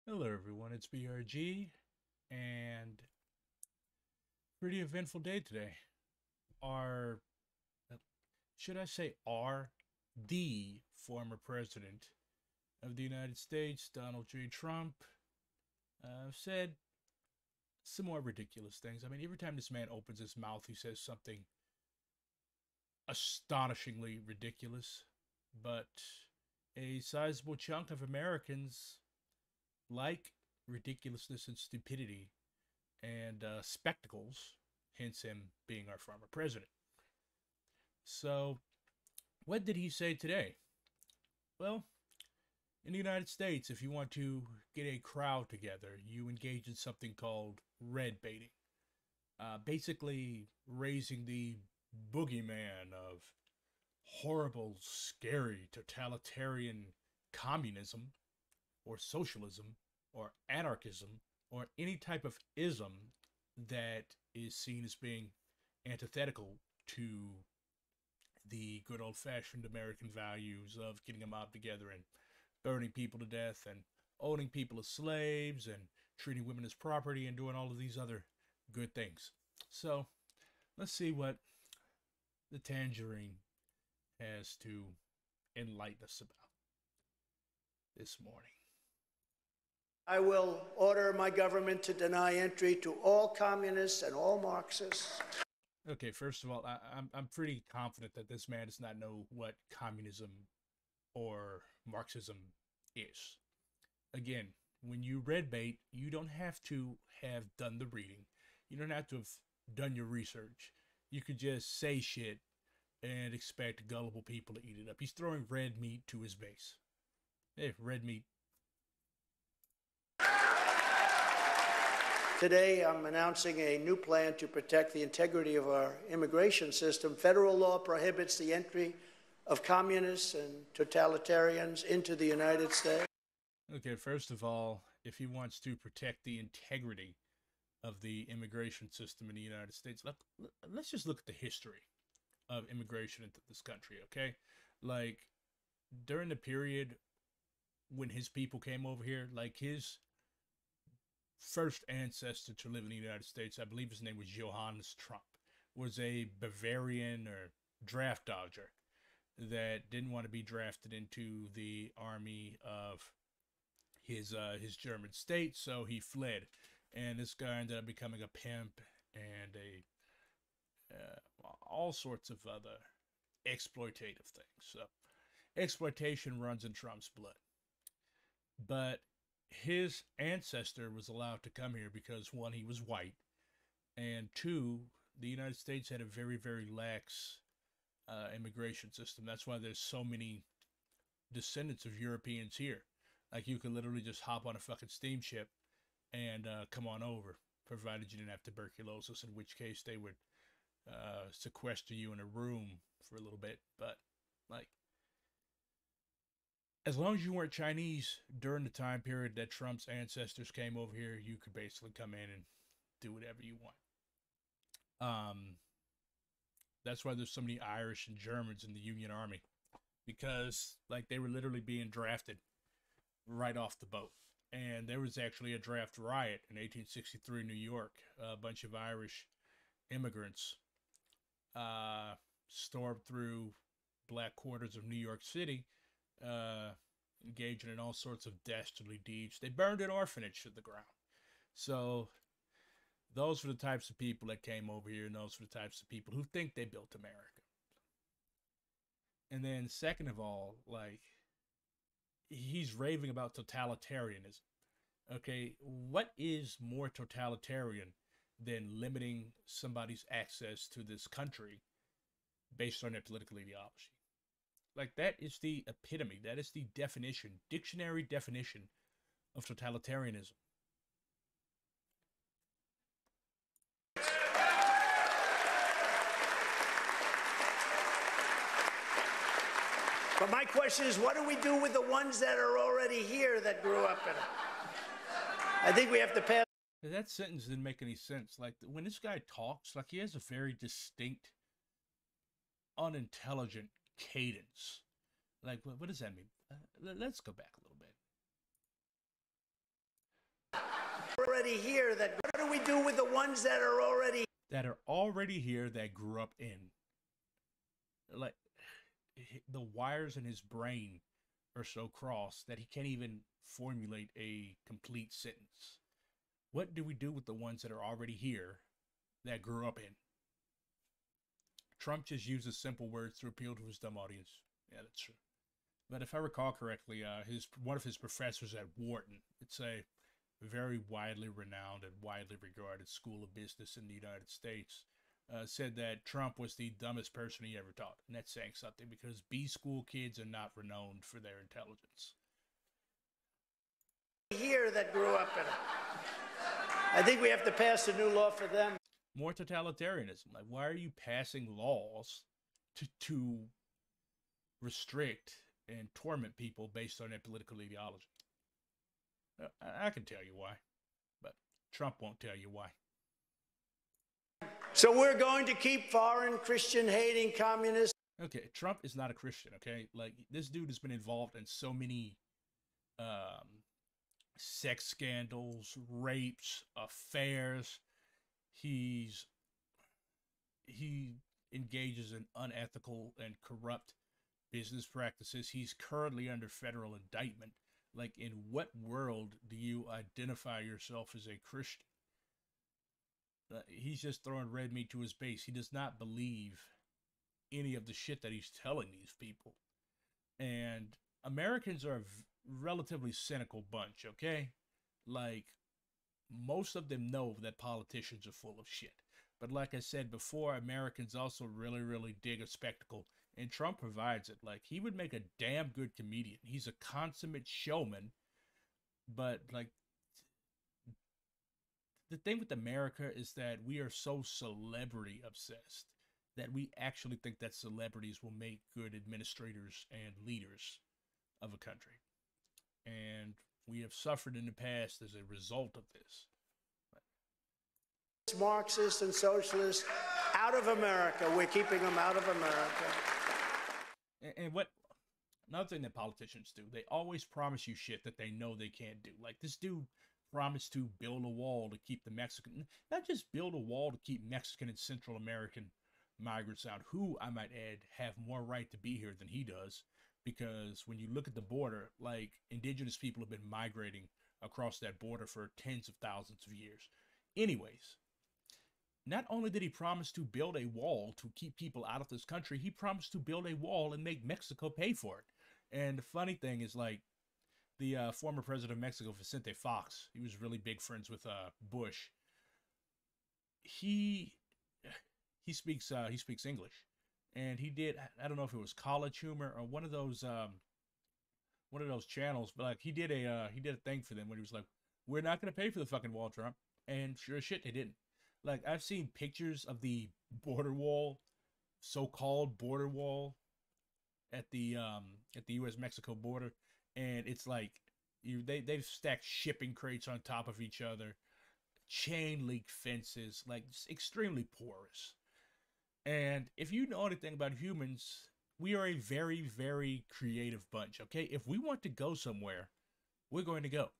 Hello, everyone. It's BRG, and pretty eventful day today. Our, should I say, the former president of the United States, Donald J. Trump, said some more ridiculous things. I mean, every time this man opens his mouth, he says something astonishingly ridiculous, but a sizable chunk of Americans like ridiculousness and stupidity and spectacles, hence him being our former president. So, what did he say today? Well, in the United States, if you want to get a crowd together, you engage in something called red baiting. Basically, raising the boogeyman of horrible, scary, totalitarian communism or socialism or anarchism or any type of ism that is seen as being antithetical to the good old fashioned American values of getting a mob together and burning people to death and owning people as slaves and treating women as property and doing all of these other good things. So let's see what the tangerine has to enlighten us about this morning. I will order my government to deny entry to all communists and all Marxists. Okay, first of all, I'm pretty confident that this man does not know what communism or Marxism is. Again, when you read bait, you don't have to have done the reading. You don't have to have done your research. You could just say shit and expect gullible people to eat it up. He's throwing red meat to his base. Hey, red meat. Today, I'm announcing a new plan to protect the integrity of our immigration system. Federal law prohibits the entry of communists and totalitarians into the United States. Okay, first of all, if he wants to protect the integrity of the immigration system in the United States, let's just look at the history of immigration into this country, okay? Like, during the period when his people came over here, like his first ancestor to live in the United States, I believe his name was Johannes Trump, was a Bavarian or draft dodger that didn't want to be drafted into the army of his German state, so he fled. And this guy ended up becoming a pimp and a all sorts of other exploitative things. So exploitation runs in Trump's blood. But his ancestor was allowed to come here because one, he was white, and two, the United States had a very, very lax immigration system. That's why there's so many descendants of Europeans here. Like you could literally just hop on a fucking steamship and come on over, provided you didn't have tuberculosis, in which case they would sequester you in a room for a little bit. But like, as long as you weren't Chinese during the time period that Trump's ancestors came over here, you could basically come in and do whatever you want. Um, that's why there's so many Irish and Germans in the Union Army, because like they were literally being drafted right off the boat. And there was actually a draft riot in 1863 in New York. A bunch of Irish immigrants uh, stormed through black quarters of New York City, uh, engaging in all sorts of dastardly deeds. They burned an orphanage to the ground. So those were the types of people that came over here, and those were the types of people who think they built America. And then, second of all, like, he's raving about totalitarianism. Okay, what is more totalitarian than limiting somebody's access to this country based on their political ideology? Like, that is the epitome, that is the definition, dictionary definition of totalitarianism. But my question is, what do we do with the ones that are already here that grew up in it? I think we have to pass. That sentence didn't make any sense. Like, when this guy talks, like, he has a very distinct, unintelligent cadence. Like, what does that mean? Let's go back a little bit. already here. That what do we do with the ones that are already here that grew up in? Like, the wires in his brain are so crossed that he can't even formulate a complete sentence. What do we do with the ones that are already here that grew up in? Trump just uses simple words to appeal to his dumb audience. Yeah, that's true. But if I recall correctly, one of his professors at Wharton, it's a very widely renowned and widely regarded school of business in the United States, said that Trump was the dumbest person he ever taught. And that's saying something, because B school kids are not renowned for their intelligence. Here that grew up in it. I think we have to pass a new law for them. More totalitarianism. Like, why are you passing laws to restrict and torment people based on their political ideology? I can tell you why, but Trump won't tell you why. So we're going to keep foreign Christian-hating communists. Okay, Trump is not a Christian, okay? Like, this dude has been involved in so many sex scandals, rapes, affairs. He engages in unethical and corrupt business practices. He's currently under federal indictment. Like, in what world do you identify yourself as a Christian? He's just throwing red meat to his base. He does not believe any of the shit that he's telling these people. And Americans are a relatively cynical bunch, okay? Like, most of them know that politicians are full of shit. But like I said before, Americans also really, really dig a spectacle. And Trump provides it. Like, he would make a damn good comedian. He's a consummate showman. But, like, the thing with America is that we are so celebrity obsessed that we actually think that celebrities will make good administrators and leaders of a country. And we have suffered in the past as a result of this. Marxists and socialists out of America. We're keeping them out of America. And what another thing that politicians do, they always promise you shit that they know they can't do. Like, this dude promised to build a wall to keep the Mexican, not just build a wall to keep Mexican and Central American migrants out, who, I might add, have more right to be here than he does. Because when you look at the border, like, indigenous people have been migrating across that border for tens of thousands of years. Anyways, not only did he promise to build a wall to keep people out of this country, he promised to build a wall and make Mexico pay for it. And the funny thing is, like, the former president of Mexico, Vicente Fox, he was really big friends with Bush. He speaks English. And he did, I don't know if it was College Humor or one of those channels, but like he did a thing for them when he was like, "We're not gonna pay for the fucking wall, Trump." And sure as shit, they didn't. Like, I've seen pictures of the border wall, so-called border wall, at the U.S.-Mexico border, and it's like they've stacked shipping crates on top of each other, chain link fences, like, just extremely porous. And if you know anything about humans, we are a very, very creative bunch, okay? If we want to go somewhere, we're going to go.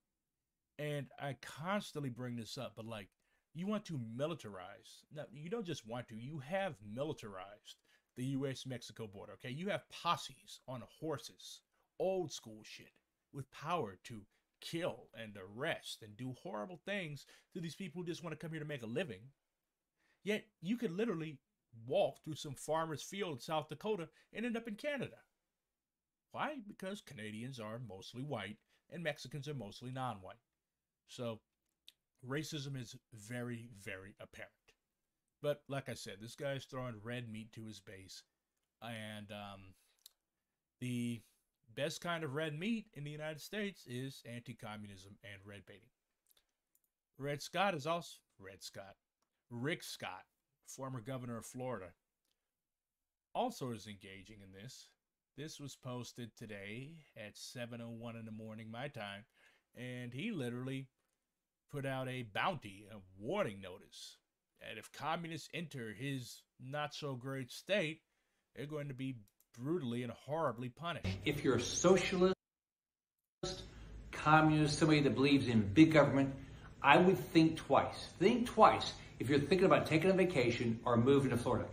And I constantly bring this up, but, like, you want to militarize. Now, you don't just want to. You have militarized the U.S.-Mexico border, okay? You have posses on horses, old school shit, with power to kill and arrest and do horrible things to these people who just want to come here to make a living. Yet, you could literally walk through some farmer's field in South Dakota and end up in Canada. Why? Because Canadians are mostly white and Mexicans are mostly non-white. So racism is very, very apparent. But like I said, this guy's throwing red meat to his base. And the best kind of red meat in the United States is anti-communism and red baiting. Rick Scott, former governor of Florida, also is engaging in this. This was posted today at 7:01 in the morning, my time, and he literally put out a bounty, a warning notice, that if communists enter his not-so-great state, they're going to be brutally and horribly punished. If you're a socialist, communist, somebody that believes in big government, I would think twice. Think twice if you're thinking about taking a vacation or moving to Florida.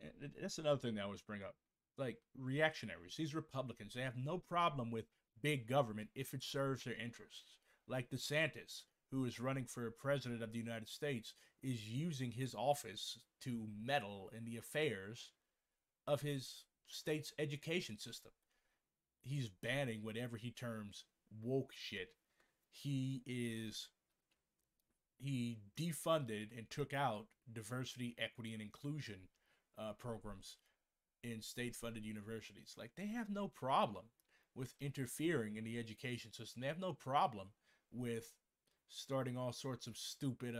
And that's another thing that I always bring up. Like reactionaries, these Republicans, they have no problem with big government if it serves their interests. Like DeSantis, who is running for president of the United States, is using his office to meddle in the affairs of his state's education system. He's banning whatever he terms woke shit. He defunded and took out diversity, equity, and inclusion programs in state-funded universities. Like they have no problem with interfering in the education system. They have no problem with starting all sorts of stupid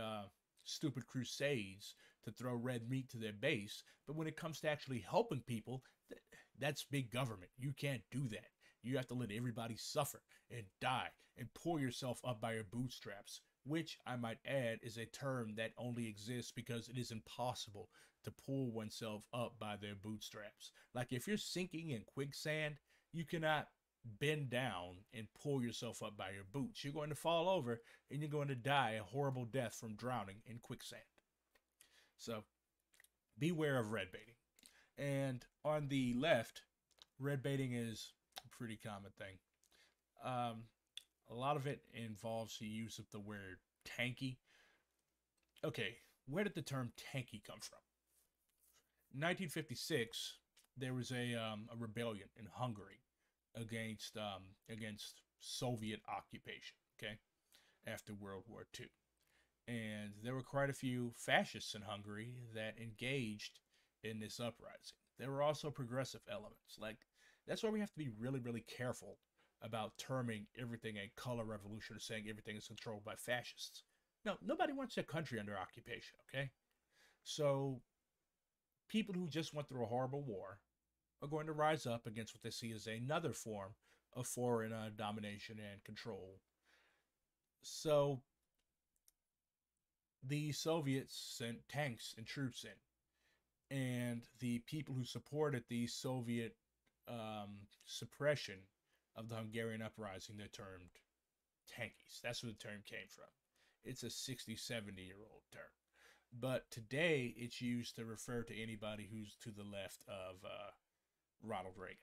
crusades to throw red meat to their base. But when it comes to actually helping people, that's big government. You can't do that. You have to let everybody suffer and die and pull yourself up by your bootstraps, which I might add is a term that only exists because it is impossible to pull oneself up by their bootstraps. Like if you're sinking in quicksand, you cannot bend down and pull yourself up by your boots. You're going to fall over and you're going to die a horrible death from drowning in quicksand. So beware of red baiting. And on the left, red baiting is a pretty common thing. A lot of it involves the use of the word tanky. Okay, where did the term tanky come from? In 1956, there was a rebellion in Hungary against Soviet occupation. Okay, after World War II, and there were quite a few fascists in Hungary that engaged in this uprising. There were also progressive elements. Like that's why we have to be really, really careful about terming everything a color revolution or saying everything is controlled by fascists. No, nobody wants their country under occupation. Okay, so people who just went through a horrible war are going to rise up against what they see as another form of foreign domination and control. So the Soviets sent tanks and troops in, and the people who supported the Soviet suppression of the Hungarian uprising, they're termed tankies. That's where the term came from. It's a 60, 70-year-old term. But today, it's used to refer to anybody who's to the left of Ronald Reagan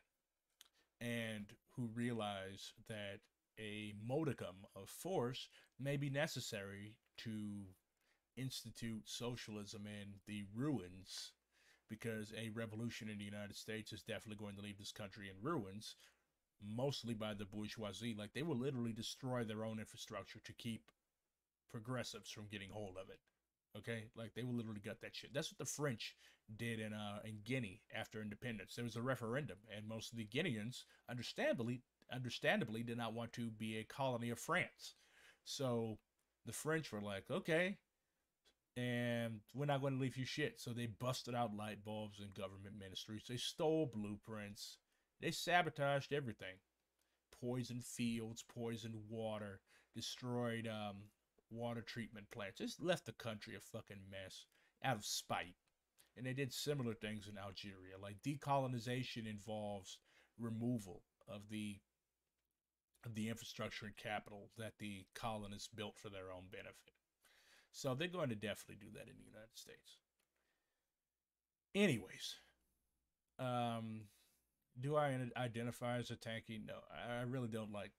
and who realize that a modicum of force may be necessary to institute socialism in the ruins, because a revolution in the United States is definitely going to leave this country in ruins, mostly by the bourgeoisie. Like they will literally destroy their own infrastructure to keep progressives from getting hold of it. Okay, like they will literally gut that shit. That's what the French did in Guinea after independence. There was a referendum, and most of the Guineans, understandably, did not want to be a colony of France. So the French were like, okay, and we're not going to leave you shit. So they busted out light bulbs in government ministries. They stole blueprints. They sabotaged everything. Poisoned fields, poisoned water, destroyed water treatment plants. Just left the country a fucking mess out of spite. And they did similar things in Algeria. Like decolonization involves removal of the infrastructure and capital that the colonists built for their own benefit. So they're going to definitely do that in the United States. Anyways, do I identify as a tanky? No, I really don't. Like,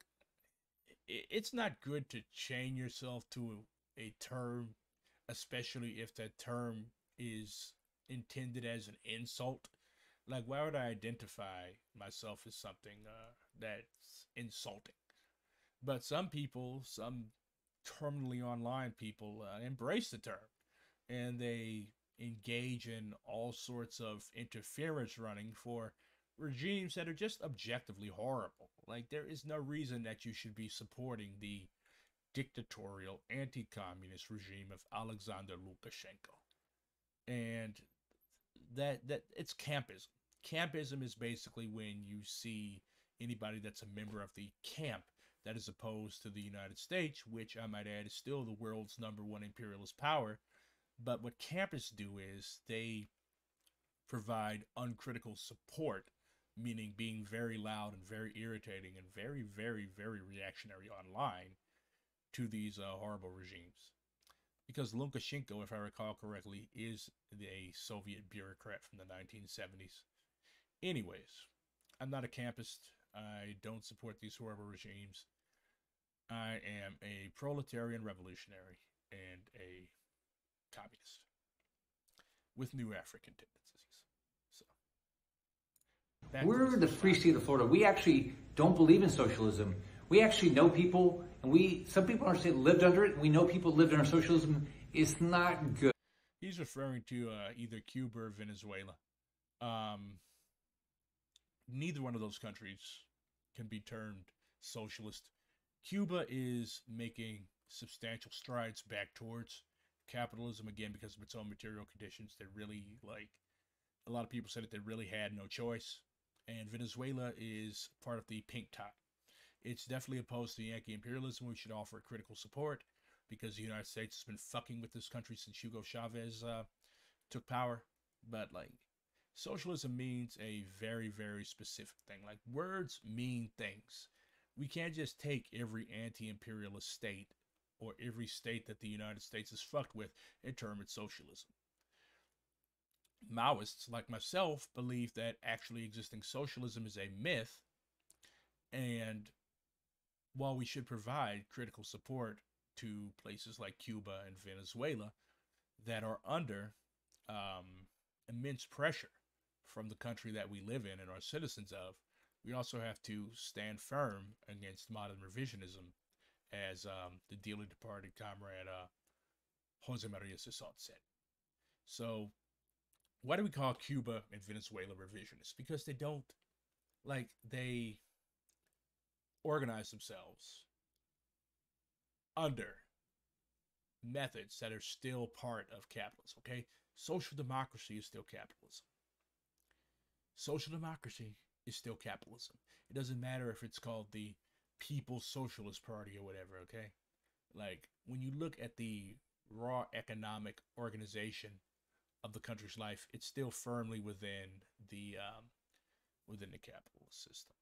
it's not good to chain yourself to a term, especially if that term is intended as an insult. Like, why would I identify myself as something that's insulting? But some people, some terminally online people, embrace the term, and they engage in all sorts of interference running for regimes that are just objectively horrible. Like, there is no reason that you should be supporting the dictatorial anti-communist regime of Alexander Lukashenko. And that it's campism. Campism is basically when you see anybody that's a member of the camp that is opposed to the United States, which I might add is still the world's #1 imperialist power. But what campists do is they provide uncritical support, meaning being very loud and very irritating and very, very, very reactionary online to these horrible regimes. Because Lukashenko, if I recall correctly, is a Soviet bureaucrat from the 1970s. Anyways, I'm not a campist. I don't support these horrible regimes. I am a proletarian revolutionary and a communist with new African tendencies. So, we're the free state of Florida. We actually don't believe in socialism. We actually know people, and some people in our state lived under it, and we know people lived under socialism. It's not good. He's referring to either Cuba or Venezuela. Neither one of those countries can be termed socialist. Cuba is making substantial strides back towards capitalism, again, because of its own material conditions. They really, like, a lot of people said that they really had no choice. And Venezuela is part of the pink tide. It's definitely opposed to Yankee imperialism. We should offer critical support because the United States has been fucking with this country since Hugo Chavez took power. But, like, socialism means a very, very specific thing. Like, words mean things. We can't just take every anti-imperialist state or every state that the United States is fucked with and term it socialism. Maoists, like myself, believe that actually existing socialism is a myth, and while we should provide critical support to places like Cuba and Venezuela that are under immense pressure from the country that we live in and are citizens of, we also have to stand firm against modern revisionism, as the dearly departed comrade Jose Maria Sisson said. So, why do we call Cuba and Venezuela revisionist? Because they don't, like, they organize themselves under methods that are still part of capitalism, okay? Social democracy is still capitalism. Social democracy is still capitalism. It doesn't matter if it's called the People's Socialist Party or whatever, okay? Like, when you look at the raw economic organization of the country's life, it's still firmly within the capitalist system.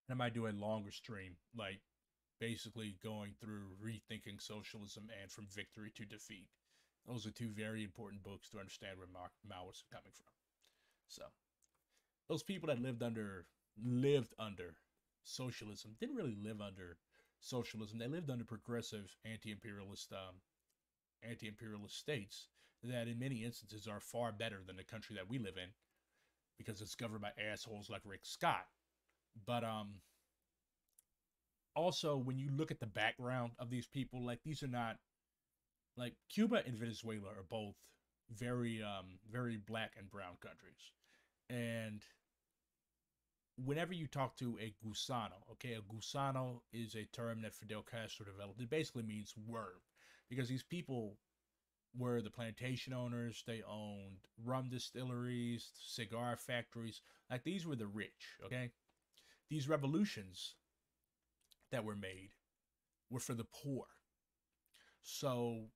And I might do a longer stream, like basically going through Rethinking Socialism and From Victory to Defeat. Those are two very important books to understand where Maoists are coming from. So, those people that lived under socialism didn't really live under socialism. They lived under progressive anti-imperialist states that in many instances are far better than the country that we live in because it's governed by assholes like Rick Scott. But also, when you look at the background of these people, like, these are not, like, Cuba and Venezuela are both very very black and brown countries. And whenever you talk to a gusano, okay, a gusano is a term that Fidel Castro developed. It basically means worm, because these people were the plantation owners. They owned rum distilleries, cigar factories. Like, these were the rich, okay? These revolutions that were made were for the poor. So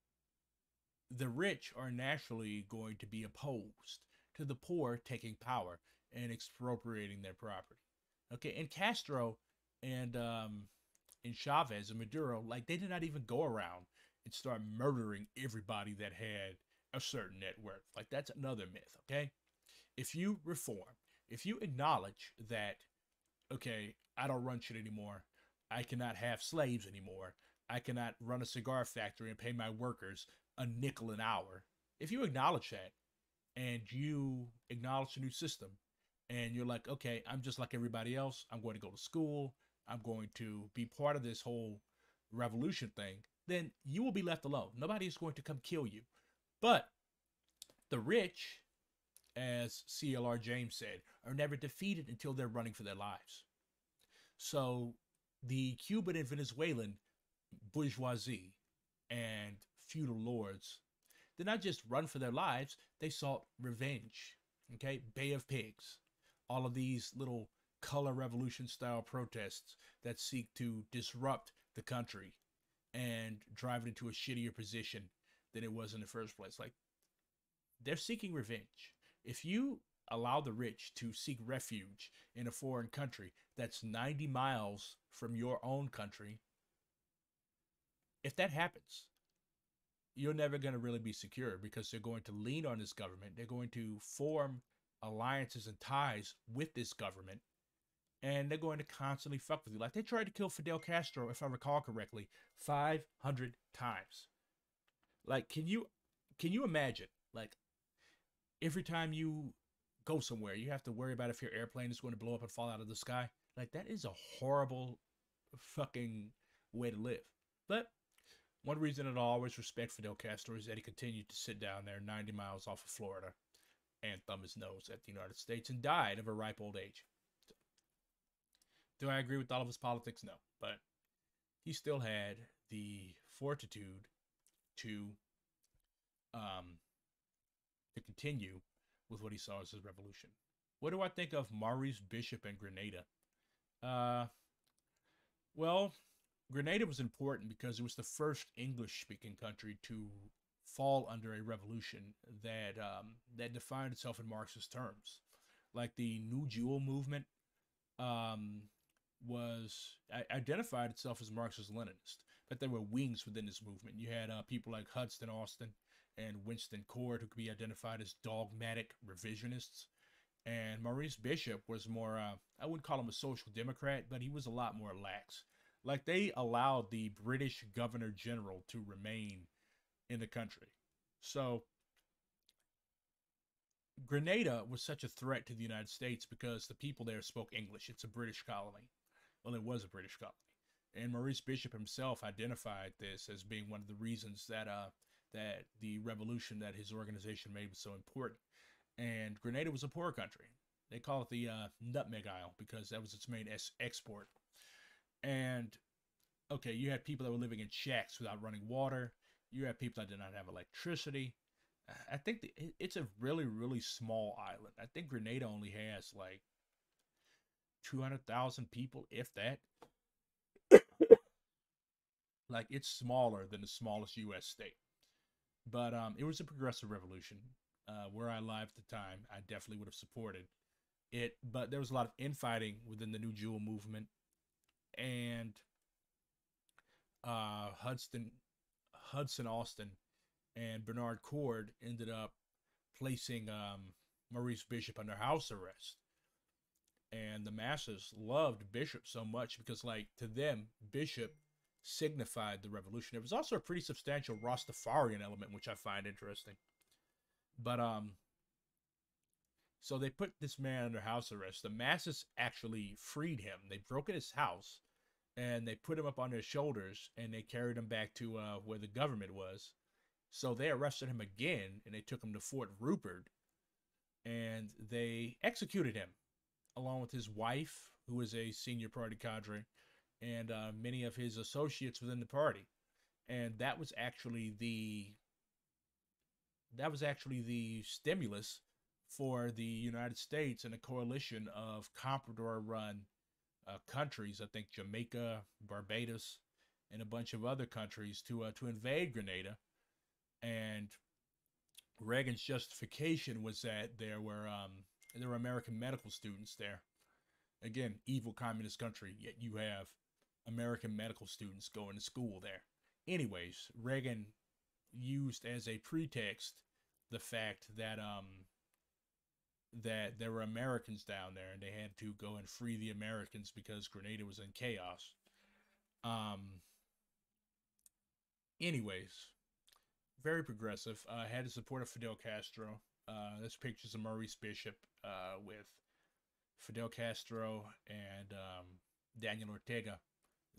the rich are naturally going to be opposed to the poor taking power and expropriating their property. Okay, and Castro and Chavez and Maduro, like, they did not even go around and start murdering everybody that had a certain net worth. Like, that's another myth, okay? If you reform, if you acknowledge that, okay, I don't run shit anymore, I cannot have slaves anymore, I cannot run a cigar factory and pay my workers a nickel an hour. If you acknowledge that, and you acknowledge the new system, and you're like, okay, I'm just like everybody else, I'm going to go to school, I'm going to be part of this whole revolution thing, then you will be left alone. Nobody is going to come kill you. But the rich, as C.L.R. James said, are never defeated until they're running for their lives. So the Cuban and Venezuelan bourgeoisie and feudal lords did not just run for their lives, they sought revenge. Okay, Bay of Pigs, all of these little color revolution style protests that seek to disrupt the country and drive it into a shittier position than it was in the first place. Like, they're seeking revenge. If you allow the rich to seek refuge in a foreign country that's 90 miles from your own country, if that happens, you're never going to really be secure because they're going to lean on this government. They're going to form alliances and ties with this government, and they're going to constantly fuck with you. Like they tried to kill Fidel Castro, if I recall correctly, 500 times. Like, can you imagine? Like, every time you go somewhere, you have to worry about if your airplane is going to blow up and fall out of the sky. Like, that is a horrible fucking way to live. But one reason that I always respect Fidel Castro is that he continued to sit down there 90 miles off of Florida and thumb his nose at the United States and died of a ripe old age. So, do I agree with all of his politics? No. But he still had the fortitude to continue with what he saw as his revolution. What do I think of Maurice Bishop and Grenada? Well, Grenada was important because it was the first English-speaking country to fall under a revolution that that defined itself in Marxist terms. Like the New Jewel movement identified itself as Marxist-Leninist, but there were wings within this movement. You had people like Hudson Austin and Winston Cord, who could be identified as dogmatic revisionists. And Maurice Bishop was more, I wouldn't call him a social democrat, but he was a lot more lax. Like, they allowed the British Governor General to remain in the country. So, Grenada was such a threat to the United States because the people there spoke English. It's a British colony. Well, it was a British colony. And Maurice Bishop himself identified this as being one of the reasons that that the revolution that his organization made was so important. And Grenada was a poor country. They call it the Nutmeg Isle because that was its main export. And, okay, you had people that were living in shacks without running water. You had people that did not have electricity. I think it's a really, really small island. I think Grenada only has like 200,000 people, if that. Like, it's smaller than the smallest U.S. state. But it was a progressive revolution. Where I lived at the time, I definitely would have supported it. But there was a lot of infighting within the New Jewel movement. And Hudson Austin and Bernard Cord ended up placing Maurice Bishop under house arrest. And the masses loved Bishop so much because, like, to them, Bishop signified the revolution. There was also a pretty substantial Rastafarian element, which I find interesting. But so they put this man under house arrest. The masses actually freed him. They broke in his house, and they put him up on their shoulders, and they carried him back to where the government was. So they arrested him again, and they took him to Fort Rupert, and they executed him, along with his wife, who was a senior party cadre, and many of his associates within the party. And that was actually the stimulus for the United States and a coalition of Comprador-run countries, I think Jamaica, Barbados, and a bunch of other countries to invade Grenada. And Reagan's justification was that there were American medical students there. Again, evil communist country, yet you have American medical students going to school there. Anyways, Reagan used as a pretext the fact that that there were Americans down there and they had to go and free the Americans because Grenada was in chaos. Anyways, very progressive. Had the support of Fidel Castro. There's pictures of Maurice Bishop with Fidel Castro and Daniel Ortega,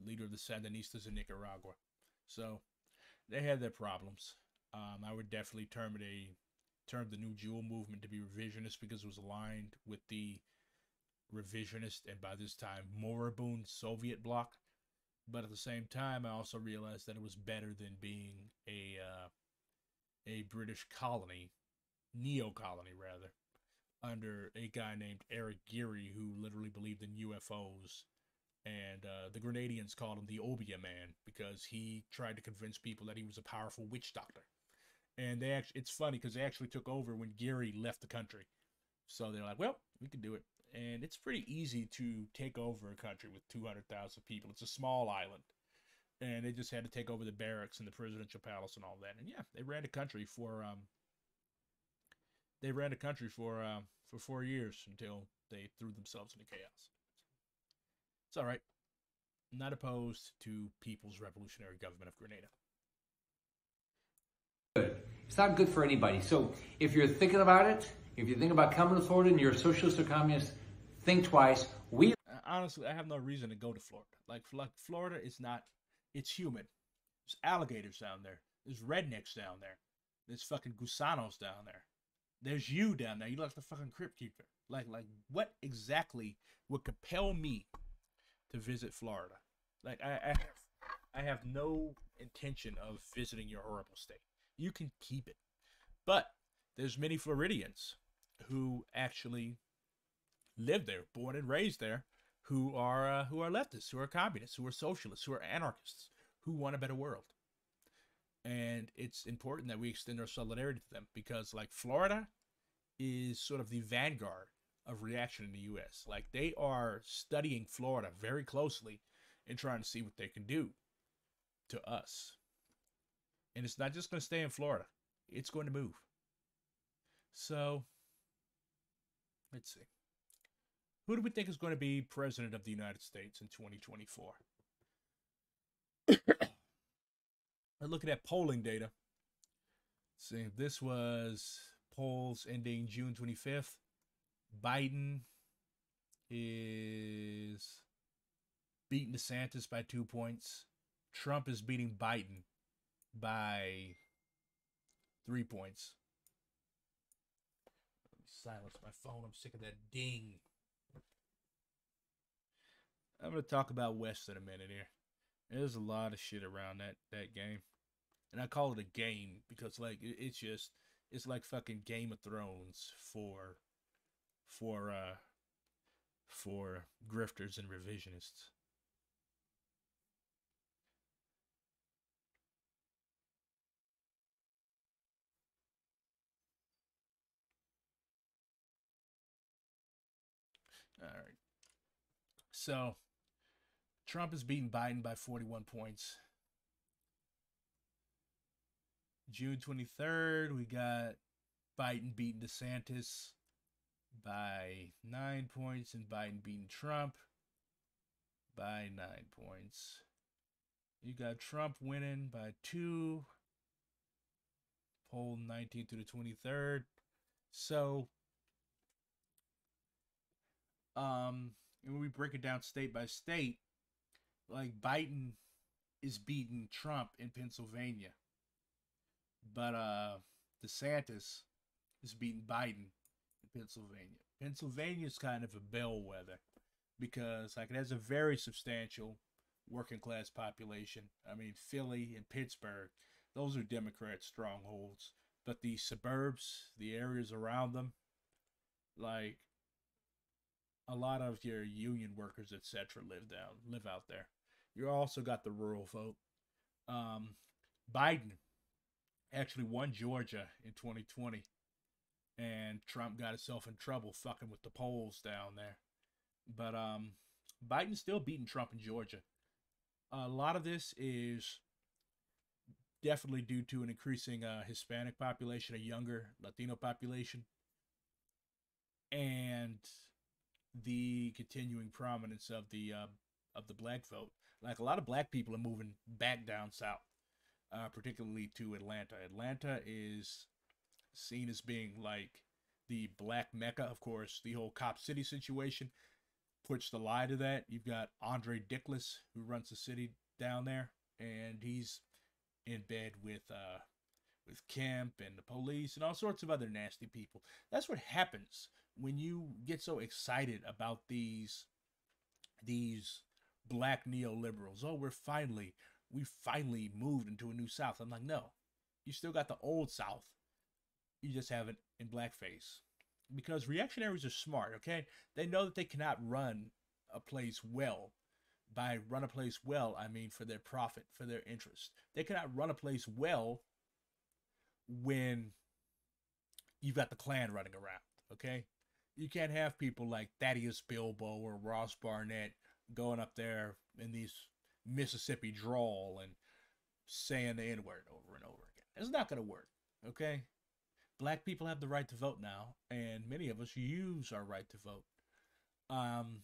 leader of the Sandinistas in Nicaragua. So they had their problems. I would definitely term the New Jewel movement to be revisionist because it was aligned with the revisionist and by this time moribund Soviet bloc. But at the same time, I also realized that it was better than being a British colony, neo-colony rather, under a guy named Eric Geary who literally believed in UFOs. And the Grenadians called him the Obia Man because he tried to convince people that he was a powerful witch doctor. And it's funny because they actually took over when Geary left the country. So they're like, well, we can do it. And it's pretty easy to take over a country with 200,000 people. It's a small island. And they just had to take over the barracks and the presidential palace and all that. And yeah, they ran the country for 4 years until they threw themselves into chaos. It's all right. Not opposed to People's Revolutionary Government of Grenada. Good. It's not good for anybody. So if you're thinking about it, if you think about coming to Florida and you're a socialist or communist, think twice. Honestly, I have no reason to go to Florida. Like Florida is not, it's humid. There's alligators down there. There's rednecks down there. There's fucking gusanos down there. There's you down there. You like the fucking crypt keeper. Like what exactly would compel me to visit Florida? Like I have no intention of visiting your horrible state. You can keep it. But there's many Floridians who actually live there, born and raised there, who are leftists, who are communists, who are socialists, who are anarchists, who want a better world. And it's important that we extend our solidarity to them because, like, Florida is sort of the vanguard of reaction in the U.S. Like, they are studying Florida very closely and trying to see what they can do to us. And it's not just going to stay in Florida. It's going to move. So, let's see. Who do we think is going to be president of the United States in 2024? I'm looking at polling data. Let's see, this was polls ending June 25th. Biden is beating DeSantis by 2 points. Trump is beating Biden by 3 points. Let me silence my phone. I'm sick of that ding. I'm going to talk about West in a minute here. There's a lot of shit around that game. And I call it a game because, like, it's like fucking Game of Thrones for grifters and revisionists. All right. So, Trump is beating Biden by 41 points. June 23rd, we got Biden beating DeSantis by 9 points and Biden beating Trump by 9 points. You got Trump winning by 2. Poll 19th through the 23rd. So, and when we break it down state by state, like, Biden is beating Trump in Pennsylvania. But DeSantis is beating Biden in Pennsylvania. Pennsylvania is kind of a bellwether because, like, it has a very substantial working class population. I mean, Philly and Pittsburgh, those are Democrat strongholds. But the suburbs, the areas around them, like, a lot of your union workers, etc., live out there. You also got the rural vote. Biden actually won Georgia in 2020, and Trump got himself in trouble fucking with the polls down there. But Biden's still beating Trump in Georgia. A lot of this is definitely due to an increasing Hispanic population, a younger Latino population, and the continuing prominence of the black vote. Like, a lot of black people are moving back down south. Particularly to Atlanta. Atlanta is seen as being like the black Mecca. Of course, the whole Cop City situation puts the lie to that. You've got Andre Dickless, who runs the city down there, and he's in bed with Kemp and the police and all sorts of other nasty people. That's what happens when you get so excited about these black neoliberals. Oh, we finally moved into a new South. I'm like, no, you still got the old South. You just have it in blackface. Because reactionaries are smart, okay? They know that they cannot run a place well. By run a place well, I mean for their profit, for their interest. They cannot run a place well when you've got the Klan running around, okay? You can't have people like Thaddeus Bilbo or Ross Barnett going up there in these Mississippi drawl and saying the N word over and over again. It's not going to work, okay? Black people have the right to vote now, and many of us use our right to vote. Um,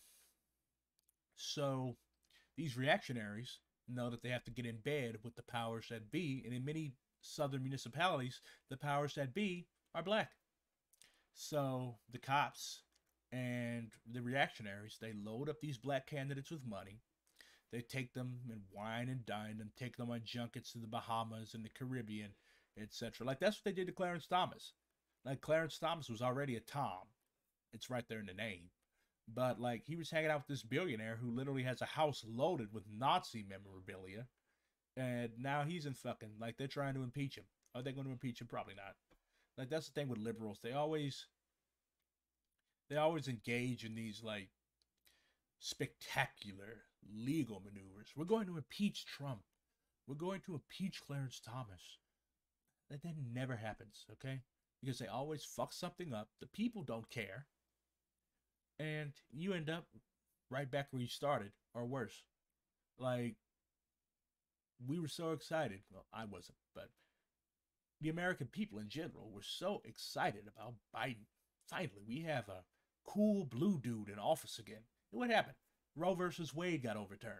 so these reactionaries know that they have to get in bed with the powers that be, and in many southern municipalities, the powers that be are black. So the cops and the reactionaries, they load up these black candidates with money. They take them and wine and dine them, take them on junkets to the Bahamas and the Caribbean, etc. Like that's what they did to Clarence Thomas. Like Clarence Thomas was already a Tom. It's right there in the name. But like he was hanging out with this billionaire who literally has a house loaded with Nazi memorabilia, and now he's in fucking like they're trying to impeach him. Are they going to impeach him? Probably not. Like that's the thing with liberals. They always engage in these like spectacular legal maneuvers. We're going to impeach Trump. We're going to impeach Clarence Thomas. That never happens, okay? Because they always fuck something up. The people don't care. And you end up right back where you started, or worse. Like, we were so excited. Well, I wasn't, but the American people in general were so excited about Biden. Finally, we have a cool blue dude in office again. And what happened? Roe versus Wade got overturned.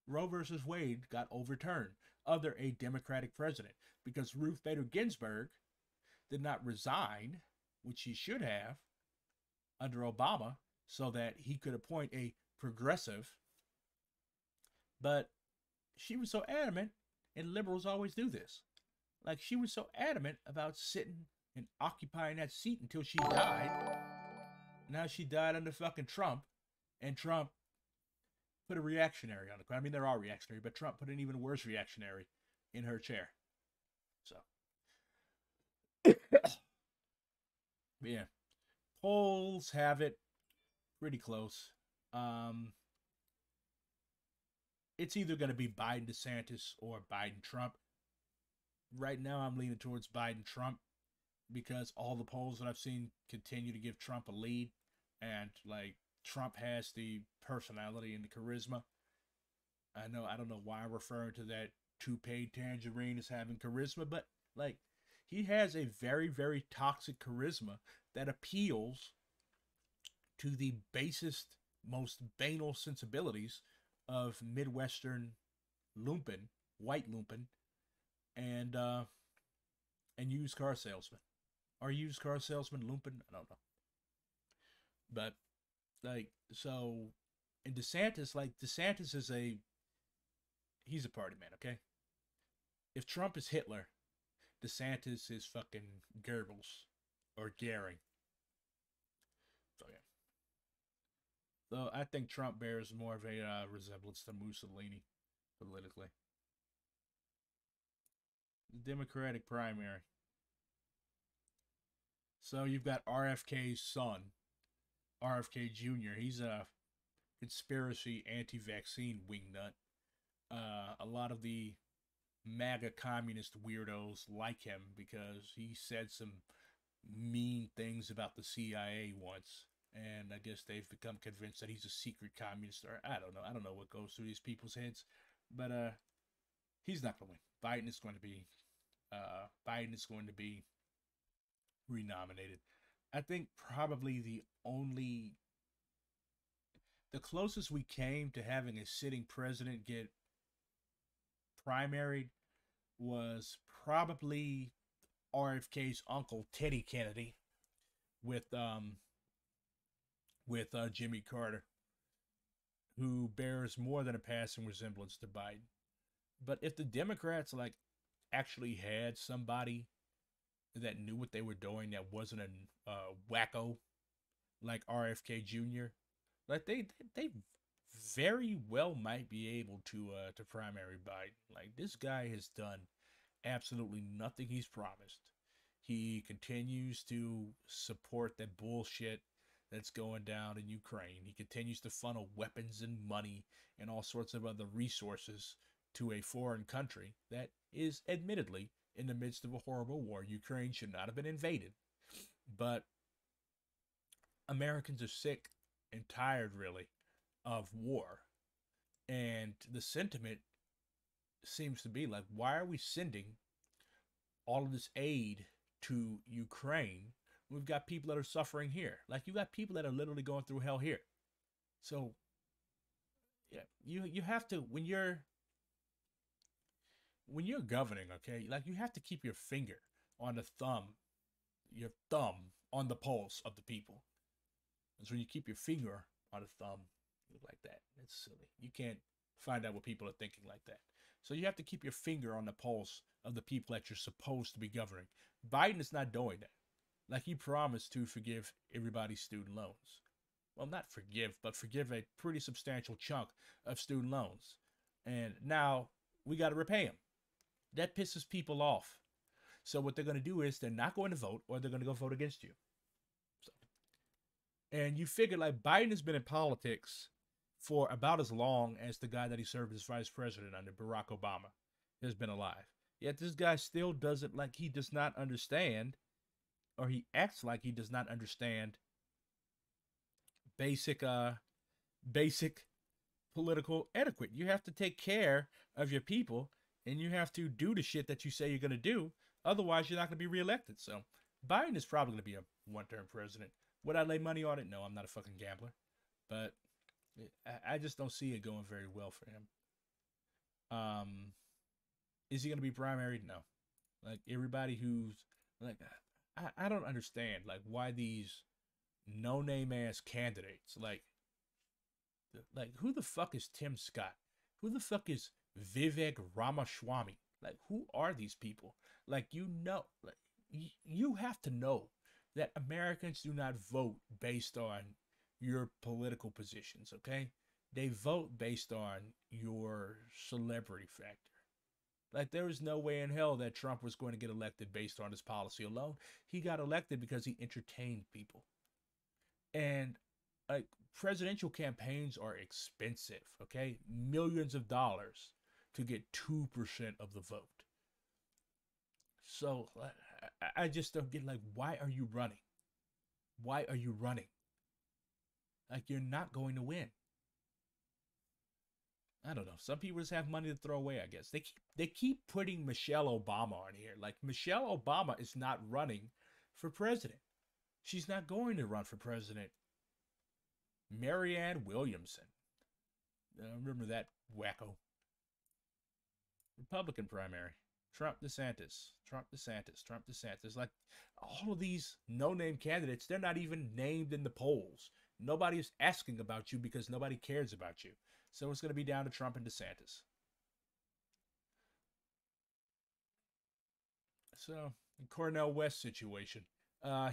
Roe versus Wade got overturned under a Democratic president because Ruth Bader Ginsburg did not resign, which she should have, under Obama so that he could appoint a progressive. But she was so adamant, and liberals always do this. Like she was so adamant about sitting and occupying that seat until she died. Now she died under fucking Trump, and Trump put a reactionary on the ground. I mean, they're all reactionary, but Trump put an even worse reactionary in her chair. So, yeah, polls have it pretty close. It's either going to be Biden DeSantis or Biden Trump. Right now, I'm leaning towards Biden Trump because all the polls that I've seen continue to give Trump a lead, and like Trump has the personality and the charisma. I don't know why I'm referring to that toupee tangerine as having charisma, but like he has a very, very toxic charisma that appeals to the basest, most banal sensibilities of Midwestern lumpen, white lumpen, and used car salesman. Are used car salesman lumpen? I don't know. But like so, and DeSantis, like DeSantis is he's a party man, okay? If Trump is Hitler, DeSantis is fucking Goebbels or Goering. So yeah. Though I think Trump bears more of a resemblance to Mussolini politically. The Democratic primary. So you've got RFK's son, RFK Jr. He's a conspiracy anti-vaccine wingnut. A lot of the MAGA communist weirdos like him because he said some mean things about the CIA once, and I guess they've become convinced that he's a secret communist, or I don't know. I don't know what goes through these people's heads, but he's not going to win. Biden is going to be renominated. I think probably the closest we came to having a sitting president get primaried was probably RFK's uncle Teddy Kennedy with Jimmy Carter, who bears more than a passing resemblance to Biden. But if the Democrats like actually had somebody that knew what they were doing, that wasn't a wacko like RFK Jr., like they very well might be able to primary Biden. Like this guy has done absolutely nothing he's promised. He continues to support that bullshit that's going down in Ukraine. He continues to funnel weapons and money and all sorts of other resources to a foreign country that is admittedly in the midst of a horrible war. Ukraine should not have been invaded. But Americans are sick and tired, really, of war. And the sentiment seems to be like, why are we sending all of this aid to Ukraine? We've got people that are suffering here. Like, you got people that are literally going through hell here. So, yeah, you have to, when you're governing, okay, like, you have to keep your finger on the your thumb on the pulse of the people. And so when you keep your finger on the thumb like that, it's silly. You can't find out what people are thinking like that. So you have to keep your finger on the pulse of the people that you're supposed to be governing. Biden is not doing that. Like, he promised to forgive everybody's student loans. Well, not forgive, but forgive a pretty substantial chunk of student loans. And now we got to repay them. That pisses people off. So what they're going to do is they're not going to vote, or they're going to go vote against you. So, and you figure, like, Biden has been in politics for about as long as the guy that he served as vice president under, Barack Obama, has been alive. Yet this guy still doesn't, like, he does not understand, or he acts like he does not understand basic political etiquette. You have to take care of your people, and you have to do the shit that you say you're going to do. Otherwise, you're not going to be reelected. So Biden is probably going to be a one-term president. Would I lay money on it? No, I'm not a fucking gambler. But I just don't see it going very well for him. Is he going to be primaried? No. Like, everybody who's, like, I don't understand, like, why these no-name ass candidates, like, who the fuck is Tim Scott? Who the fuck is Vivek Ramaswamy? Like, who are these people? Like, like, you have to know that Americans do not vote based on your political positions, okay? They vote based on your celebrity factor. Like, there was no way in hell that Trump was going to get elected based on his policy alone. He got elected because he entertained people. And, like, presidential campaigns are expensive, okay? Millions of dollars to get 2% of the vote. So I just don't get, like, why are you running? Why are you running? Like, you're not going to win. I don't know. Some people just have money to throw away, I guess. They keep putting Michelle Obama on here. Like, Michelle Obama is not running for president. She's not going to run for president. Marianne Williamson. Remember that wacko? Republican primary. Trump DeSantis. Trump DeSantis. Trump DeSantis. Like, all of these no-name candidates, they're not even named in the polls. Nobody is asking about you because nobody cares about you. So it's going to be down to Trump and DeSantis. So, Cornel West situation.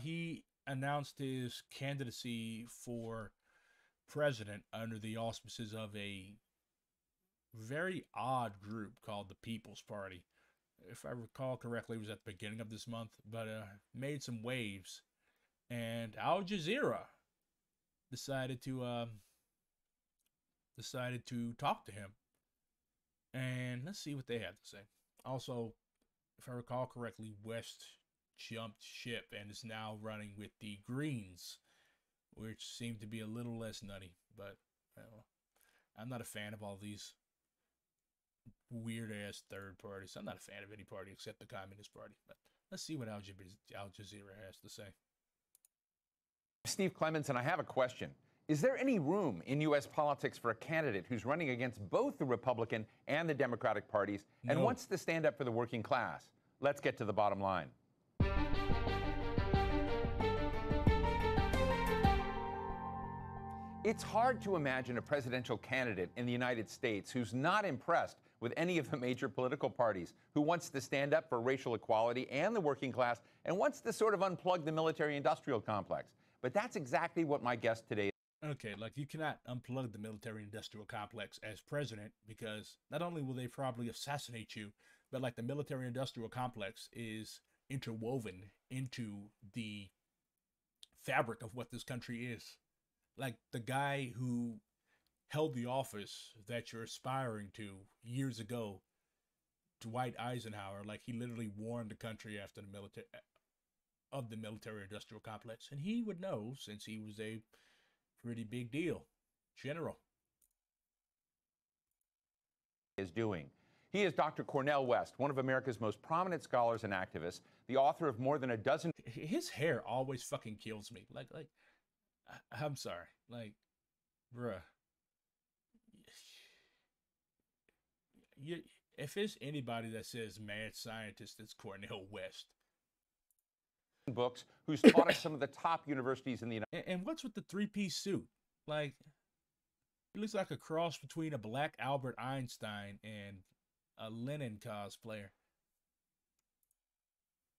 He announced his candidacy for president under the auspices of a very odd group called the People's Party. If I recall correctly, it was at the beginning of this month, but made some waves. And Al Jazeera decided to talk to him. And let's see what they have to say. Also, if I recall correctly, West jumped ship and is now running with the Greens, which seem to be a little less nutty. But I'm not a fan of all these weird-ass third parties. I'm not a fan of any party except the Communist Party. But let's see what Al Jazeera has to say. Steve Clements, and I have a question. Is there any room in U.S. politics for a candidate who's running against both the Republican and the Democratic parties and wants to stand up for the working class? Let's get to the bottom line. It's hard to imagine a presidential candidate in the United States who's not impressed with any of the major political parties, who wants to stand up for racial equality and the working class, and wants to sort of unplug the military-industrial complex. But that's exactly what my guest today... Okay, like, you cannot unplug the military-industrial complex as president, because not only will they probably assassinate you, but, like, the military-industrial complex is interwoven into the fabric of what this country is. Like, the guy who held the office that you're aspiring to years ago, Dwight Eisenhower, like, he literally warned the country after the military, of the military-industrial complex, and he would know since he was a pretty big deal general. Is doing. He is Dr. Cornel West, one of America's most prominent scholars and activists, the author of more than a dozen. His hair always fucking kills me. I'm sorry. Like, bruh. If there's anybody that says mad scientist, it's Cornel West. Books, who's taught at some of the top universities in the United States. And what's with the three-piece suit? Like, he looks like a cross between a black Albert Einstein and a Lenin cosplayer.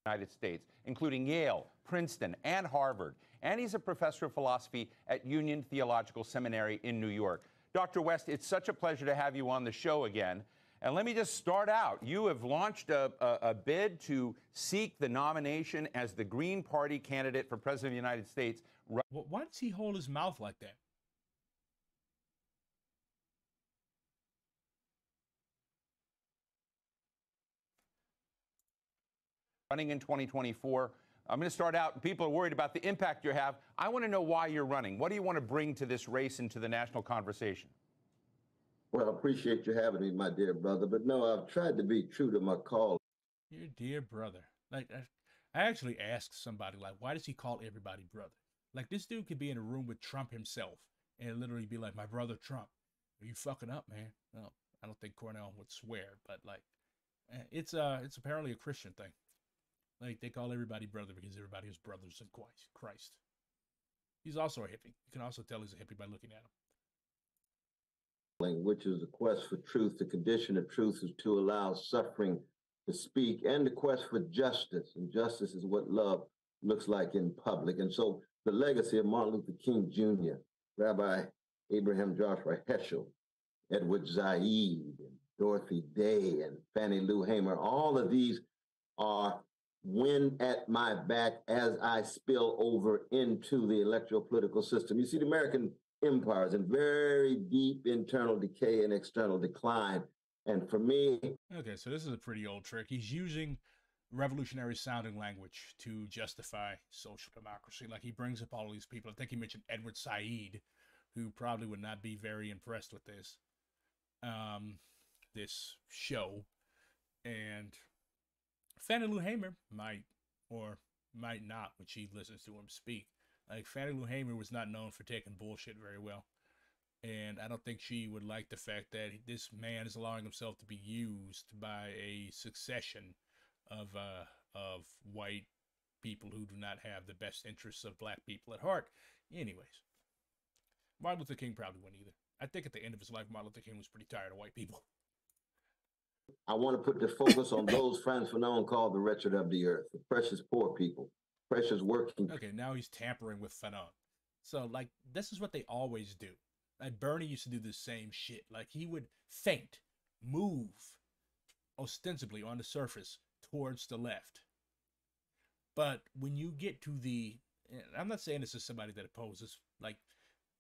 United States, including Yale, Princeton, and Harvard. And he's a professor of philosophy at Union Theological Seminary in New York. Dr. West, it's such a pleasure to have you on the show again. And let me just start out. You have launched a bid to seek the nomination as the Green Party candidate for President of the United States. Why does he hold his mouth like that? Running in 2024. I'm going to start out. People are worried about the impact you have. I want to know why you're running. What do you want to bring to this race and to the national conversation? Well, I appreciate you having me, my dear brother. But no, I've tried to be true to my call. Your dear brother. Like, I actually asked somebody, like, why does he call everybody brother? Like, this dude could be in a room with Trump himself and literally be like, my brother Trump. Are you fucking up, man? No, I don't think Cornel would swear, but like, it's apparently a Christian thing. Like, they call everybody brother because everybody is brothers in Christ. He's also a hippie. You can also tell he's a hippie by looking at him. Which is the quest for truth. The condition of truth is to allow suffering to speak, and the quest for justice. And justice is what love looks like in public. And so the legacy of Martin Luther King Jr., Rabbi Abraham Joshua Heschel, Edward Said, and Dorothy Day, and Fannie Lou Hamer, all of these are wind at my back as I spill over into the electoral political system. You see, the American empire is in very deep internal decay and external decline. And for me... Okay, so this is a pretty old trick. He's using revolutionary sounding language to justify social democracy. Like, he brings up all these people. I think he mentioned Edward Said, who probably would not be very impressed with this, this show. And Fannie Lou Hamer might or might not when she listens to him speak. Like, Fannie Lou Hamer was not known for taking bullshit very well. And I don't think she would like the fact that this man is allowing himself to be used by a succession of white people who do not have the best interests of black people at heart. Anyways, Martin Luther King probably wouldn't either. I think at the end of his life, Martin Luther King was pretty tired of white people. I want to put the focus on those Frantz Fanon called the wretched of the earth, the precious poor people, precious working. Okay, now he's tampering with Fanon. So, like, this is what they always do. Like, Bernie used to do the same shit. Like, he would feint, move, ostensibly on the surface, towards the left. But when you get to the... I'm not saying this is somebody that opposes, like,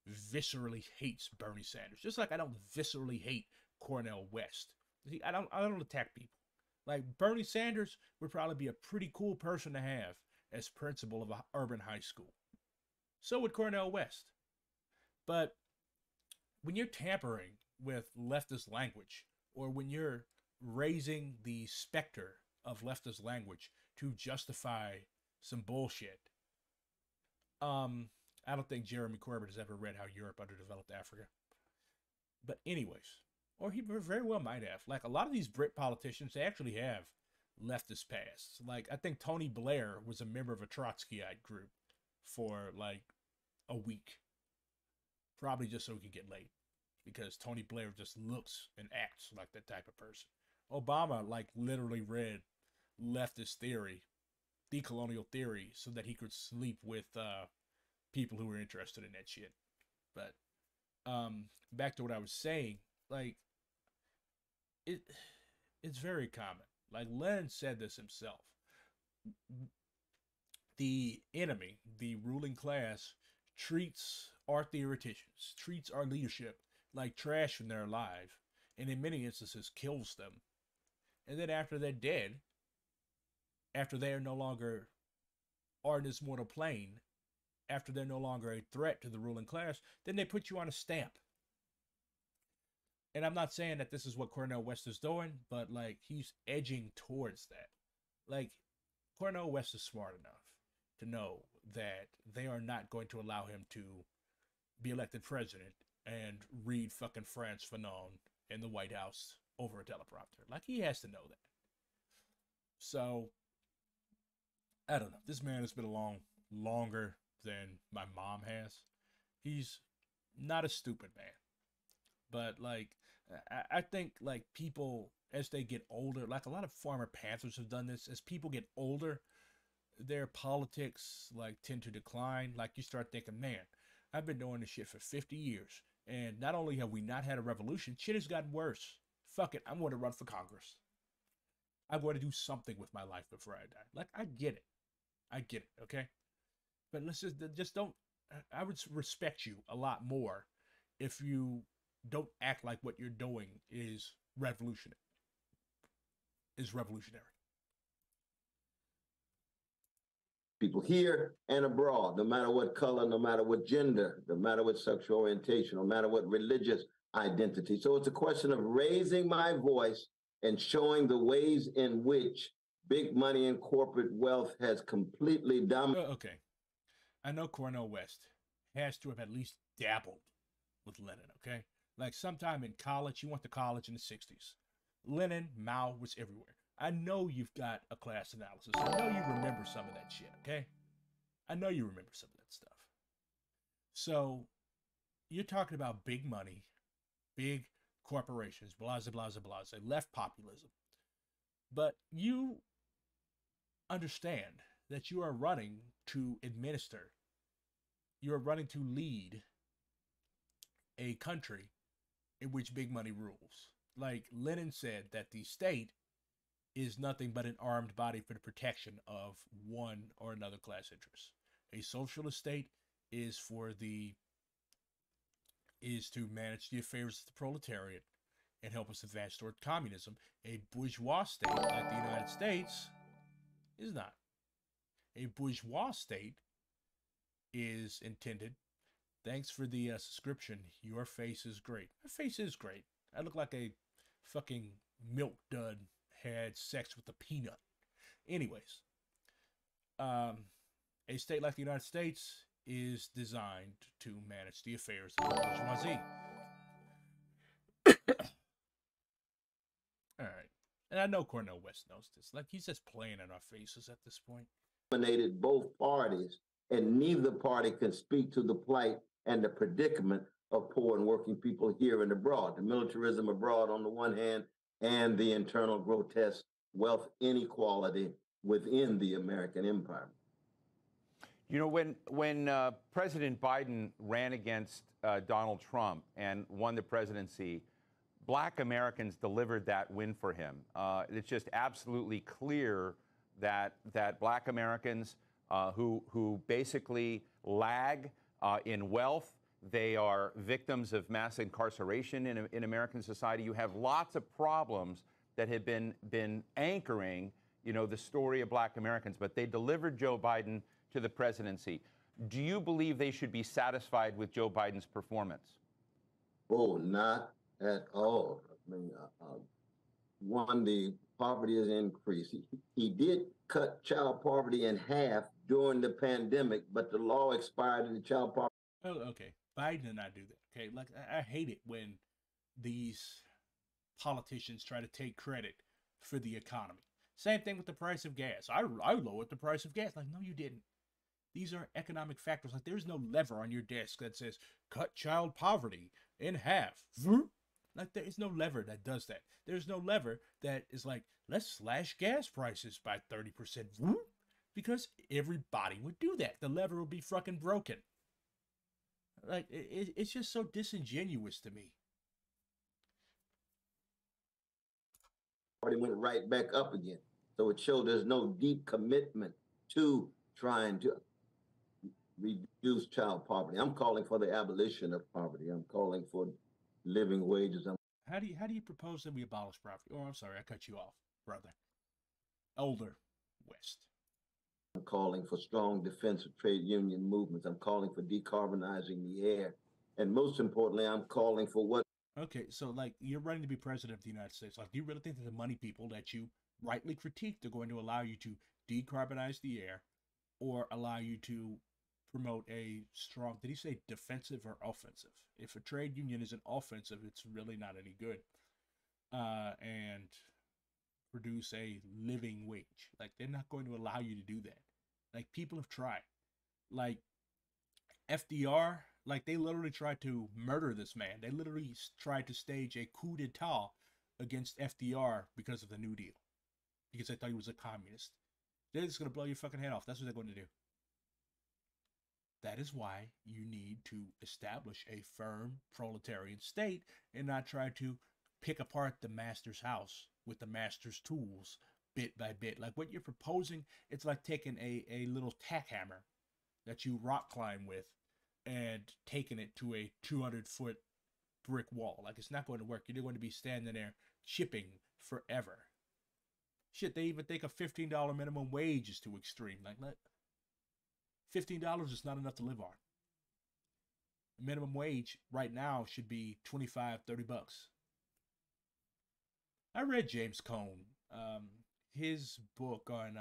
viscerally hates Bernie Sanders. Just like I don't viscerally hate Cornel West. See, I don't attack people. Like, Bernie Sanders would probably be a pretty cool person to have as principal of an urban high school. So would Cornel West. But when you're tampering with leftist language, or when you're raising the specter of leftist language to justify some bullshit, I don't think Jeremy Corbyn has ever read How Europe Underdeveloped Africa. But anyways, or he very well might have. Like, a lot of these Brit politicians, they actually have leftist pasts. Like, I think Tony Blair was a member of a Trotskyite group for, like, a week. Probably just so he could get laid. Because Tony Blair just looks and acts like that type of person. Obama, like, literally read leftist theory, decolonial theory, so that he could sleep with people who were interested in that shit. But back to what I was saying, like, it's very common. Like, Lenin said this himself. The enemy, the ruling class, treats our theoreticians, treats our leadership like trash when they're alive, and in many instances kills them. And then after they're dead, after they are no longer are in this mortal plane after they're no longer a threat to the ruling class, then they put you on a stamp. And I'm not saying that this is what Cornel West is doing, but like he's edging towards that. Like Cornel West is smart enough to know that they are not going to allow him to be elected president and read fucking Frantz Fanon in the White House over a teleprompter. Like he has to know that. So I don't know. This man has been along longer than my mom has. He's not a stupid man. But like I think like people as they get older, like a lot of former Panthers have done this, as people get older, their politics like tend to decline. Like you start thinking, man, I've been doing this shit for 50 years. And not only have we not had a revolution, shit has gotten worse. Fuck it, I'm going to run for Congress. I'm going to do something with my life before I die. Like, I get it. I get it, okay? But let's just don't, I would respect you a lot more if you don't act like what you're doing is revolutionary. People here and abroad, no matter what color, no matter what gender, no matter what sexual orientation, no matter what religious identity. So it's a question of raising my voice and showing the ways in which big money and corporate wealth has completely dominated. Okay. I know Cornel West has to have at least dabbled with Lenin, okay? Like sometime in college, he went to college in the 60s. Lenin, Mao was everywhere. I know you've got a class analysis. I know you remember some of that shit, okay? I know you remember some of that stuff. So you're talking about big money, big corporations, blah, blah, blah, blah, left populism. But you understand that you are running to administer, you are running to lead a country in which big money rules. Like Lenin said that the state is nothing but an armed body for the protection of one or another class interest. A socialist state is to manage the affairs of the proletariat and help us advance toward communism. A bourgeois state like the United States is not. A bourgeois state is intended. Thanks for the subscription. Your face is great. My face is great. I look like a fucking milk dud had sex with a peanut. Anyways, a state like the United States is designed to manage the affairs of the bourgeoisie. All right. And I know Cornel West knows this. Like, he's just playing in our faces at this point. Dominated both parties, and neither party can speak to the plight and the predicament of poor and working people here and abroad. The militarism abroad on the one hand, and the internal grotesque wealth inequality within the American empire. You know, when President Biden ran against Donald Trump and won the presidency, Black Americans delivered that win for him. It's just absolutely clear that Black Americans who basically lag in wealth, they are victims of mass incarceration in American society. You have lots of problems that have been anchoring, you know, the story of Black Americans, but they delivered Joe Biden to the presidency. Do you believe they should be satisfied with Joe Biden's performance? Oh, not at all. I mean, one, the poverty has increased. He did cut child poverty in half during the pandemic, but the law expired and the child poverty. Oh, okay. Biden did not do that. Okay, like I hate it when these politicians try to take credit for the economy. Same thing with the price of gas. I lowered the price of gas. Like, no, you didn't. These are economic factors. Like, there's no lever on your desk that says cut child poverty in half. Like, there is no lever that does that. There's no lever that is like, let's slash gas prices by 30%. Because everybody would do that. The lever would be fucking broken. Like, it's just so disingenuous to me. Party went right back up again. So it showed there's no deep commitment to trying to reduce child poverty. I'm calling for the abolition of poverty. I'm calling for living wages. How do you propose that we abolish poverty? Oh, I'm sorry, I cut you off, brother. Older West. calling for strong defense of trade union movements. I'm calling for decarbonizing the air. And most importantly, I'm calling for what. Okay, so like you're running to be president of the United States. Like, do you really think that the money people that you rightly critique are going to allow you to decarbonize the air or allow you to promote a strong, did he say defensive or offensive? If a trade union isn't offensive, it's really not any good. And produce a living wage. Like, they're not going to allow you to do that. Like, people have tried. Like, FDR, like, they literally tried to murder this man. They literally tried to stage a coup d'etat against FDR because of the New Deal. Because they thought he was a communist. They're just going to blow your fucking head off. That's what they're going to do. That is why you need to establish a firm proletarian state and not try to pick apart the master's house with the master's tools bit by bit. Like what you're proposing, it's like taking a little tack hammer that you rock climb with and taking it to a 200-foot brick wall. Like, it's not going to work. You're going to be standing there chipping forever. Shit, they even think a $15 minimum wage is too extreme. Like, $15 is not enough to live on. Minimum wage right now should be 25, 30 bucks. I read James Cone, his book on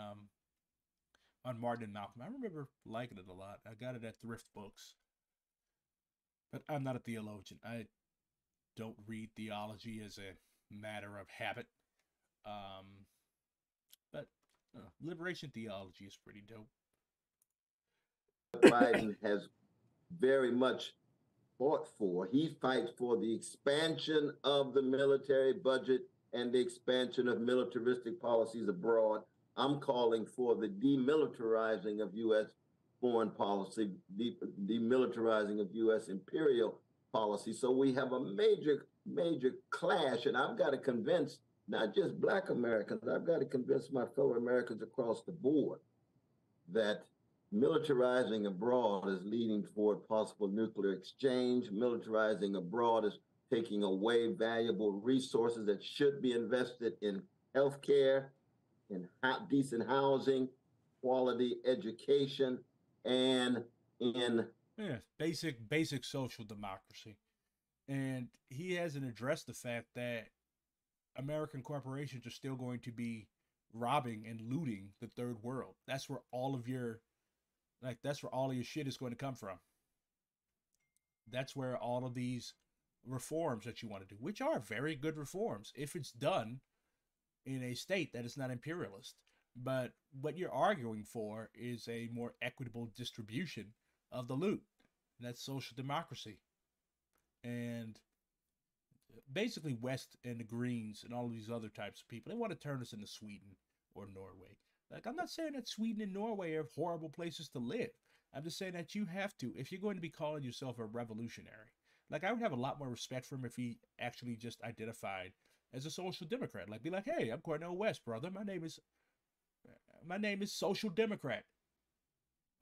Martin and Malcolm. I remember liking it a lot. I got it at Thrift Books. But I'm not a theologian. I don't read theology as a matter of habit. But liberation theology is pretty dope. Biden has very much fought for. He fights for the expansion of the military budget and the expansion of militaristic policies abroad. I'm calling for the demilitarizing of U.S. foreign policy, demilitarizing of U.S. imperial policy. So we have a major, major clash, and I've got to convince not just Black Americans, I've got to convince my fellow Americans across the board that militarizing abroad is leading toward possible nuclear exchange. Militarizing abroad is taking away valuable resources that should be invested in healthcare, in decent housing, quality education, and in basic social democracy. And he hasn't addressed the fact that American corporations are still going to be robbing and looting the third world. That's where all of your shit is going to come from. That's where all of these reforms that you want to do, which are very good reforms if it's done in a state that is not imperialist. But what you're arguing for is a more equitable distribution of the loot. That's social democracy. And basically West and the Greens and all of these other types of people, they want to turn us into Sweden or Norway. Like, I'm not saying that Sweden and Norway are horrible places to live. I'm just saying that you have to, if you're going to be calling yourself a revolutionary, like, I would have a lot more respect for him if he actually just identified as a social democrat. Like, be like, hey, I'm Cornel West, brother. My name is Social Democrat.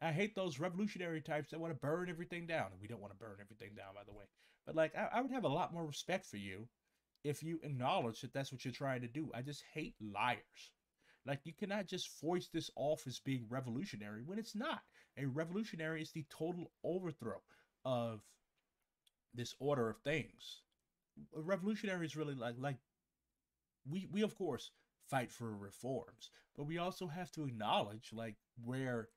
I hate those revolutionary types that want to burn everything down. And we don't want to burn everything down, by the way. But, like, I would have a lot more respect for you if you acknowledge that that's what you're trying to do. I just hate liars. Like, you cannot just foist this off as being revolutionary when it's not. A revolutionary is the total overthrow of this order of things. A revolutionary is really like we of course fight for reforms, but we also have to acknowledge like where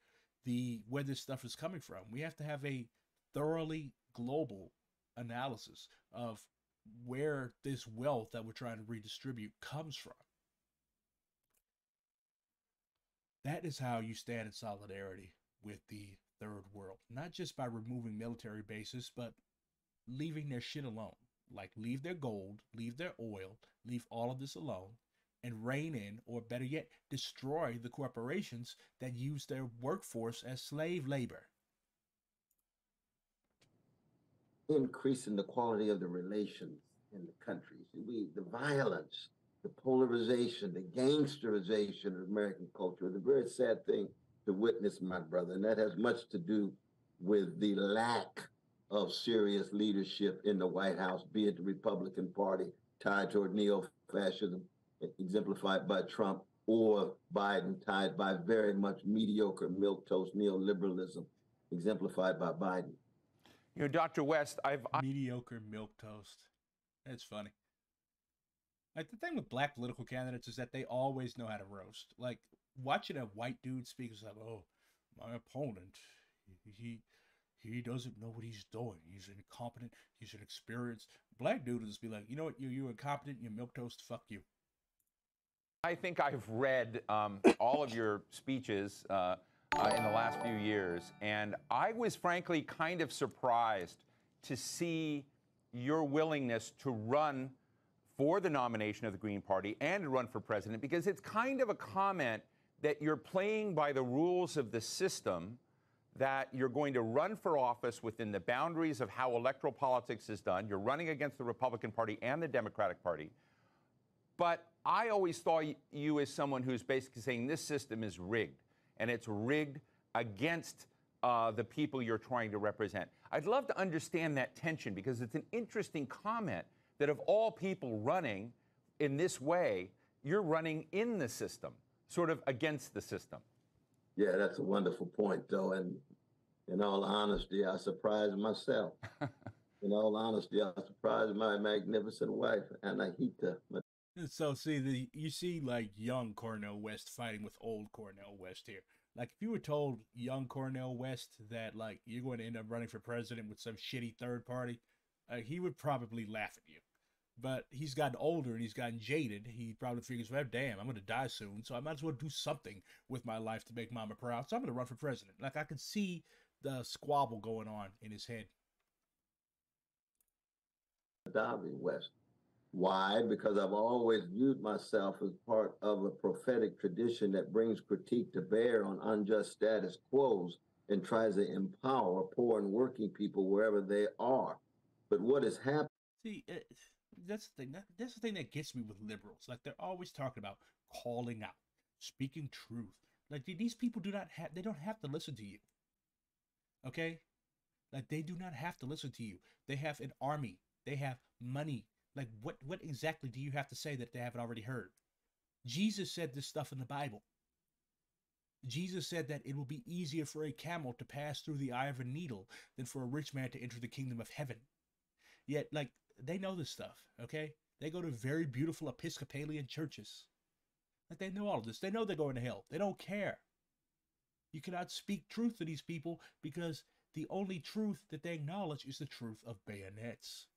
this stuff is coming from. We have to have a thoroughly global analysis of where this wealth that we're trying to redistribute comes from. That is how you stand in solidarity with the third world, not just by removing military bases, but leaving their shit alone. Like, leave their gold, leave their oil, leave all of this alone, and rein in, or better yet, destroy the corporations that use their workforce as slave labor. Increasing the quality of the relations in the country. The violence, the polarization, the gangsterization of American culture is a very sad thing to witness, my brother. And that has much to do with the lack of serious leadership in the White House, be it the Republican Party tied toward neo-fascism, exemplified by Trump, or Biden, tied by very much mediocre milquetoast neoliberalism, exemplified by Biden. You know, Dr. West, Mediocre milk toast. That's funny. Like, the thing with black political candidates is that they always know how to roast. Like, watching a white dude speak is like, oh, my opponent, he he doesn't know what he's doing. He's incompetent. He's inexperienced. Black dude will just be like, you know what, you're incompetent. You're milk toast. Fuck you. I think I've read all of your speeches in the last few years, and I was frankly kind of surprised to see your willingness to run for the nomination of the Green Party and to run for president, because it's kind of a comment that you're playing by the rules of the system, that you're going to run for office within the boundaries of how electoral politics is done. You're running against the Republican Party and the Democratic Party. But I always thought you as someone who's basically saying this system is rigged, and it's rigged against the people you're trying to represent. I'd love to understand that tension, because it's an interesting comment that of all people running in this way, you're running in the system, sort of against the system. Yeah, that's a wonderful point, though. And in all honesty, I surprised myself. In all honesty, I surprised my magnificent wife, Anahita. So see, you see like young Cornel West fighting with old Cornel West here. Like, if you were told young Cornel West that like you're going to end up running for president with some shitty third party, he would probably laugh at you. But he's gotten older and he's gotten jaded. He probably figures, well, damn, I'm going to die soon, so I might as well do something with my life to make mama proud. So I'm going to run for president. Like, I could see the squabble going on in his head. Darby West. Why? Because I've always viewed myself as part of a prophetic tradition that brings critique to bear on unjust status quos and tries to empower poor and working people wherever they are. But what has happened? See, that's the thing. That's the thing that gets me with liberals. Like, they're always talking about calling out, speaking truth. Like, these people they don't have to listen to you. Okay? Like, they do not have to listen to you. They have an army. They have money. Like, what exactly do you have to say that they haven't already heard? Jesus said this stuff in the Bible. Jesus said that it will be easier for a camel to pass through the eye of a needle than for a rich man to enter the kingdom of heaven. Yet, like, they know this stuff, okay? They go to very beautiful Episcopalian churches. Like, they know all of this. They know they're going to hell. They don't care. You cannot speak truth to these people because the only truth that they acknowledge is the truth of bayonets.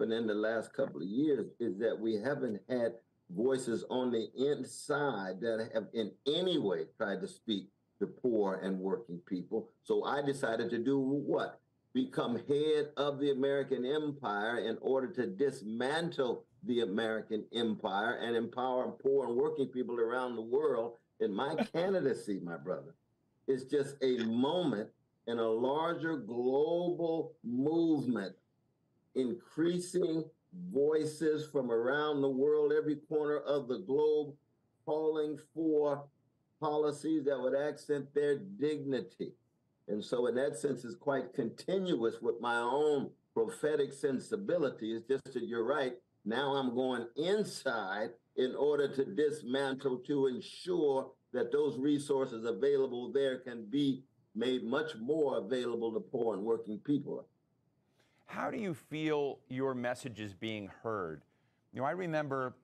In the last couple of years is that we haven't had voices on the inside that have in any way tried to speak to poor and working people. So I decided to do what? Become head of the American empire in order to dismantle the American empire and empower poor and working people around the world. And my candidacy, my brother, is just a moment in a larger global movement, increasing voices from around the world, every corner of the globe, calling for policies that would accent their dignity. And so in that sense, it's quite continuous with my own prophetic sensibility. It's just that you're right. Now I'm going inside in order to dismantle, to ensure that those resources available there can be made much more available to poor and working people. How do you feel your message is being heard? You know, I remember,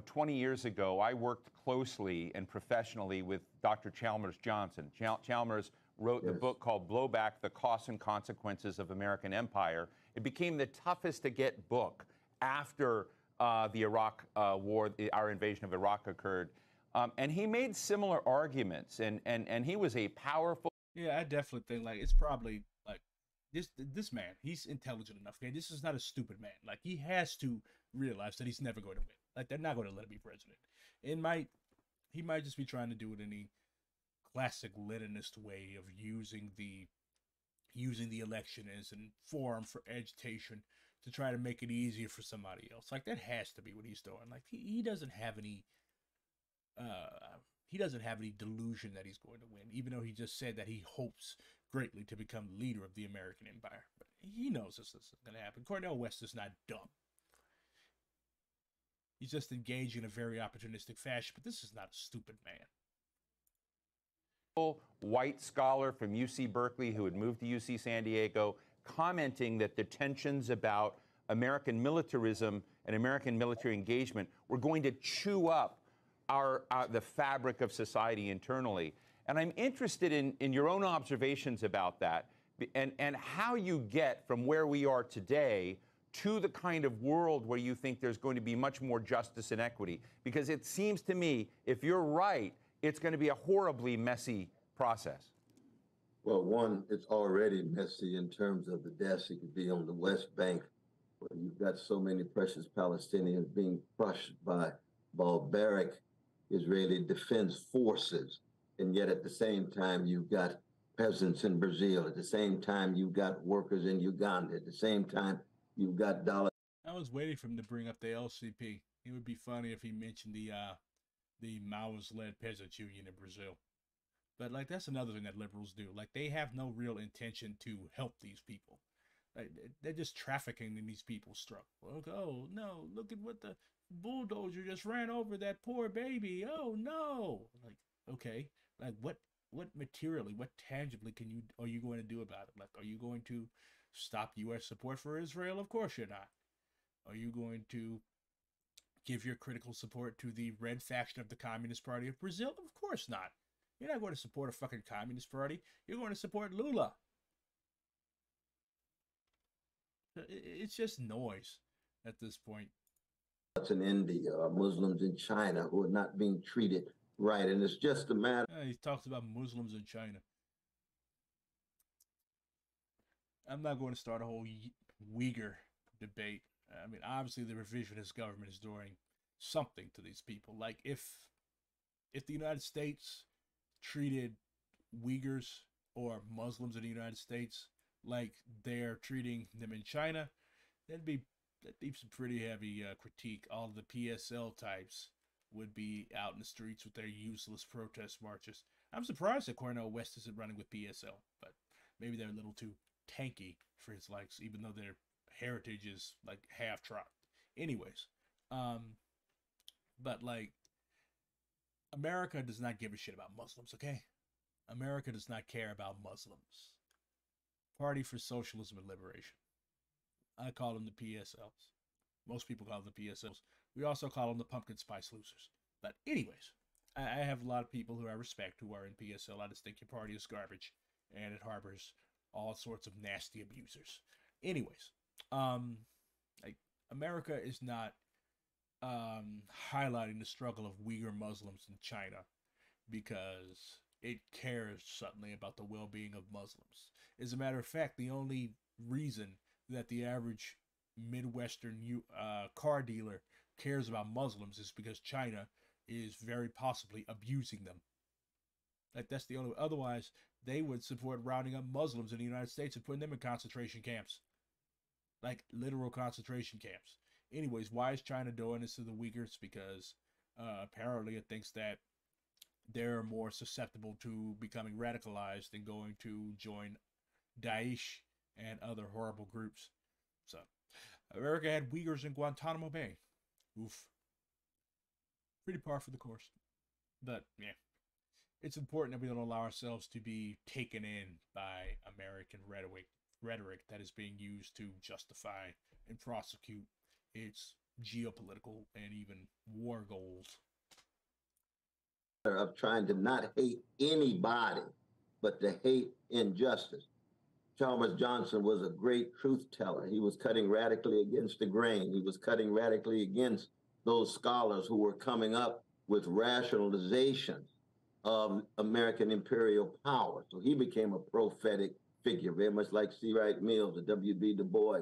20 years ago, I worked closely and professionally with Dr. Chalmers Johnson. Chalmers wrote the book called Blowback: The Costs and Consequences of American Empire. It became the toughest to get book after the Iraq war, our invasion of Iraq occurred. And he made similar arguments, and he was a powerful... Yeah, I definitely think, like, it's probably, like, this man, he's intelligent enough. Okay, this is not a stupid man. Like, he has to realize that he's never going to win. Like, they're not going to let him be president. He might just be trying to do it in the classic Leninist way of using the election as a forum for agitation to try to make it easier for somebody else. Like, that has to be what he's doing. Like, he doesn't have any delusion that he's going to win, even though he just said that he hopes greatly to become leader of the American empire. But he knows this isn't going to happen. Cornel West is not dumb. He's just engaging in a very opportunistic fashion. But this is not a stupid man. White scholar from UC Berkeley who had moved to UC San Diego, commenting that the tensions about American militarism and American military engagement were going to chew up the fabric of society internally. And I'm interested in your own observations about that and how you get from where we are today to the kind of world where you think there's going to be much more justice and equity. Because it seems to me, if you're right, it's going to be a horribly messy process. Well, one, it's already messy in terms of the deaths. It could be on the West Bank, where you've got so many precious Palestinians being crushed by barbaric Israeli defense forces. And yet at the same time, you've got peasants in Brazil. At the same time, you've got workers in Uganda. At the same time, you've got dollars. I was waiting for him to bring up the LCP. It would be funny if he mentioned the Maoist-led peasants union in Brazil. But like that's another thing that liberals do. Like they have no real intention to help these people. Like, they're just trafficking in these people's struggle. Like, oh no, look at what the bulldozer just ran over that poor baby. Oh no. Like, okay. Like what materially, what tangibly are you going to do about it? Like, are you going to stop US support for Israel? Of course you're not. Are you going to give your critical support to the red faction of the Communist Party of Brazil? Of course not. You're not going to support a fucking Communist Party. You're going to support Lula. It's just noise at this point. In India, Muslims in China who are not being treated right. And it's just a matter. He talks about Muslims in China. I'm not going to start a whole Uyghur debate. I mean, obviously the revisionist government is doing something to these people. Like if the United States treated Uyghurs or Muslims in the United States like they're treating them in China, that'd be some pretty heavy critique. All of the PSL types would be out in the streets with their useless protest marches. I'm surprised that Cornel West isn't running with PSL, but maybe they're a little too tanky for his likes, even though their heritage is like half trot. Anyways, but like America does not give a shit about Muslims, okay? America does not care about Muslims. Party for Socialism and Liberation. I call them the PSLs. Most people call them the PSLs. We also call them the Pumpkin Spice Losers. But anyways, I have a lot of people who I respect who are in PSL. I just think your party is garbage and it harbors all sorts of nasty abusers. Anyways, like America is not highlighting the struggle of Uyghur Muslims in China because it cares suddenly about the well-being of Muslims. As a matter of fact, the only reason that the average Midwestern car dealer cares about Muslims is because China is very possibly abusing them. Like that's the only. Otherwise, they would support rounding up Muslims in the United States and putting them in concentration camps, like literal concentration camps. Anyways, why is China doing this to the Uyghurs? Because apparently it thinks that they're more susceptible to becoming radicalized and going to join Daesh and other horrible groups. So, America had Uyghurs in Guantanamo Bay. Oof. Pretty par for the course. But, yeah. It's important that we don't allow ourselves to be taken in by American rhetoric that is being used to justify and prosecute its geopolitical and even war goals. Of trying to not hate anybody, but to hate injustice. Chalmers Johnson was a great truth teller. He was cutting radically against the grain. He was cutting radically against those scholars who were coming up with rationalizations of American imperial power. So he became a prophetic figure, very much like C. Wright Mills or W.B. Du Bois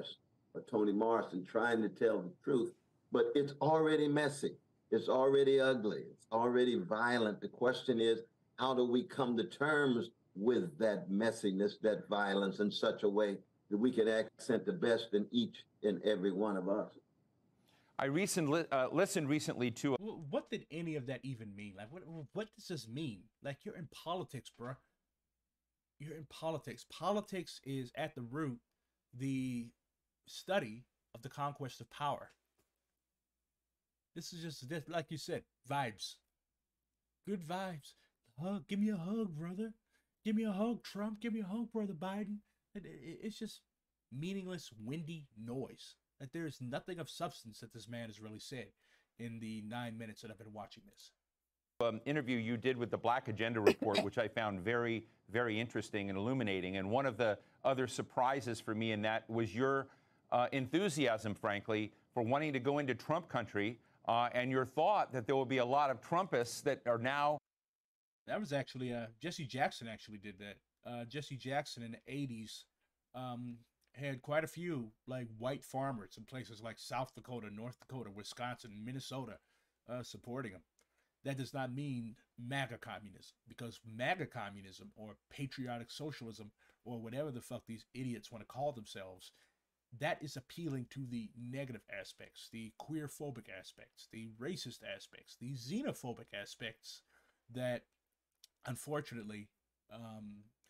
or Toni Morrison, trying to tell the truth. But it's already messy. It's already ugly. It's already violent. The question is, how do we come to terms with that messiness, that violence in such a way that we can accent the best in each and every one of us? I listened recently to... What did any of that even mean? Like, what does this mean? Like, you're in politics, bro. You're in politics. Politics is, at the root, the study of the conquest of power. This is just this, like you said, vibes. Good vibes. Hug. Give me a hug, brother. Give me a hug, Trump. Give me a hug, brother Biden. It's just meaningless, windy noise. Like there is nothing of substance that this man has really said in the 9 minutes that I've been watching this. Interview you did with the Black Agenda Report, which I found very, very interesting and illuminating. And one of the other surprises for me in that was your enthusiasm, frankly, for wanting to go into Trump country and your thought that there will be a lot of Trumpists that are now. That was actually Jesse Jackson actually did that. Jesse Jackson in the 80s had quite a few like white farmers in places like South Dakota, North Dakota, Wisconsin, Minnesota supporting him. That does not mean MAGA communism, because MAGA communism or patriotic socialism or whatever the fuck these idiots want to call themselves, that is appealing to the negative aspects, the queer-phobic aspects, the racist aspects, the xenophobic aspects that unfortunately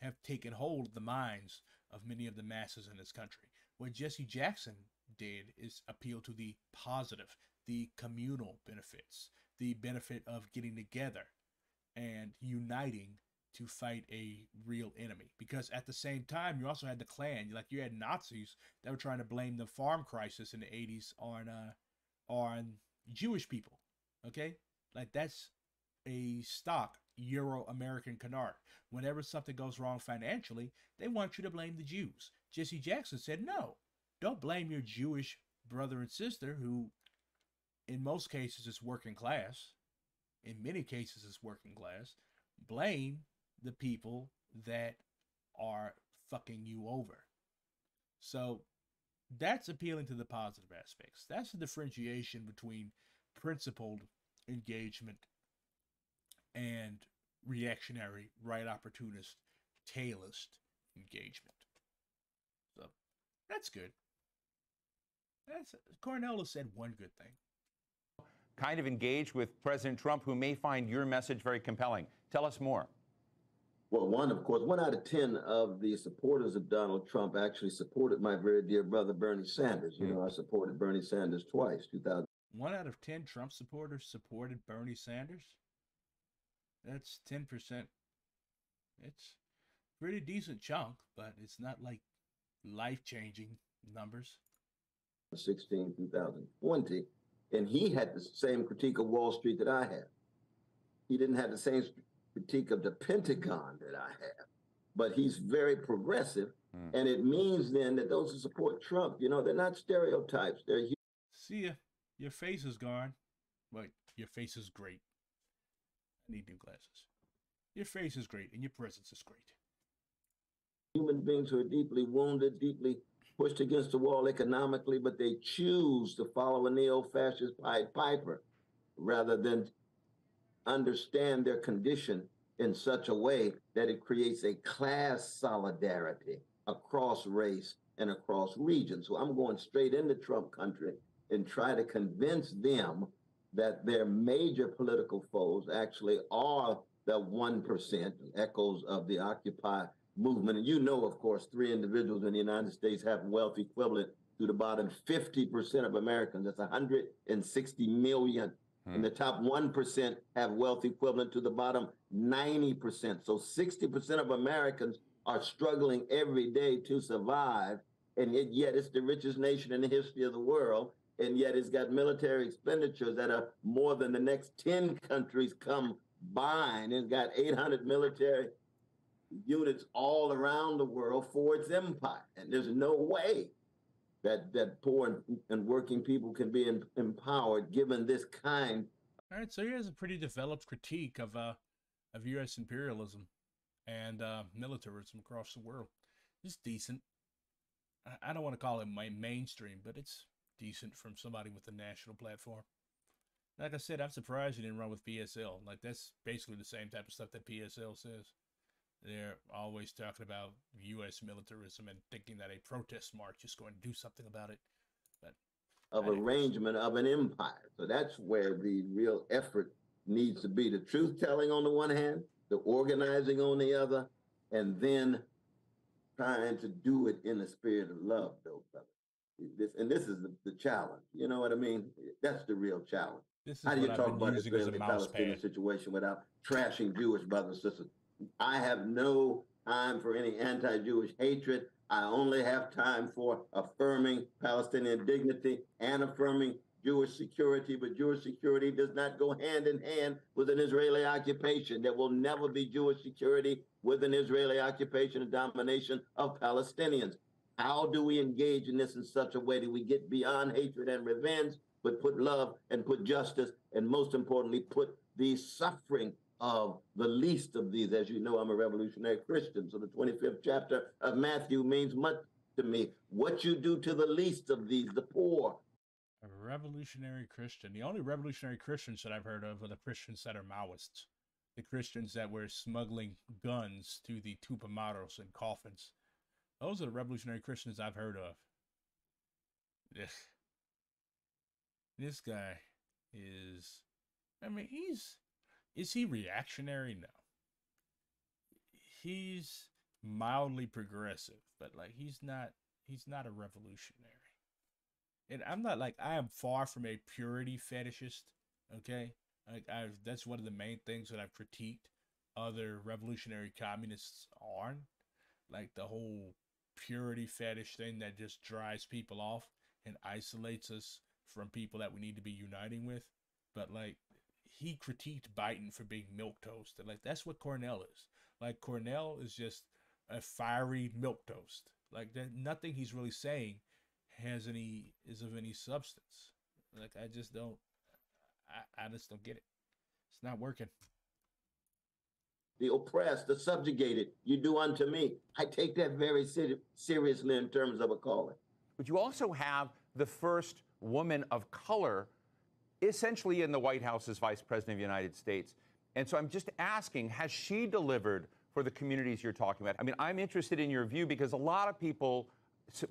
have taken hold of the minds of many of the masses in this country. What Jesse Jackson did is appeal to the positive, the communal benefits, the benefit of getting together and uniting to fight a real enemy. Because at the same time, you also had the Klan. Like you had Nazis that were trying to blame the farm crisis in the 80s on Jewish people. Okay? Like that's a stock Euro-American canard. Whenever something goes wrong financially, they want you to blame the Jews. Jesse Jackson said, no, don't blame your Jewish brother and sister who in most cases is working class. In many cases is working class. Blame the people that are fucking you over. So that's appealing to the positive aspects. That's the differentiation between principled engagement and reactionary, right opportunist, tailist engagement. So that's good. Cornell said one good thing. Kind of engaged with President Trump, who may find your message very compelling. Tell us more. Well, of course, 1 out of 10 of the supporters of Donald Trump actually supported my very dear brother, Bernie Sanders. You know, I supported Bernie Sanders twice, 2000. 1 out of 10 Trump supporters supported Bernie Sanders? That's 10%. It's a pretty decent chunk, but it's not like life-changing numbers. 2016, 2020, and he had the same critique of Wall Street that I have. He didn't have the same critique of the Pentagon that I have, but he's very progressive, and it means then that those who support Trump, you know, they're not stereotypes. They're See ya. Your face is gone. Wait, your face is great. I need new glasses. Your face is great, and your presence is great. human beings who are deeply wounded, deeply pushed against the wall economically, but they choose to follow a neo-fascist Pied Piper rather than understand their condition in such a way that it creates a class solidarity across race and across regions. So I'm going straight into Trump country and try to convince them that their major political foes actually are the 1%, echoes of the Occupy movement. And you know, of course, 3 individuals in the United States have wealth equivalent to the bottom 50% of Americans. That's 160 million. And the top 1% have wealth equivalent to the bottom 90%. So 60% of Americans are struggling every day to survive. And yet it's the richest nation in the history of the world. And yet it's got military expenditures that are more than the next 10 countries combined. It's got 800 military units all around the world for its empire. And there's no way that poor and working people can be empowered given this kind. All right, so here's a pretty developed critique of U.S. imperialism and militarism across the world. It's decent. I don't want to call it mainstream, but it's decent from somebody with a national platform. Like I said, I'm surprised you didn't run with PSL. Like, that's basically the same type of stuff that PSL says. They're always talking about U.S. militarism and thinking that a protest march is going to do something about it. But of arrangement of an empire. So that's where the real effort needs to be. The truth-telling on the one hand, the organizing on the other, and then trying to do it in the spirit of love, though, brother. This is the challenge. You know what I mean? That's the real challenge. This is How do you what I've talk been about using as a Israeli-Palestinian mouse pad. situation without trashing Jewish brothers and sisters? I have no time for any anti-Jewish hatred. I only have time for affirming Palestinian dignity and affirming Jewish security, but Jewish security does not go hand in hand with an Israeli occupation. There will never be Jewish security with an Israeli occupation and domination of Palestinians. How do we engage in this in such a way that we get beyond hatred and revenge, but put love and put justice, and most importantly, put the suffering of the least of these? As you know, I'm a revolutionary Christian, so the 25th chapter of Matthew means much to me. What you do to the least of these, the poor. A revolutionary Christian. The only revolutionary Christians that I've heard of are the Christians that are Maoists. The Christians that were smuggling guns to the Tupamaros and coffins. Those are the revolutionary Christians I've heard of. Ugh. This guy is, I mean, is he reactionary? No. He's mildly progressive, but like he's not a revolutionary. And I'm not like, I am far from a purity fetishist, okay? Like that's one of the main things that I've critiqued other revolutionary communists on, like the whole purity fetish thing that just drives people off and isolates us from people that we need to be uniting with. But like he critiqued Biden for being milquetoast, and like that's what Cornell is. Like Cornell is just a fiery milquetoast. Like that, nothing he's really saying is of any substance. Like I just don't get it. It's not working. The oppressed, the subjugated, you do unto me. I take that very seriously in terms of a calling. But you also have the first woman of color essentially in the White House as Vice President of the United States. And so I'm just asking, has she delivered for the communities you're talking about? I mean, I'm interested in your view because a lot of people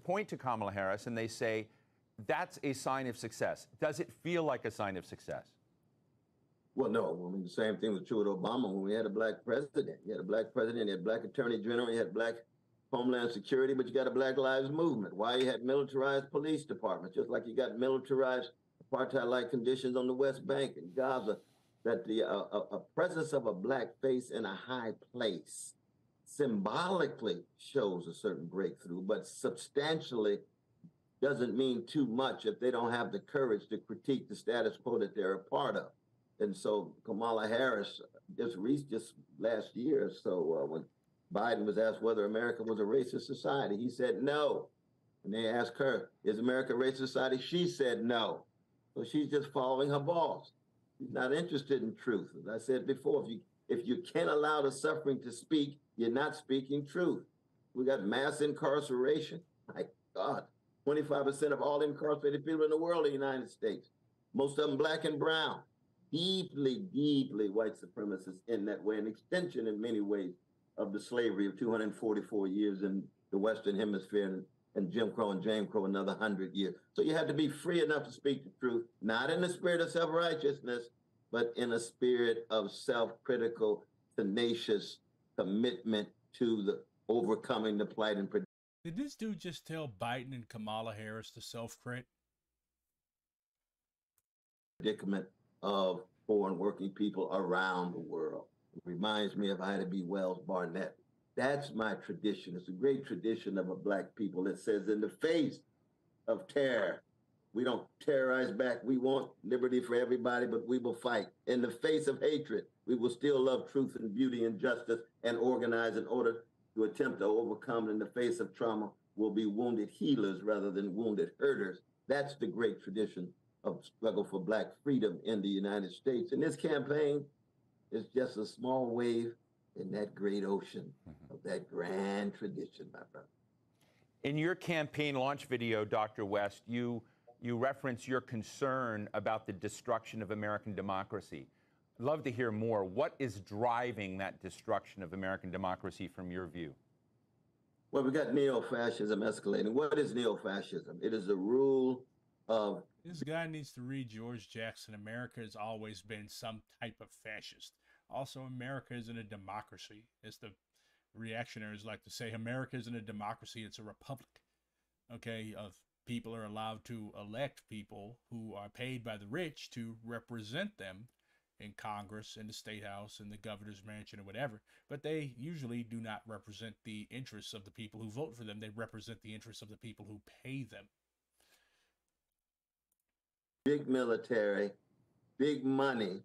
point to Kamala Harris and they say, that's a sign of success. Does it feel like a sign of success? Well, no. I mean, the same thing was true with Obama when we had a black president. You had a black president, you had a black attorney general, you had black Homeland Security, but you got a Black Lives Movement. Why you had militarized police departments, just like you got militarized apartheid-like conditions on the West Bank and Gaza, that the a presence of a black face in a high place symbolically shows a certain breakthrough, but substantially doesn't mean too much if they don't have the courage to critique the status quo that they're a part of. And so Kamala Harris just last year or so, when Biden was asked whether America was a racist society, he said no. And they asked her, is America a racist society? She said no. So she's just following her boss. She's not interested in truth. As I said before, if you can't allow the suffering to speak, you're not speaking truth. We got mass incarceration. My God, 25% of all incarcerated people in the world are in the United States. Most of them black and brown. Deeply, deeply white supremacists in that way, an extension in many ways of the slavery of 244 years in the Western Hemisphere, and Jim Crow and James Crow another 100 years. So you have to be free enough to speak the truth, not in the spirit of self-righteousness, but in a spirit of self-critical, tenacious commitment to the overcoming the plight and Did this dude just tell Biden and Kamala Harris to self-crit? predicament of poor and working people around the world. It reminds me of Ida B. Wells Barnett. That's my tradition. It's a great tradition of a black people that says, in the face of terror, we don't terrorize back. We want liberty for everybody, but we will fight. In the face of hatred, we will still love truth and beauty and justice and organize in order to attempt to overcome. In the face of trauma, we'll be wounded healers rather than wounded hurters. That's the great tradition of struggle for black freedom in the United States. And this campaign is just a small wave in that great ocean of that grand tradition, my brother. In your campaign launch video, Dr. West, you reference your concern about the destruction of American democracy. I'd love to hear more. What is driving that destruction of American democracy from your view? Well, we got neo-fascism escalating. What is neo-fascism? It is the rule of... This guy needs to read George Jackson. America has always been some type of fascist. Also, America isn't a democracy. As the reactionaries like to say, America isn't a democracy, it's a republic, okay, of people are allowed to elect people who are paid by the rich to represent them in Congress, in the State House, in the governor's mansion, or whatever. But they usually do not represent the interests of the people who vote for them. They represent the interests of the people who pay them. Big military, big money,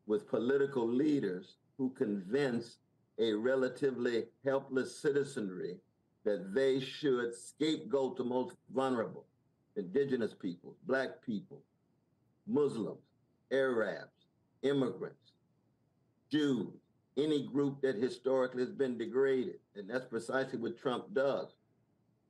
with political leaders who convince a relatively helpless citizenry that they should scapegoat the most vulnerable, indigenous people, Black people, Muslims, Arabs, immigrants, Jews, any group that historically has been degraded. And that's precisely what Trump does.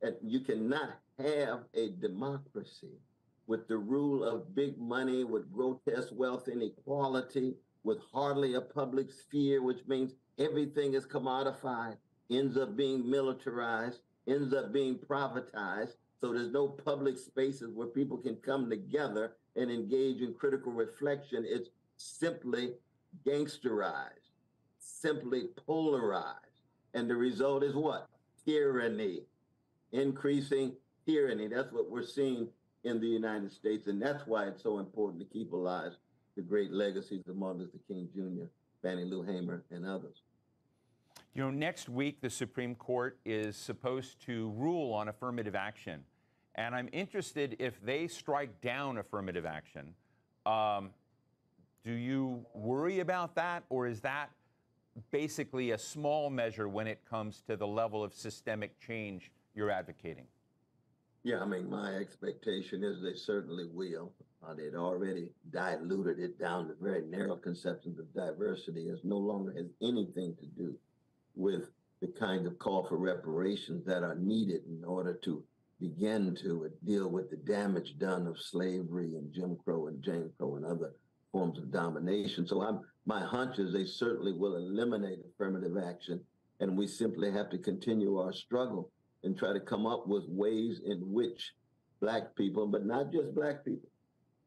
And you cannot have a democracy with the rule of big money, with grotesque wealth inequality, with hardly a public sphere, which means everything is commodified, ends up being militarized, ends up being privatized. So there's no public spaces where people can come together and engage in critical reflection. It's simply gangsterized, simply polarized. And the result is what? Tyranny, increasing tyranny. That's what we're seeing in the United States. And that's why it's so important to keep alive the great legacies of Martin Luther King Jr., Fannie Lou Hamer, and others. You know, next week, the Supreme Court is supposed to rule on affirmative action. And I'm interested, if they strike down affirmative action, do you worry about that? Or is that basically a small measure when it comes to the level of systemic change you're advocating? Yeah, I mean, my expectation is they certainly will. They'd already diluted it down to very narrow conceptions of diversity. It no longer has anything to do with the kind of call for reparations that are needed in order to begin to deal with the damage done of slavery and Jim Crow and Jane Crow and other forms of domination. So my hunch is they certainly will eliminate affirmative action, and we simply have to continue our struggle and try to come up with ways in which Black people, but not just Black people,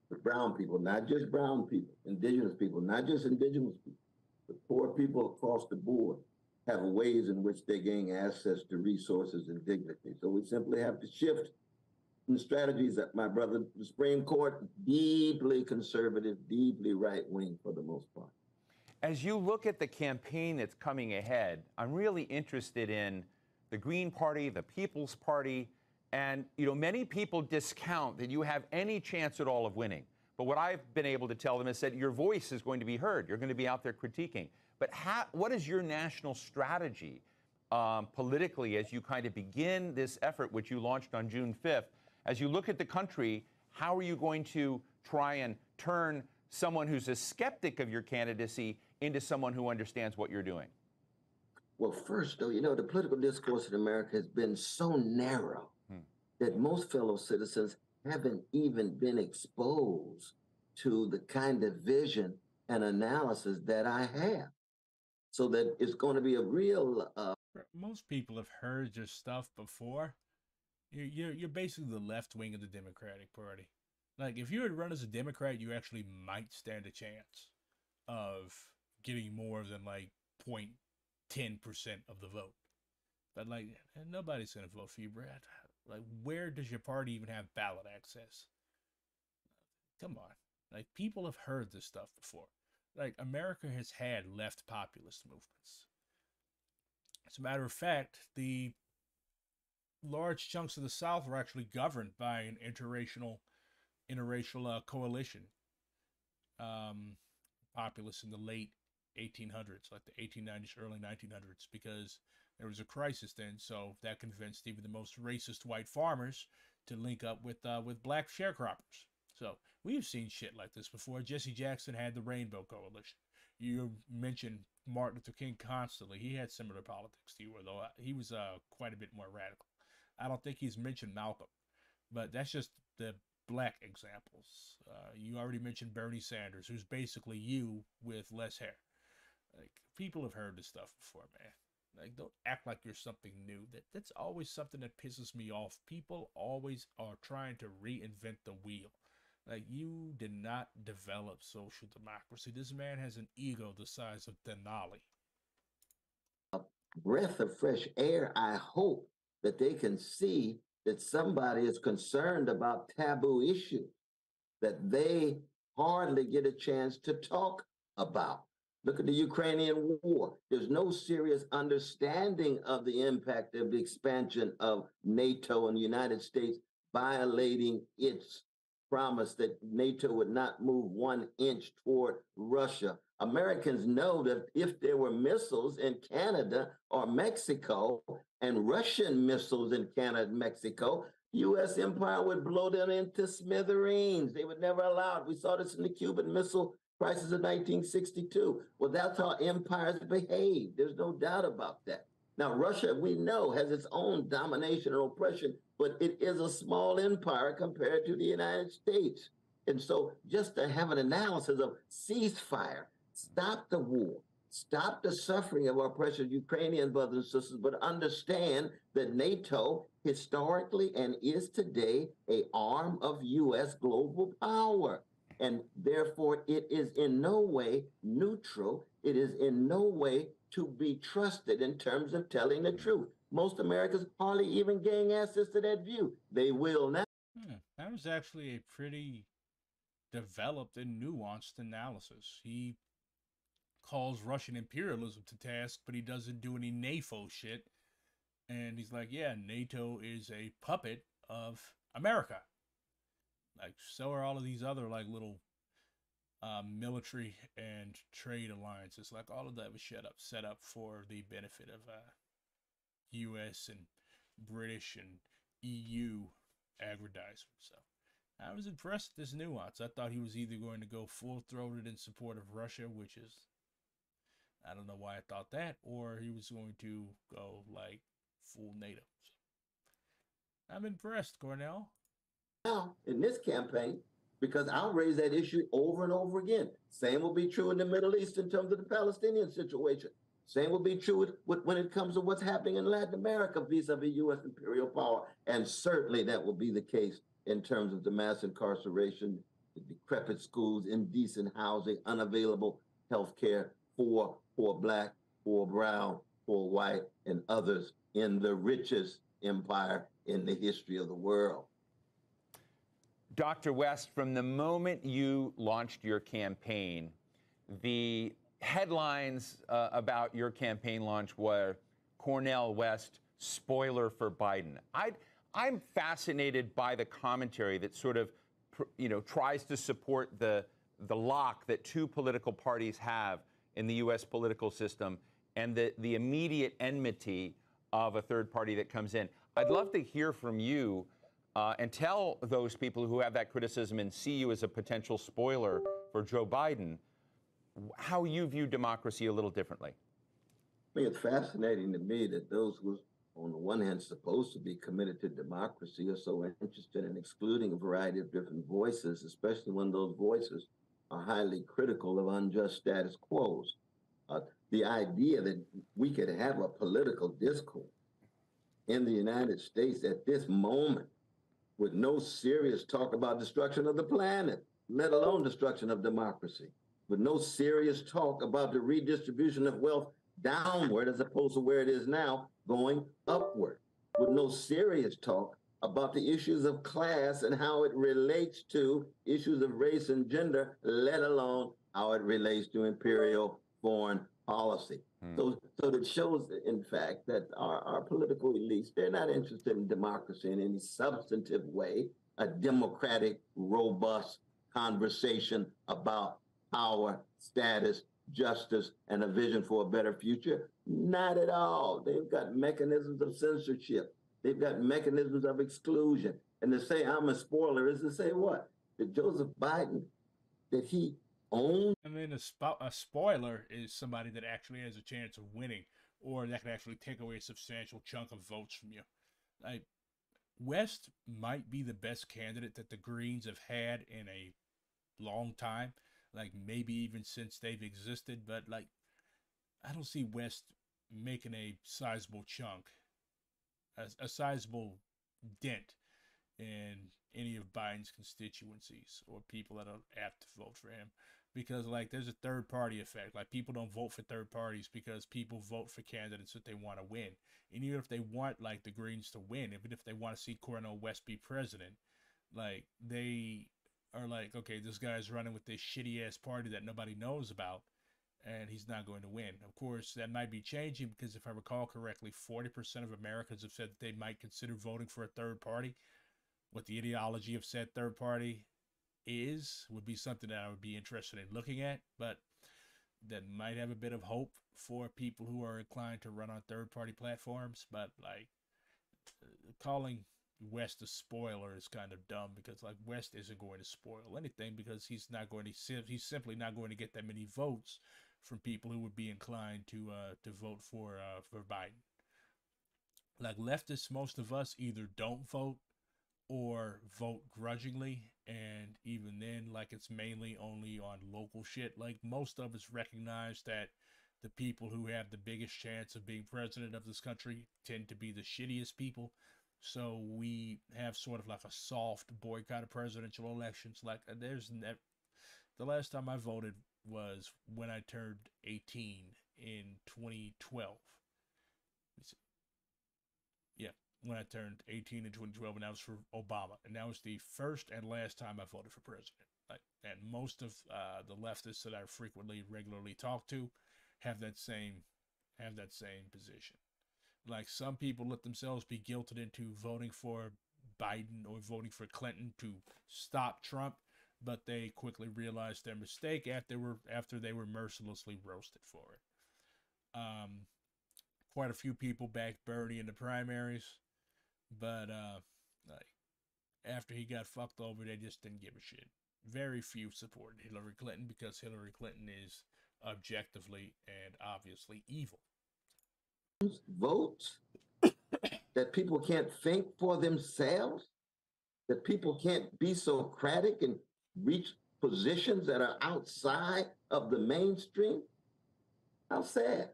but brown people, not just brown people, indigenous people, not just indigenous people, but poor people across the board have ways in which they gain access to resources and dignity. So we simply have to shift in strategies that, my brother, the Supreme Court, deeply conservative, deeply right-wing for the most part. As you look at the campaign that's coming ahead, I'm really interested in the Green Party, the People's Party, and many people discount that you have any chance at all of winning. But what I've been able to tell them is that your voice is going to be heard. You're going to be out there critiquing. But what is your national strategy politically as you kind of begin this effort, which you launched on June 5th? As you look at the country, how are you going to try and turn someone who's a skeptic of your candidacy into someone who understands what you're doing? Well, first, though, the political discourse in America has been so narrow that most fellow citizens haven't even been exposed to the kind of vision and analysis that I have. So that it's going to be a real... Most people have heard your stuff before. You're basically the left wing of the Democratic Party. Like, if you had run as a Democrat, you actually might stand a chance of getting more than like 0.10% of the vote. But like, nobody's gonna vote for you, Brad. Like, where does your party even have ballot access? Come on. Like, people have heard this stuff before. Like, America has had left populist movements. As a matter of fact, the large chunks of the South were actually governed by an interracial coalition. Populist in the late 1800s, like the 1890s, early 1900s, because there was a crisis then. So that convinced even the most racist white farmers to link up with black sharecroppers. So we've seen shit like this before. Jesse Jackson had the Rainbow Coalition. You mentioned Martin Luther King constantly. He had similar politics to you, although he was quite a bit more radical. I don't think he's mentioned Malcolm, but that's just the black examples. You already mentioned Bernie Sanders, who's basically you with less hair. Like, people have heard this stuff before, man. Like, don't act like you're something new. That's always something that pisses me off. People always are trying to reinvent the wheel. Like, you did not develop social democracy. This man has an ego the size of Denali. Breath of fresh air. I hope that they can see that somebody is concerned about taboo issues that they hardly get a chance to talk about. Look at the Ukrainian war. There's no serious understanding of the impact of the expansion of NATO and the United States violating its promise that NATO would not move 1 inch toward Russia. Americans know that if there were missiles in Canada or Mexico and Russian missiles in Canada and Mexico, U.S. empire would blow them into smithereens. They would never allow it. We saw this in the Cuban Missile Crisis of 1962. Well, that's how empires behave. There's no doubt about that. Now, Russia, we know, has its own domination and oppression, but it is a small empire compared to the United States. And so just to have an analysis of ceasefire, stop the war, stop the suffering of our precious Ukrainian brothers and sisters, but understand that NATO historically and is today an arm of U.S. global power. And therefore, it is in no way neutral. It is in no way to be trusted in terms of telling the truth. Most Americans hardly even gain access to that view. They will now. That was actually a pretty developed and nuanced analysis. He calls Russian imperialism to task, but he doesn't do any NATO shit. And he's like, yeah, NATO is a puppet of America. Like, so are all of these other, like, little military and trade alliances. Like, all of that was set up for the benefit of U.S. and British and EU aggrandizement. So I was impressed with this nuance. I thought he was either going to go full-throated in support of Russia, which is, I don't know why I thought that, or he was going to go, like, full NATO. So I'm impressed, Cornell. Now, in this campaign, because I'll raise that issue over and over again. Same will be true in the Middle East in terms of the Palestinian situation. Same will be true when it comes to what's happening in Latin America vis-a-vis U.S. imperial power. And certainly that will be the case in terms of the mass incarceration, the decrepit schools, indecent housing, unavailable health care for Black, for brown, for white, and others in the richest empire in the history of the world. Dr. West, from the moment you launched your campaign, the headlines about your campaign launch were Cornel West, spoiler for Biden. I'm fascinated by the commentary that sort of, tries to support the lock that two political parties have in the U.S. political system and the immediate enmity of a third party that comes in. I'd love to hear from you and tell those people who have that criticism and see you as a potential spoiler for Joe Biden how you view democracy a little differently. I mean, it's fascinating to me that those who, on the one hand, supposed to be committed to democracy are so interested in excluding a variety of different voices, especially when those voices are highly critical of unjust status quos. The idea that we could have a political discourse in the United States at this moment with no serious talk about destruction of the planet, let alone destruction of democracy, with no serious talk about the redistribution of wealth downward as opposed to where it is now, going upward, with no serious talk about the issues of class and how it relates to issues of race and gender, let alone how it relates to imperial foreign policy. So it shows, in fact, that our political elites, they're not interested in democracy in any substantive way, a democratic, robust conversation about power, status, justice, and a vision for a better future. Not at all. They've got mechanisms of censorship. They've got mechanisms of exclusion. And to say I'm a spoiler is to say what? That Joseph Biden, that he owns. I mean, a spoiler is somebody that actually has a chance of winning, or that can actually take away a substantial chunk of votes from you. Like, West might be the best candidate that the Greens have had in a long time, like maybe even since they've existed, but like, I don't see West making a sizable chunk, a sizable dent in any of Biden's constituencies or people that are apt to vote for him. because like there's a third party effect. Like people don't vote for third parties because people vote for candidates that they want to win. And even if they want like the Greens to win, even if they want to see Cornel West be president, like they are like, okay, this guy's running with this shitty ass party that nobody knows about, and he's not going to win. Of course, that might be changing because if I recall correctly, 40% of Americans have said that they might consider voting for a third party. What the ideology of said third party would be something that I would be interested in looking at, but that might have a bit of hope for people who are inclined to run on third party platforms. But like calling West a spoiler is kind of dumb because like West isn't going to spoil anything because he's simply not going to get that many votes from people who would be inclined to vote for Biden. Like leftists, most of us either don't vote or vote grudgingly, and even then, like it's mainly only on local shit. Like most of us recognize that the people who have the biggest chance of being president of this country tend to be the shittiest people. So we have sort of like a soft boycott of presidential elections. Like the last time I voted was when I turned 18 in 2012. Yeah, when I turned 18 in 2012, and that was for Obama. And that was the first and last time I voted for president. Like, and most of the leftists that I regularly talk to have that same position. Like some people let themselves be guilted into voting for Biden or voting for Clinton to stop Trump, but they quickly realized their mistake after they were mercilessly roasted for it. Quite a few people backed Bernie in the primaries, but like after he got fucked over, they just didn't give a shit. Very few supported Hillary Clinton because Hillary Clinton is objectively and obviously evil. Vote that people can't think for themselves, that people can't be Socratic and reach positions that are outside of the mainstream. How sad.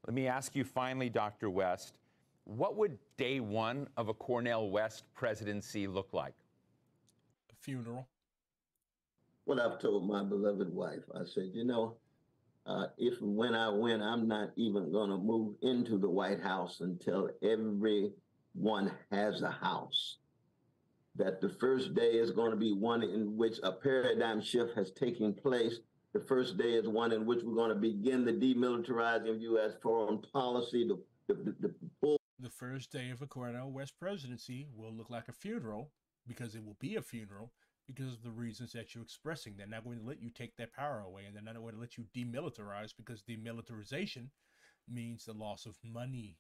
Let me ask you finally, Dr. West, what would day one of a Cornel West presidency look like? A funeral. What I've told my beloved wife, I said, if and when I win, I'm not even going to move into the White House until everyone has a house. That the first day is going to be one in which a paradigm shift has taken place. The first day is one in which we're going to begin the demilitarizing of U.S. foreign policy. The first day of a Cornel West presidency will look like a funeral because it will be a funeral because of the reasons that you're expressing. They're not going to let you take that power away, and they're not going to let you demilitarize because demilitarization means the loss of money.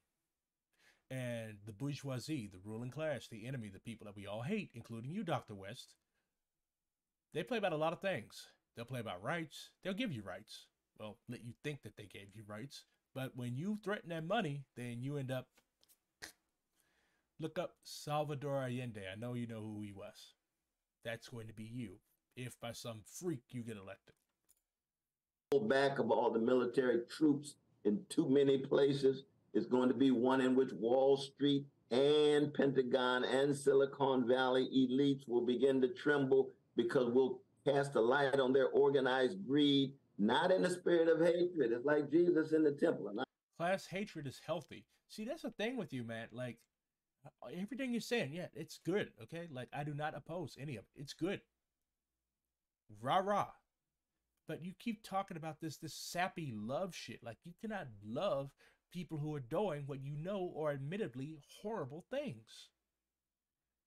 And the bourgeoisie, the ruling class, the enemy, the people that we all hate, including you, Dr. West, they play about a lot of things. They'll play about rights. They'll give you rights. Well, let you think that they gave you rights. But when you threaten that money, then you end up... Look up Salvador Allende. I know you know who he was. That's going to be you, if by some freak you get elected. Back of all the military troops in too many places is going to be one in which Wall Street and Pentagon and Silicon Valley elites will begin to tremble because we'll cast a light on their organized greed, not in the spirit of hatred. It's like Jesus in the temple. Class hatred is healthy. See, that's the thing with you, man. Like, everything you're saying, yeah, it's good, okay? Like, I do not oppose any of it. It's good. Rah-rah. But you keep talking about this sappy love shit. Like, you cannot love people who are doing what you know are admittedly horrible things.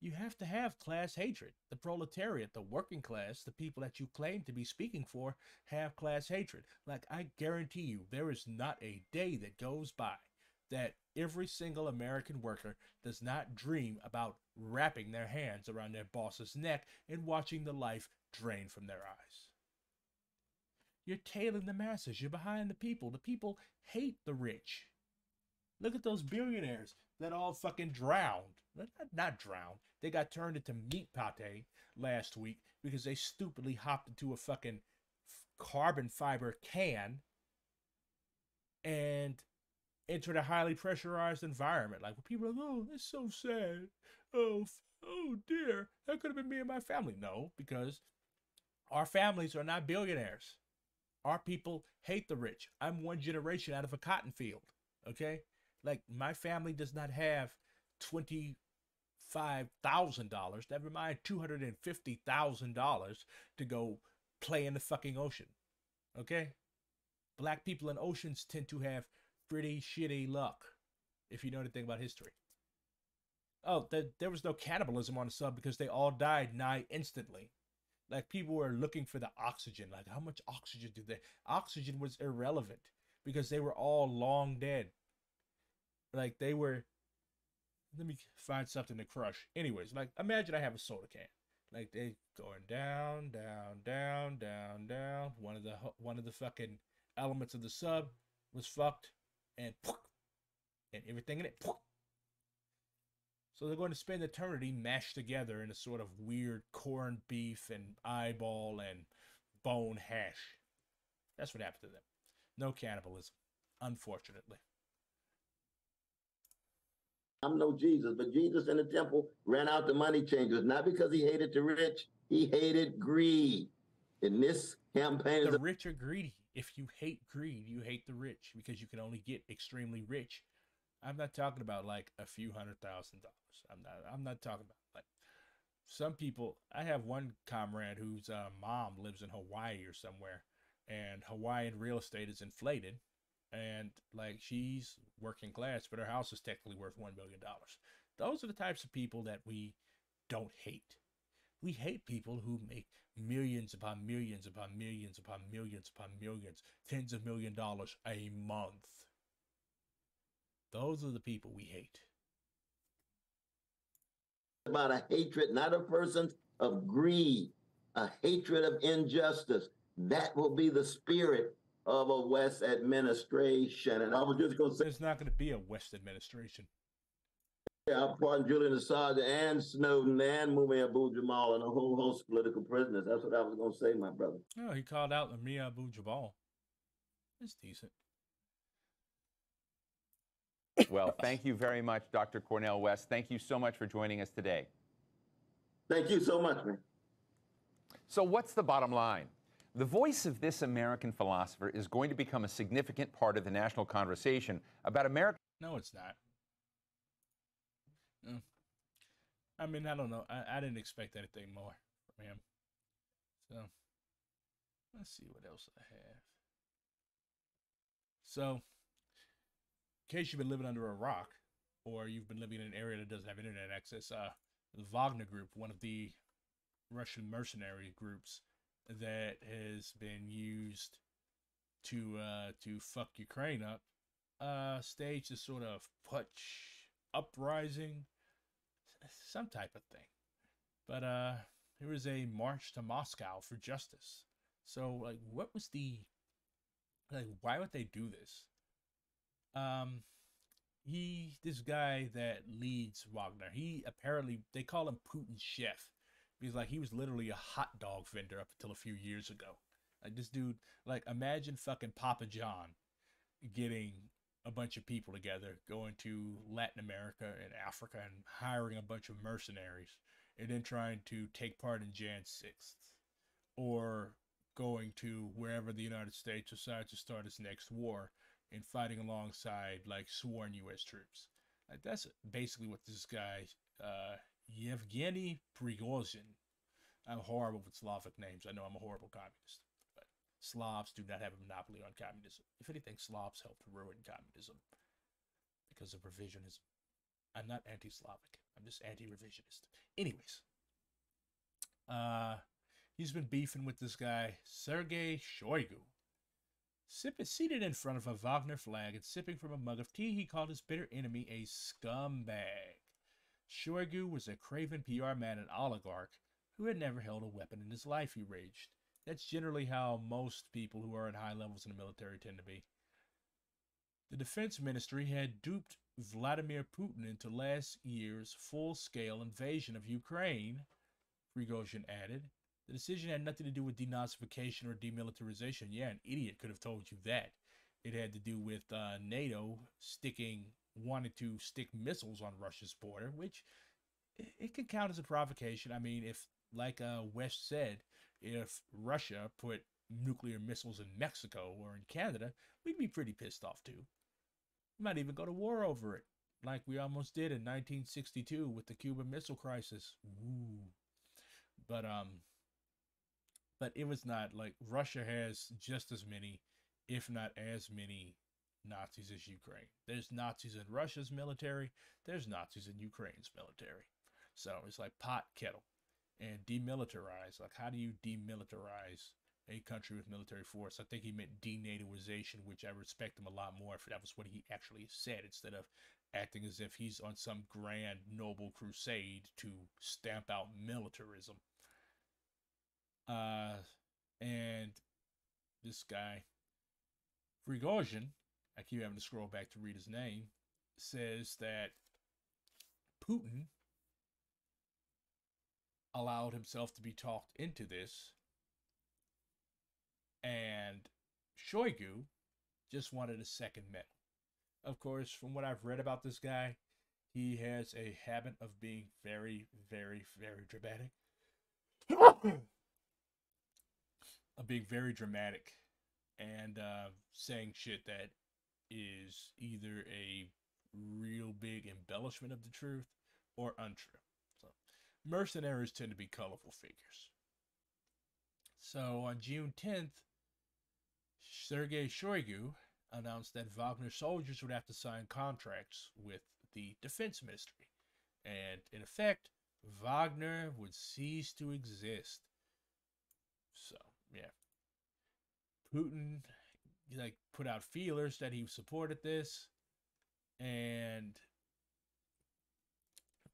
You have to have class hatred. The proletariat, the working class, the people that you claim to be speaking for have class hatred. Like, I guarantee you, there is not a day that goes by that every single American worker does not dream about wrapping their hands around their boss's neck and watching the life drain from their eyes. You're tailing the masses. You're behind the people. The people hate the rich. Look at those billionaires that all fucking drowned. Not drowned. They got turned into meat pate last week because they stupidly hopped into a fucking carbon fiber can and entered a highly pressurized environment. Like, when people are like, oh, that's so sad. Oh dear. That could have been me and my family. No, because Our families are not billionaires. Our people hate the rich. I'm one generation out of a cotton field. Okay? Like, my family does not have $25,000, never mind $250,000 to go play in the fucking ocean. Okay? Black people in oceans tend to have pretty shitty luck, if you know anything about history. Oh, there was no cannibalism on the sub because they all died nigh instantly. Like, people were looking for the oxygen. Like, how much oxygen do they? Oxygen was irrelevant because they were all long dead. Like, they were. Let me find something to crush. Anyways, like, imagine I have a soda can. Like, they going down, down, down, down, down. One of the fucking elements of the sub was fucked, and everything in it. So they're going to spend eternity mashed together in a sort of weird corned beef and eyeball and bone hash. That's what happened to them. No cannibalism, unfortunately. I'm no Jesus, but Jesus in the temple ran out the money changers, not because he hated the rich, he hated greed. In this campaign, the rich are greedy. If you hate greed, you hate the rich because you can only get extremely rich. I'm not talking about like a few $100,000. I'm not talking about like some people. I have one comrade whose mom lives in Hawaii or somewhere, and Hawaiian real estate is inflated, and like she's working class, but her house is technically worth $1 million. Those are the types of people that we don't hate. We hate people who make millions upon millions upon millions upon millions upon millions, tens of $1 million a month. Those are the people we hate. About a hatred, not a person of greed, a hatred of injustice. That will be the spirit of a West administration. And I was just going to say, there's not going to be a West administration. Yeah, I pardon Julian Assange and Snowden and Mumia Abu-Jamal and a whole host of political prisoners. That's what I was going to say, my brother. Oh, he called out Mumia Abu-Jamal. It's decent. Well, thank you very much, Dr. Cornel West. Thank you so much for joining us today. Thank you so much, man. So what's the bottom line? The voice of this American philosopher is going to become a significant part of the national conversation about America. No, it's not. I mean, I don't know. I didn't expect anything more from him. So, let's see what else I have. So, in case you've been living under a rock, or you've been living in an area that doesn't have internet access, the Wagner Group, one of the Russian mercenary groups that has been used to fuck Ukraine up, staged a sort of putsch uprising, some type of thing. But there was a march to Moscow for justice. So, like, what was why would they do this? This guy that leads Wagner, he apparently, they call him Putin's chef, because like he was literally a hot dog vendor up until a few years ago. Like, this dude, like, imagine fucking Papa John getting a bunch of people together, going to Latin America and Africa and hiring a bunch of mercenaries, and then trying to take part in Jan 6th, or going to wherever the United States decides to start its next war and fighting alongside like sworn U.S. troops. Like, that's basically what this guy, Yevgeny Prigozhin. I'm horrible with Slavic names. I know I'm a horrible communist. Slavs do not have a monopoly on communism. If anything, Slavs helped ruin communism because of revisionism. I'm not anti-Slavic. I'm just anti-revisionist. Anyways, he's been beefing with this guy, Sergei Shoigu. Seated in front of a Wagner flag and sipping from a mug of tea, he called his bitter enemy a scumbag. Shoigu was a craven PR man and oligarch who had never held a weapon in his life, he raged. That's generally how most people who are at high levels in the military tend to be. The defense ministry had duped Vladimir Putin into last year's full-scale invasion of Ukraine, Prigozhin added. The decision had nothing to do with denazification or demilitarization. Yeah, an idiot could have told you that. It had to do with NATO wanted to stick missiles on Russia's border, which it can count as a provocation. I mean, if, like West said, if Russia put nuclear missiles in Mexico or in Canada, we'd be pretty pissed off too. We might even go to war over it, like we almost did in 1962 with the Cuban Missile Crisis. Ooh. But it was not like Russia has just as many, if not as many, Nazis as Ukraine. There's Nazis in Russia's military. There's Nazis in Ukraine's military. So it's like pot kettle. And demilitarize. Like, how do you demilitarize a country with military force? I think he meant denatoization, which I respect him a lot more if that was what he actually said, instead of acting as if he's on some grand noble crusade to stamp out militarism. And this guy, Prigozhin, I keep having to scroll back to read his name, says that Putin allowed himself to be talked into this, and Shoigu just wanted a second medal. Of course, from what I've read about this guy, he has a habit of being very, very, very dramatic. Of being very dramatic and saying shit that is either a real big embellishment of the truth or untrue. So mercenaries tend to be colorful figures. So on June 10th, Sergei Shoigu announced that Wagner soldiers would have to sign contracts with the defense ministry. And in effect, Wagner would cease to exist. So, yeah. Putin put out feelers that he supported this, and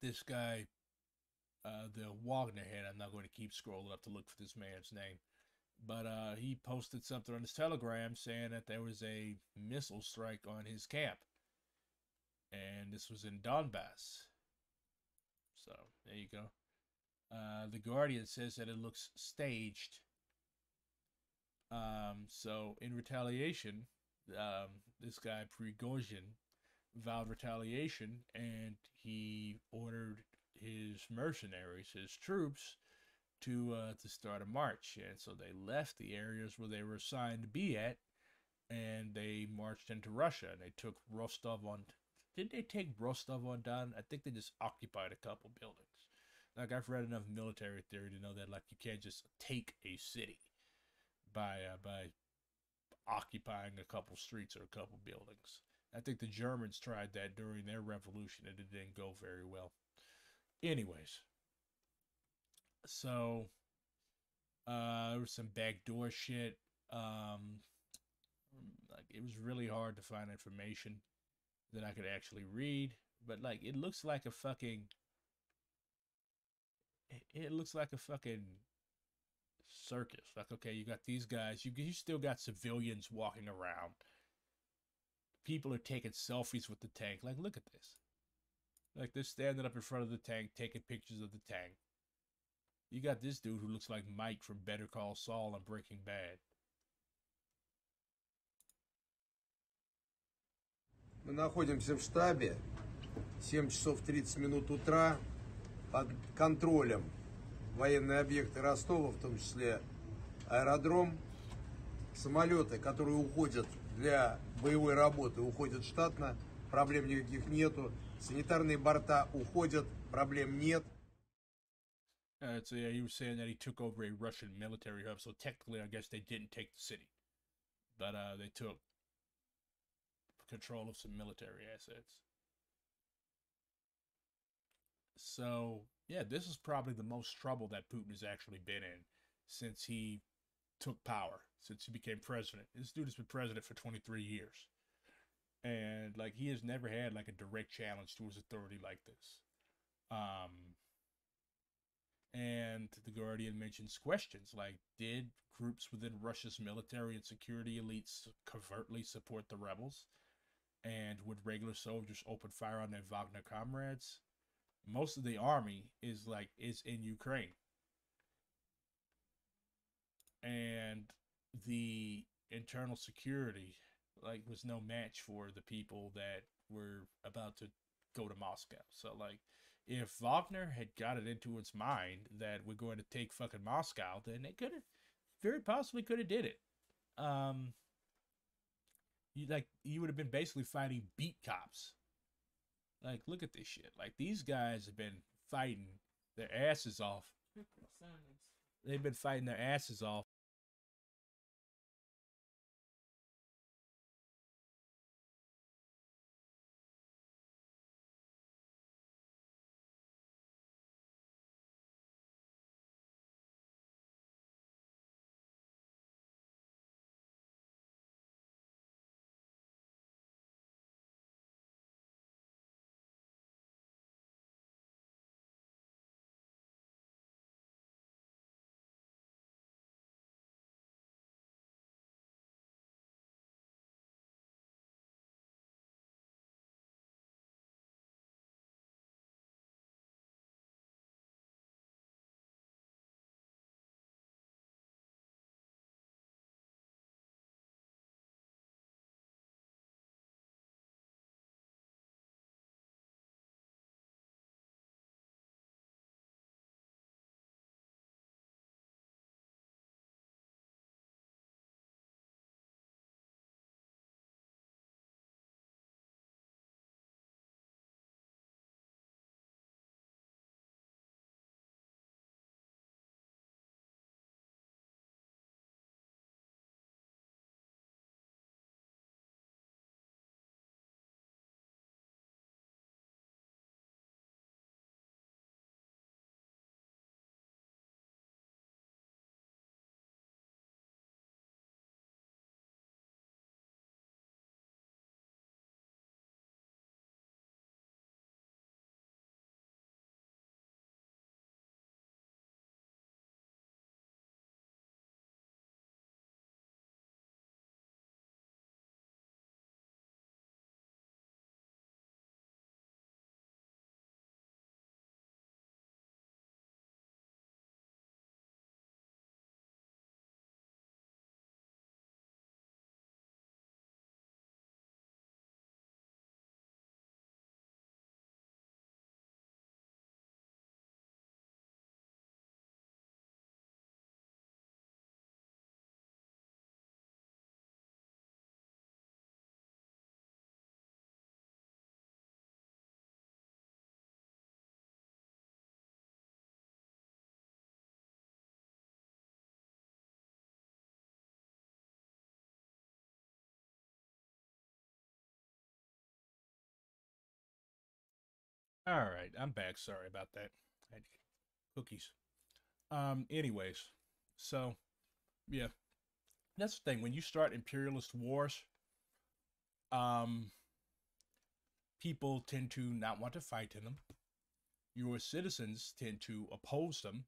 this guy, the Wagner head, I'm not going to keep scrolling up to look for this man's name, but he posted something on his Telegram saying that there was a missile strike on his camp, and this was in Donbass. So there you go. The Guardian says that it looks staged. So in retaliation, this guy Prigozhin vowed retaliation, and he ordered his mercenaries, his troops, to start a march. And so they left the areas where they were assigned to be at, and they marched into Russia. And they took Rostov on. Did they take Rostov on Don? I think they just occupied a couple buildings. Like, I've read enough military theory to know that, like, you can't just take a city by occupying a couple streets or a couple buildings. I think the Germans tried that during their revolution, and it didn't go very well. Anyways, so there was some backdoor shit. Like, it was really hard to find information that I could actually read, but like, it looks like a fucking circus. Like, okay, you got these guys, you still got civilians walking around. People are taking selfies with the tank. Like, look at this. Like, they're standing up in front of the tank, taking pictures of the tank. You got this dude who looks like Mike from Better Call Saul and Breaking Bad. Мы находимся в штабе, 7 часов 30 минут утра, под контролем военные объекты Ростова, в том числе аэродром. Самолеты, которые уходят для боевой работы, уходят штатно, проблем никаких нету. Санитарные борта уходят, проблем нет. So yeah, he was saying that he took over a Russian military hub, so technically I guess they didn't take the city. But they took control of some military assets. So, yeah, this is probably the most trouble that Putin has actually been in since he took power, since he became president. This dude has been president for 23 years. And, like, he has never had, like, a direct challenge to his authority like this. And the Guardian mentions questions like, did groups within Russia's military and security elites covertly support the rebels? And would regular soldiers open fire on their Wagner comrades? Most of the army is in Ukraine. And the internal security was no match for the people that were about to go to Moscow. So if Wagner had got it into its mind that we're going to take fucking Moscow, then they could have, very possibly could have did it. You would have been basically fighting beat cops. Like, look at this shit. Like, these guys have been fighting their asses off. They've been fighting their asses off. All right, I'm back. Sorry about that. I had cookies. Anyways, so yeah, that's the thing. When you start imperialist wars, um, people tend to not want to fight in them. Your citizens tend to oppose them,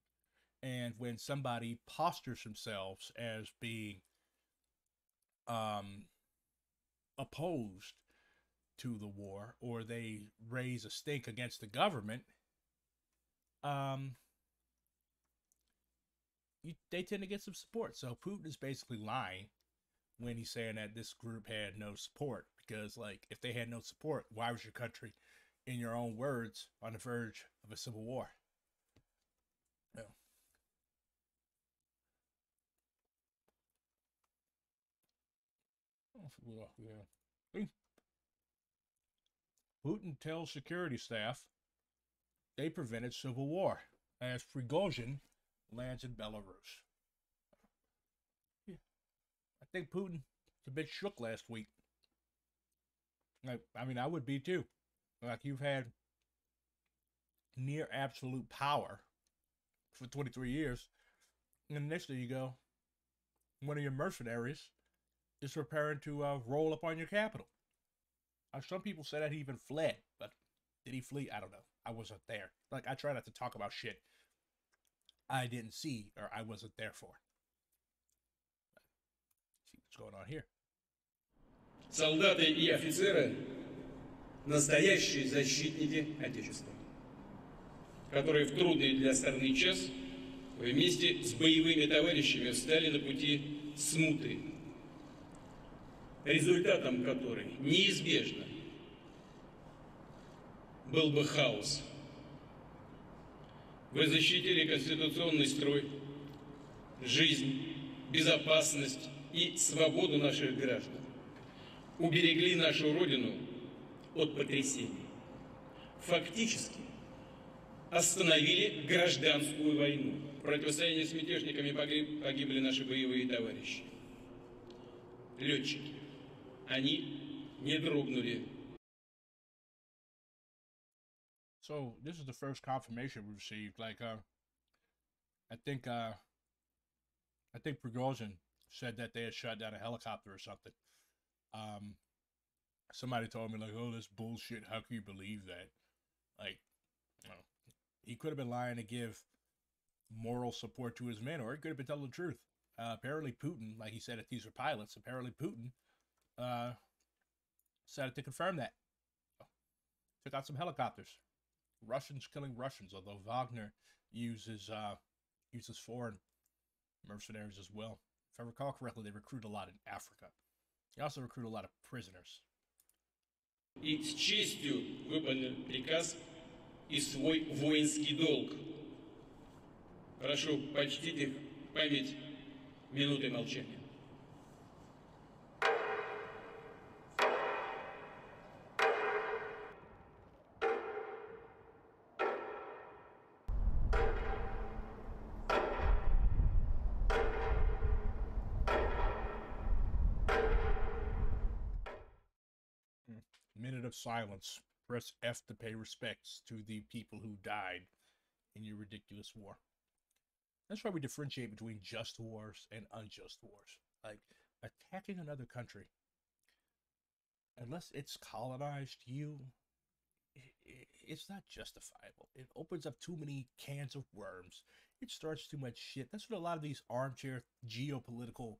and when somebody postures themselves as being um opposed to the war, or they raise a stink against the government, um, they tend to get some support. So Putin is basically lying when he's saying that this group had no support, because, like, if they had no support, why was your country, in your own words, on the verge of a civil war? No. Yeah. Putin tells security staff they prevented civil war as Prigozhin lands in Belarus. Yeah. I think Putin was a bit shook last week. Like, I mean, I would be too. Like, you've had near absolute power for 23 years, and the next thing you go, one of your mercenaries is preparing to roll up on your capital. Some people say that he even fled, but did he flee? I don't know. I wasn't there. Like, I try not to talk about shit I didn't see or I wasn't there for. Let's see what's going on here. Солдаты и офицеры – настоящие защитники Отечества, которые в трудный для страны час вместе с боевыми товарищами встали на пути смуты, результатом которой неизбежно был бы хаос Вы защитили конституционный строй, жизнь, безопасность и свободу наших граждан. Уберегли нашу Родину от потрясений. Фактически остановили гражданскую войну. В противостоянии с мятежниками погибли наши боевые товарищи. Летчики. Они не дрогнули. So this is the first confirmation we received. Like, I think Prigozhin said that they had shot down a helicopter or something. Somebody told me like, "Oh, that's bullshit. How can you believe that?" Like, you know, he could have been lying to give moral support to his men, or he could have been telling the truth. Apparently, Putin, like he said, that these are pilots. Apparently, Putin decided to confirm that. Took out some helicopters. Russians killing Russians, although Wagner uses foreign mercenaries as well. If I recall correctly, they recruit a lot in Africa. They also recruit a lot of prisoners. И с честью выполнил приказ и свой воинский долг. Прошу почтить их память минутой молчания. Minute of silence. Press F to pay respects to the people who died in your ridiculous war. That's why we differentiate between just wars and unjust wars. Like, attacking another country, unless it's colonized you, it's not justifiable. It opens up too many cans of worms. It starts too much shit. That's what a lot of these armchair geopolitical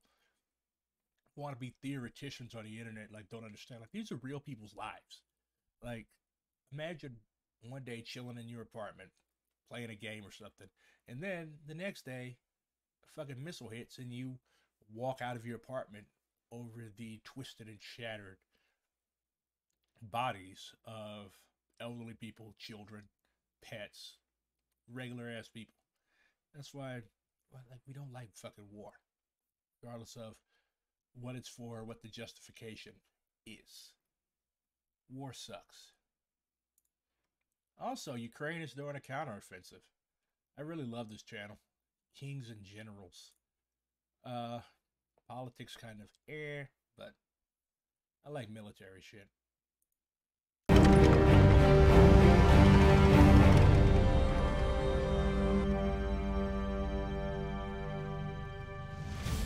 wannabe theoreticians on the internet like don't understand. Like, these are real people's lives. Like, imagine one day chilling in your apartment playing a game or something, and then the next day a fucking missile hits and you walk out of your apartment over the twisted and shattered bodies of elderly people, children, pets, regular ass people. That's why, like, we don't like fucking war, regardless of what it's for, what the justification is. War sucks. Also, Ukraine is doing a counteroffensive. I really love this channel. Kings and generals. Politics kind of but I like military shit.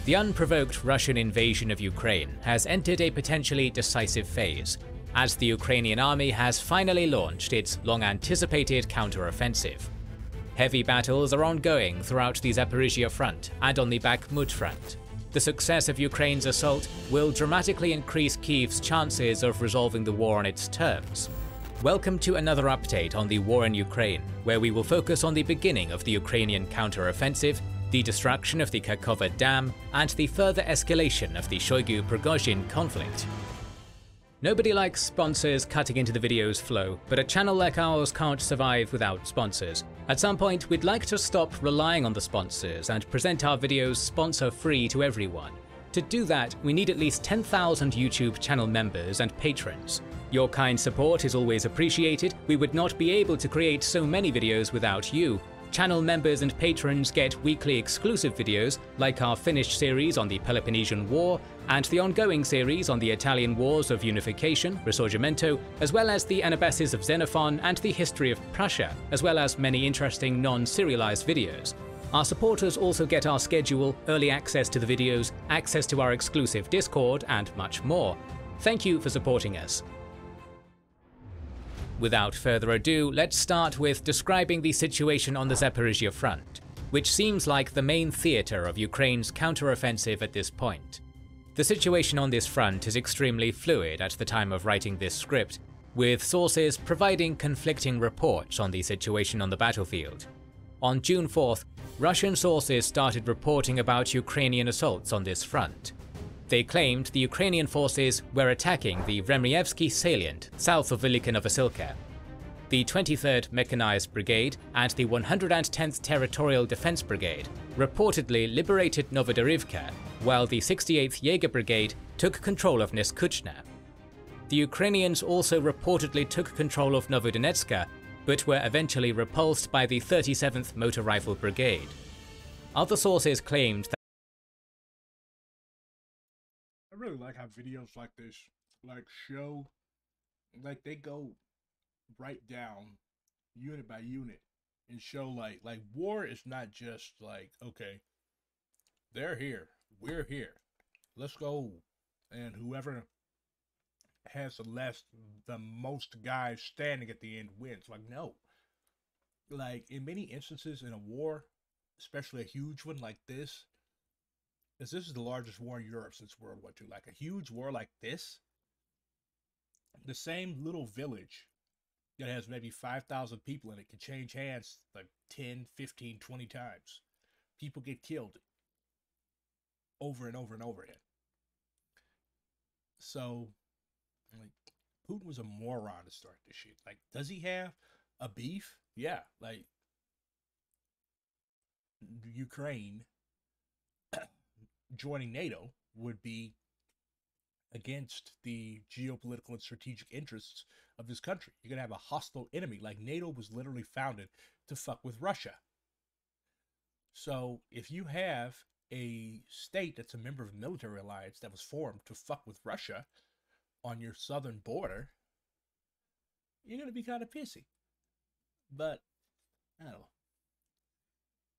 The unprovoked Russian invasion of Ukraine has entered a potentially decisive phase, as the Ukrainian army has finally launched its long-anticipated counter-offensive. Heavy battles are ongoing throughout the Zaporizhia front and on the Bakhmut front. The success of Ukraine's assault will dramatically increase Kyiv's chances of resolving the war on its terms. Welcome to another update on the war in Ukraine, where we will focus on the beginning of the Ukrainian counter-offensive, the destruction of the Kakhovka Dam, and the further escalation of the Shoigu-Prigozhin conflict. Nobody likes sponsors cutting into the video's flow, but a channel like ours can't survive without sponsors. At some point, we'd like to stop relying on the sponsors and present our videos sponsor-free to everyone. To do that, we need at least 10,000 YouTube channel members and patrons. Your kind support is always appreciated. We would not be able to create so many videos without you. Channel members and patrons get weekly exclusive videos, like our finished series on the Peloponnesian War, and the ongoing series on the Italian Wars of Unification, Risorgimento, as well as the Anabasis of Xenophon and the history of Prussia, as well as many interesting non-serialized videos. Our supporters also get our schedule, early access to the videos, access to our exclusive Discord, and much more. Thank you for supporting us. Without further ado, let's start with describing the situation on the Zaporizhia front, which seems like the main theatre of Ukraine's counter-offensive at this point. The situation on this front is extremely fluid at the time of writing this script, with sources providing conflicting reports on the situation on the battlefield. On June 4th, Russian sources started reporting about Ukrainian assaults on this front. They claimed the Ukrainian forces were attacking the Vremyevsky salient south of Velika Novosilka. the 23rd Mechanized Brigade and the 110th Territorial Defense Brigade reportedly liberated Novodorivka, while the 68th Jaeger Brigade took control of Neskuchna. The Ukrainians also reportedly took control of Novodonetska, but were eventually repulsed by the 37th Motor Rifle Brigade. Other sources claimed that I really like how videos like this, show, they go right down, unit by unit, and show, like war is not just okay, they're here, we're here, let's go, and whoever has the most guys standing at the end wins. No. In many instances in a war, especially a huge one like this, as this is the largest war in Europe since World War II, a huge war like this, the same little village that has maybe 5,000 people in it can change hands 10, 15, 20 times. People get killed over and over and over again. So, Putin was a moron to start this shit. Does he have a beef? Yeah. Ukraine joining NATO would be against the geopolitical and strategic interests of this country. You're going to have a hostile enemy. NATO was literally founded to fuck with Russia. So if you have a state that's a member of a military alliance that was formed to fuck with Russia on your southern border, you're going to be kind of pissy. But, I don't know.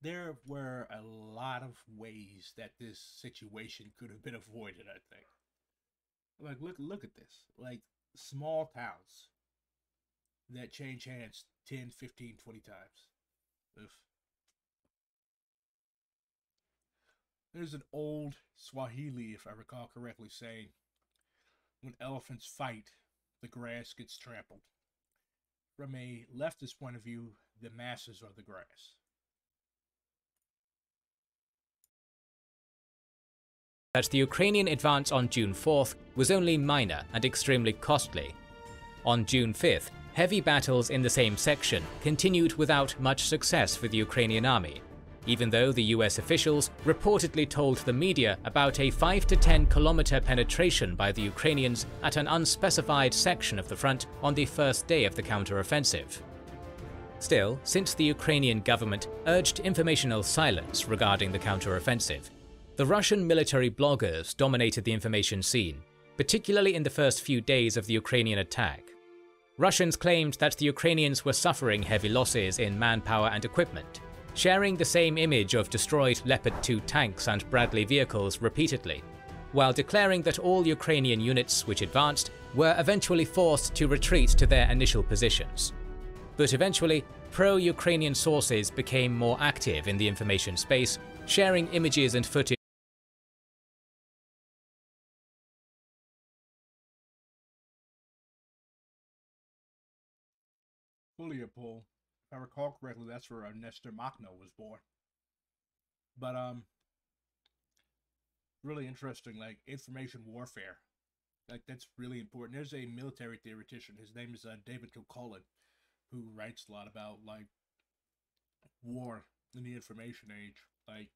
There were a lot of ways that this situation could have been avoided, I think. Look at this. Small towns that change hands 10, 15, 20 times. Ugh. There's an old Swahili, if I recall correctly, saying, when elephants fight, the grass gets trampled. From a leftist point of view, the masses are the grass. that the Ukrainian advance on June 4th was only minor and extremely costly. On June 5th, heavy battles in the same section continued without much success for the Ukrainian army, even though the US officials reportedly told the media about a 5 to 10 kilometer penetration by the Ukrainians at an unspecified section of the front on the first day of the counteroffensive. Still, since the Ukrainian government urged informational silence regarding the counteroffensive, the Russian military bloggers dominated the information scene, particularly in the first few days of the Ukrainian attack. Russians claimed that the Ukrainians were suffering heavy losses in manpower and equipment, sharing the same image of destroyed Leopard 2 tanks and Bradley vehicles repeatedly, while declaring that all Ukrainian units which advanced were eventually forced to retreat to their initial positions. But eventually, pro-Ukrainian sources became more active in the information space, sharing images and footage Mariupol. If I recall correctly, that's where Nestor Makhno was born. But really interesting, like information warfare. Like that's really important. There's a military theoretician. His name is David Kilcullen, who writes a lot about like war in the information age. Like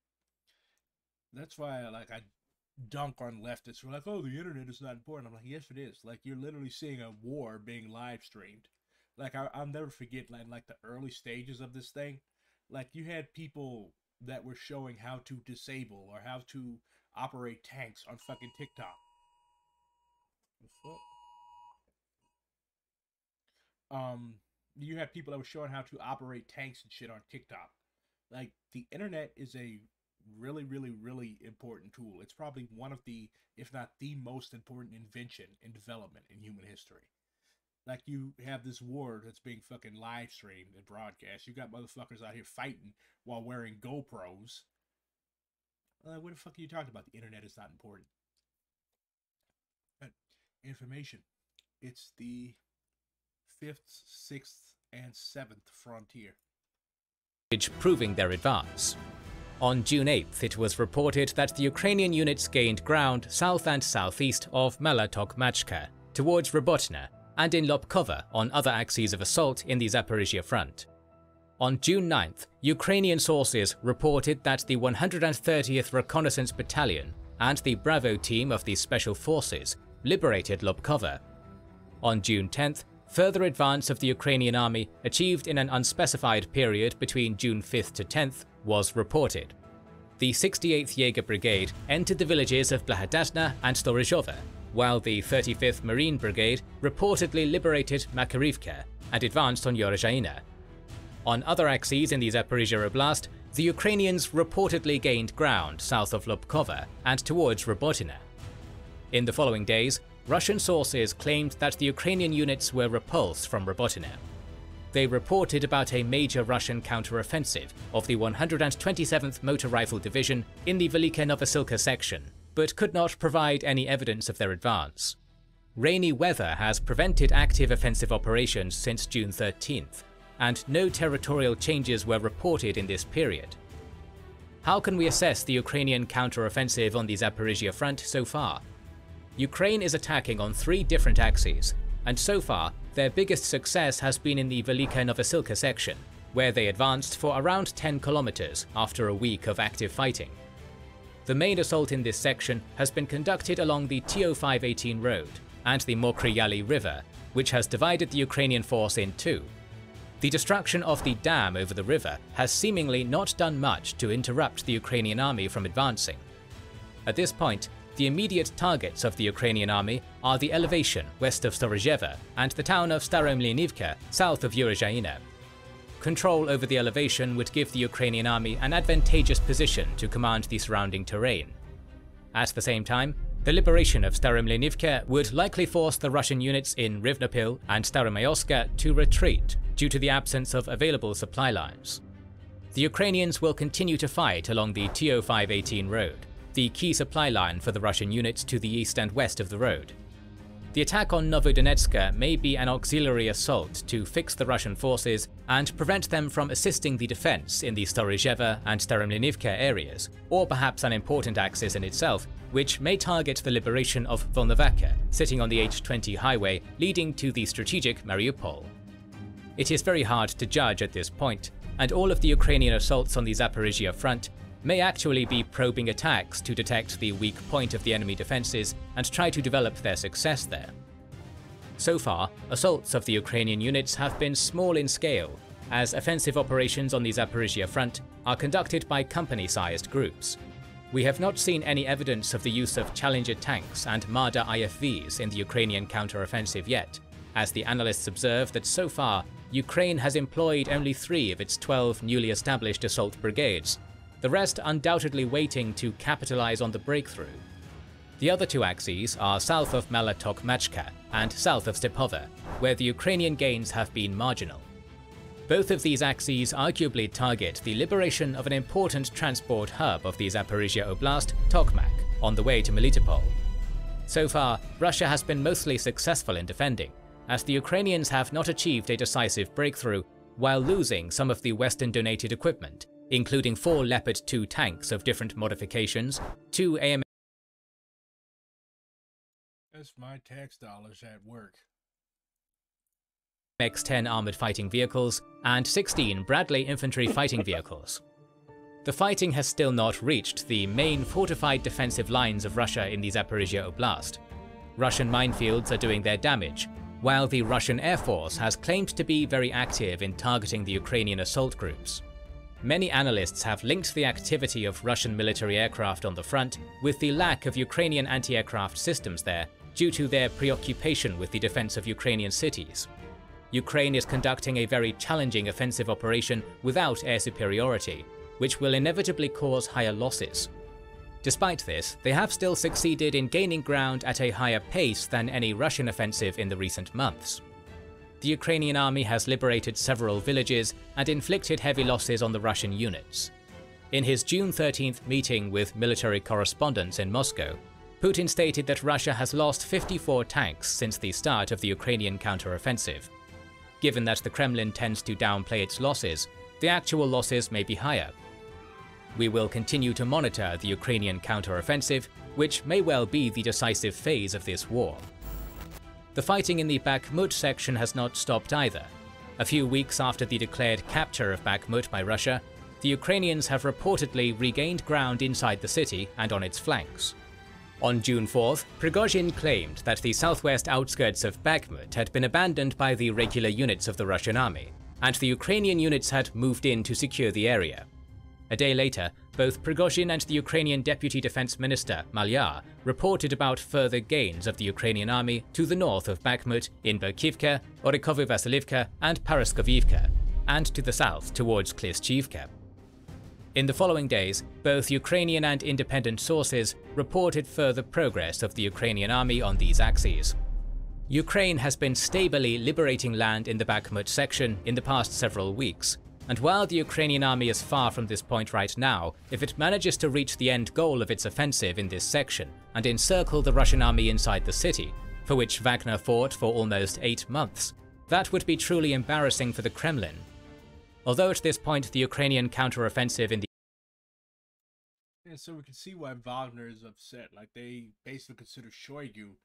that's why I dunk on leftists. We're like, oh, the internet is not important. I'm like, yes, it is. Like you're literally seeing a war being live streamed. Like I'll never forget like the early stages of this thing. Like you had people that were showing how to disable or how to operate tanks on fucking TikTok. You have people that were showing how to operate tanks and shit on TikTok. Like the internet is a really, really, really important tool. It's probably one of the, if not the most important invention in development in human history. Like you have this war that's being fucking live streamed and broadcast. You got motherfuckers out here fighting while wearing GoPros. What the fuck are you talking about? The internet is not important. But information. It's the 5th, 6th, and 7th frontier. Proving their advance. On June 8th, it was reported that the Ukrainian units gained ground south and southeast of Malatokmachka, towards Robotna, and in Lobkova on other axes of assault in the Zaporizhia front. On June 9th, Ukrainian sources reported that the 130th Reconnaissance Battalion and the Bravo team of the Special Forces liberated Lobkova. On June 10th, further advance of the Ukrainian army achieved in an unspecified period between June 5th to 10th was reported. The 68th Jaeger Brigade entered the villages of Blahodazna and Storozhova, while the 35th Marine Brigade reportedly liberated Makarivka and advanced on Yorozhaina. On other axes in the Zaporizhia Oblast, the Ukrainians reportedly gained ground south of Lobkova and towards Robotyne. In the following days, Russian sources claimed that the Ukrainian units were repulsed from Robotyne. They reported about a major Russian counter-offensive of the 127th Motor Rifle Division in the Velika Novosilka section, but could not provide any evidence of their advance. Rainy weather has prevented active offensive operations since June 13th, and no territorial changes were reported in this period. How can we assess the Ukrainian counter-offensive on the Zaporizhia front so far? Ukraine is attacking on 3 different axes, and so far their biggest success has been in the Velika Novosilka section, where they advanced for around 10 kilometers after a week of active fighting. The main assault in this section has been conducted along the TO518 road and the Mokry Yali River, which has divided the Ukrainian force in two. The destruction of the dam over the river has seemingly not done much to interrupt the Ukrainian army from advancing. At this point, the immediate targets of the Ukrainian army are the elevation west of Storozheva and the town of Staromlynivka south of Yorozhaina. Control over the elevation would give the Ukrainian army an advantageous position to command the surrounding terrain. At the same time, the liberation of Staromlynivka would likely force the Russian units in Rivnopil and Staromayoska to retreat due to the absence of available supply lines. The Ukrainians will continue to fight along the TO518 road, the key supply line for the Russian units to the east and west of the road. The attack on Novodonetsk may be an auxiliary assault to fix the Russian forces and prevent them from assisting the defense in the Storozheva and Staromlynivka areas, or perhaps an important axis in itself, which may target the liberation of Volnovakha, sitting on the H20 highway leading to the strategic Mariupol. It is very hard to judge at this point, and all of the Ukrainian assaults on the Zaporizhia front may actually be probing attacks to detect the weak point of the enemy defenses and try to develop their success there. So far, assaults of the Ukrainian units have been small in scale, as offensive operations on the Zaporizhia front are conducted by company-sized groups. We have not seen any evidence of the use of Challenger tanks and Marder IFVs in the Ukrainian counter-offensive yet, as the analysts observe that so far, Ukraine has employed only 3 of its 12 newly established assault brigades, the rest undoubtedly waiting to capitalize on the breakthrough. The other 2 axes are south of Malatokmachka and south of Stepova, where the Ukrainian gains have been marginal. Both of these axes arguably target the liberation of an important transport hub of the Zaporizhia Oblast, Tokmak, on the way to Melitopol. So far, Russia has been mostly successful in defending, as the Ukrainians have not achieved a decisive breakthrough while losing some of the Western-donated equipment, including 4 Leopard 2 tanks of different modifications, 2 AMX. That's my tax dollars at work. X-10 armored fighting vehicles, and 16 Bradley infantry fighting vehicles. The fighting has still not reached the main fortified defensive lines of Russia in the Zaporizhia Oblast. Russian minefields are doing their damage, while the Russian Air Force has claimed to be very active in targeting the Ukrainian assault groups. Many analysts have linked the activity of Russian military aircraft on the front with the lack of Ukrainian anti-aircraft systems there due to their preoccupation with the defense of Ukrainian cities. Ukraine is conducting a very challenging offensive operation without air superiority, which will inevitably cause higher losses. Despite this, they have still succeeded in gaining ground at a higher pace than any Russian offensive in the recent months. The Ukrainian army has liberated several villages and inflicted heavy losses on the Russian units. In his June 13th meeting with military correspondents in Moscow, Putin stated that Russia has lost 54 tanks since the start of the Ukrainian counter-offensive. Given that the Kremlin tends to downplay its losses, the actual losses may be higher. We will continue to monitor the Ukrainian counter-offensive, which may well be the decisive phase of this war. The fighting in the Bakhmut section has not stopped either. A few weeks after the declared capture of Bakhmut by Russia, the Ukrainians have reportedly regained ground inside the city and on its flanks. On June 4th, Prigozhin claimed that the southwest outskirts of Bakhmut had been abandoned by the regular units of the Russian army, and the Ukrainian units had moved in to secure the area. A day later, both Prigozhin and the Ukrainian Deputy Defense Minister, Malyar, reported about further gains of the Ukrainian army to the north of Bakhmut in Berkivka, Orikhovo-Vasilivka and Paraskovivka, and to the south towards Klishchivka. In the following days, both Ukrainian and independent sources reported further progress of the Ukrainian army on these axes. Ukraine has been stably liberating land in the Bakhmut section in the past several weeks, and while the Ukrainian army is far from this point right now, if it manages to reach the end goal of its offensive in this section and encircle the Russian army inside the city, for which Wagner fought for almost 8 months, that would be truly embarrassing for the Kremlin. Although at this point the Ukrainian counteroffensive in the so we can see why Wagner is upset. Like, they basically consider Shoigu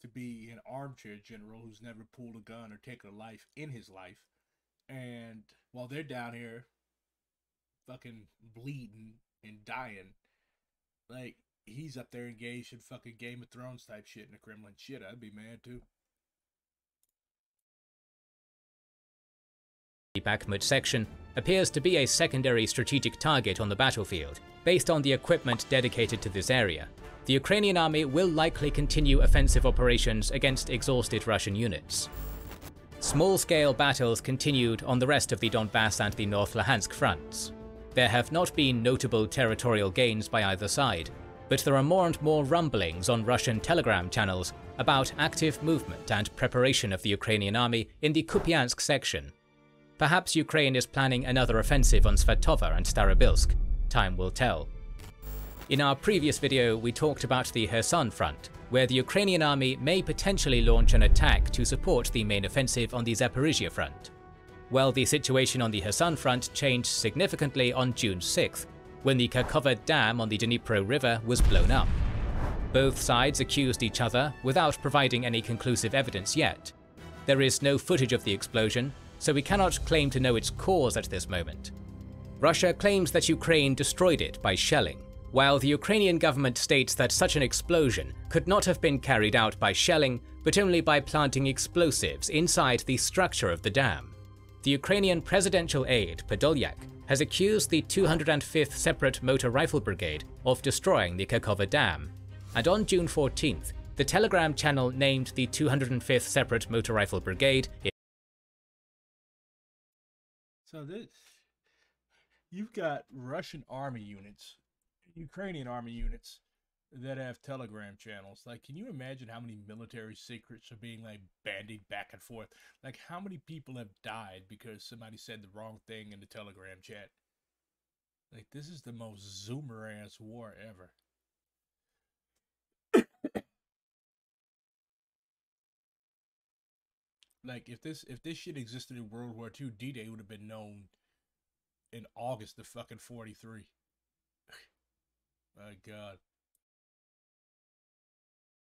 to be an armchair general who's never pulled a gun or taken a life in his life. And while they're down here fucking bleeding and dying, like, he's up there engaged in fucking Game of Thrones type shit in the Kremlin. Shit, I'd be mad too. The Bakhmut section appears to be a secondary strategic target on the battlefield. Based on the equipment dedicated to this area, the Ukrainian army will likely continue offensive operations against exhausted Russian units. Small-scale battles continued on the rest of the Donbass and the North Luhansk fronts. There have not been notable territorial gains by either side, but there are more and more rumblings on Russian Telegram channels about active movement and preparation of the Ukrainian army in the Kupiansk section. Perhaps Ukraine is planning another offensive on Svatova and Starobilsk. Time will tell. In our previous video, we talked about the Kherson front, where the Ukrainian army may potentially launch an attack to support the main offensive on the Zaporizhia front. Well, the situation on the Kherson front changed significantly on June 6th, when the Kakhovka Dam on the Dnipro River was blown up. Both sides accused each other without providing any conclusive evidence yet. There is no footage of the explosion, so we cannot claim to know its cause at this moment. Russia claims that Ukraine destroyed it by shelling, while the Ukrainian government states that such an explosion could not have been carried out by shelling, but only by planting explosives inside the structure of the dam. The Ukrainian presidential aide, Podolyak, has accused the 205th Separate Motor Rifle Brigade of destroying the Kakhovka Dam, and on June 14th, the Telegram channel named the 205th Separate Motor Rifle Brigade. So you've got Russian army units, Ukrainian army units that have Telegram channels. Like, can you imagine how many military secrets are being, like, bandied back and forth? Like, how many people have died because somebody said the wrong thing in the Telegram chat? Like, this is the most Zoomer-ass war ever. Like, if this shit existed in World War II, D-Day would have been known in August of fucking 43. My God.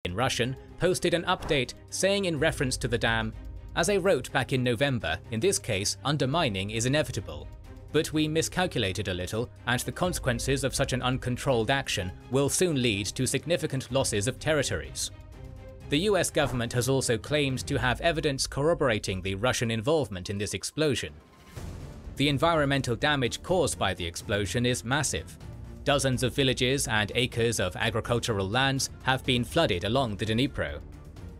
In Russian, posted an update saying in reference to the dam, "As I wrote back in November, in this case, undermining is inevitable. But we miscalculated a little, and the consequences of such an uncontrolled action will soon lead to significant losses of territories." The US government has also claimed to have evidence corroborating the Russian involvement in this explosion. The environmental damage caused by the explosion is massive. Dozens of villages and acres of agricultural lands have been flooded along the Dnipro.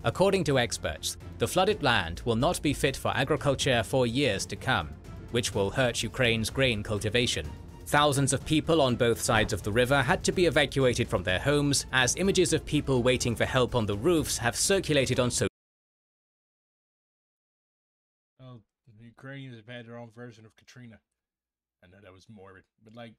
According to experts, the flooded land will not be fit for agriculture for years to come, which will hurt Ukraine's grain cultivation. Thousands of people on both sides of the river had to be evacuated from their homes, as images of people waiting for help on the roofs have circulated on social. Oh, the Ukrainians have had their own version of Katrina. I know that was morbid, but, like,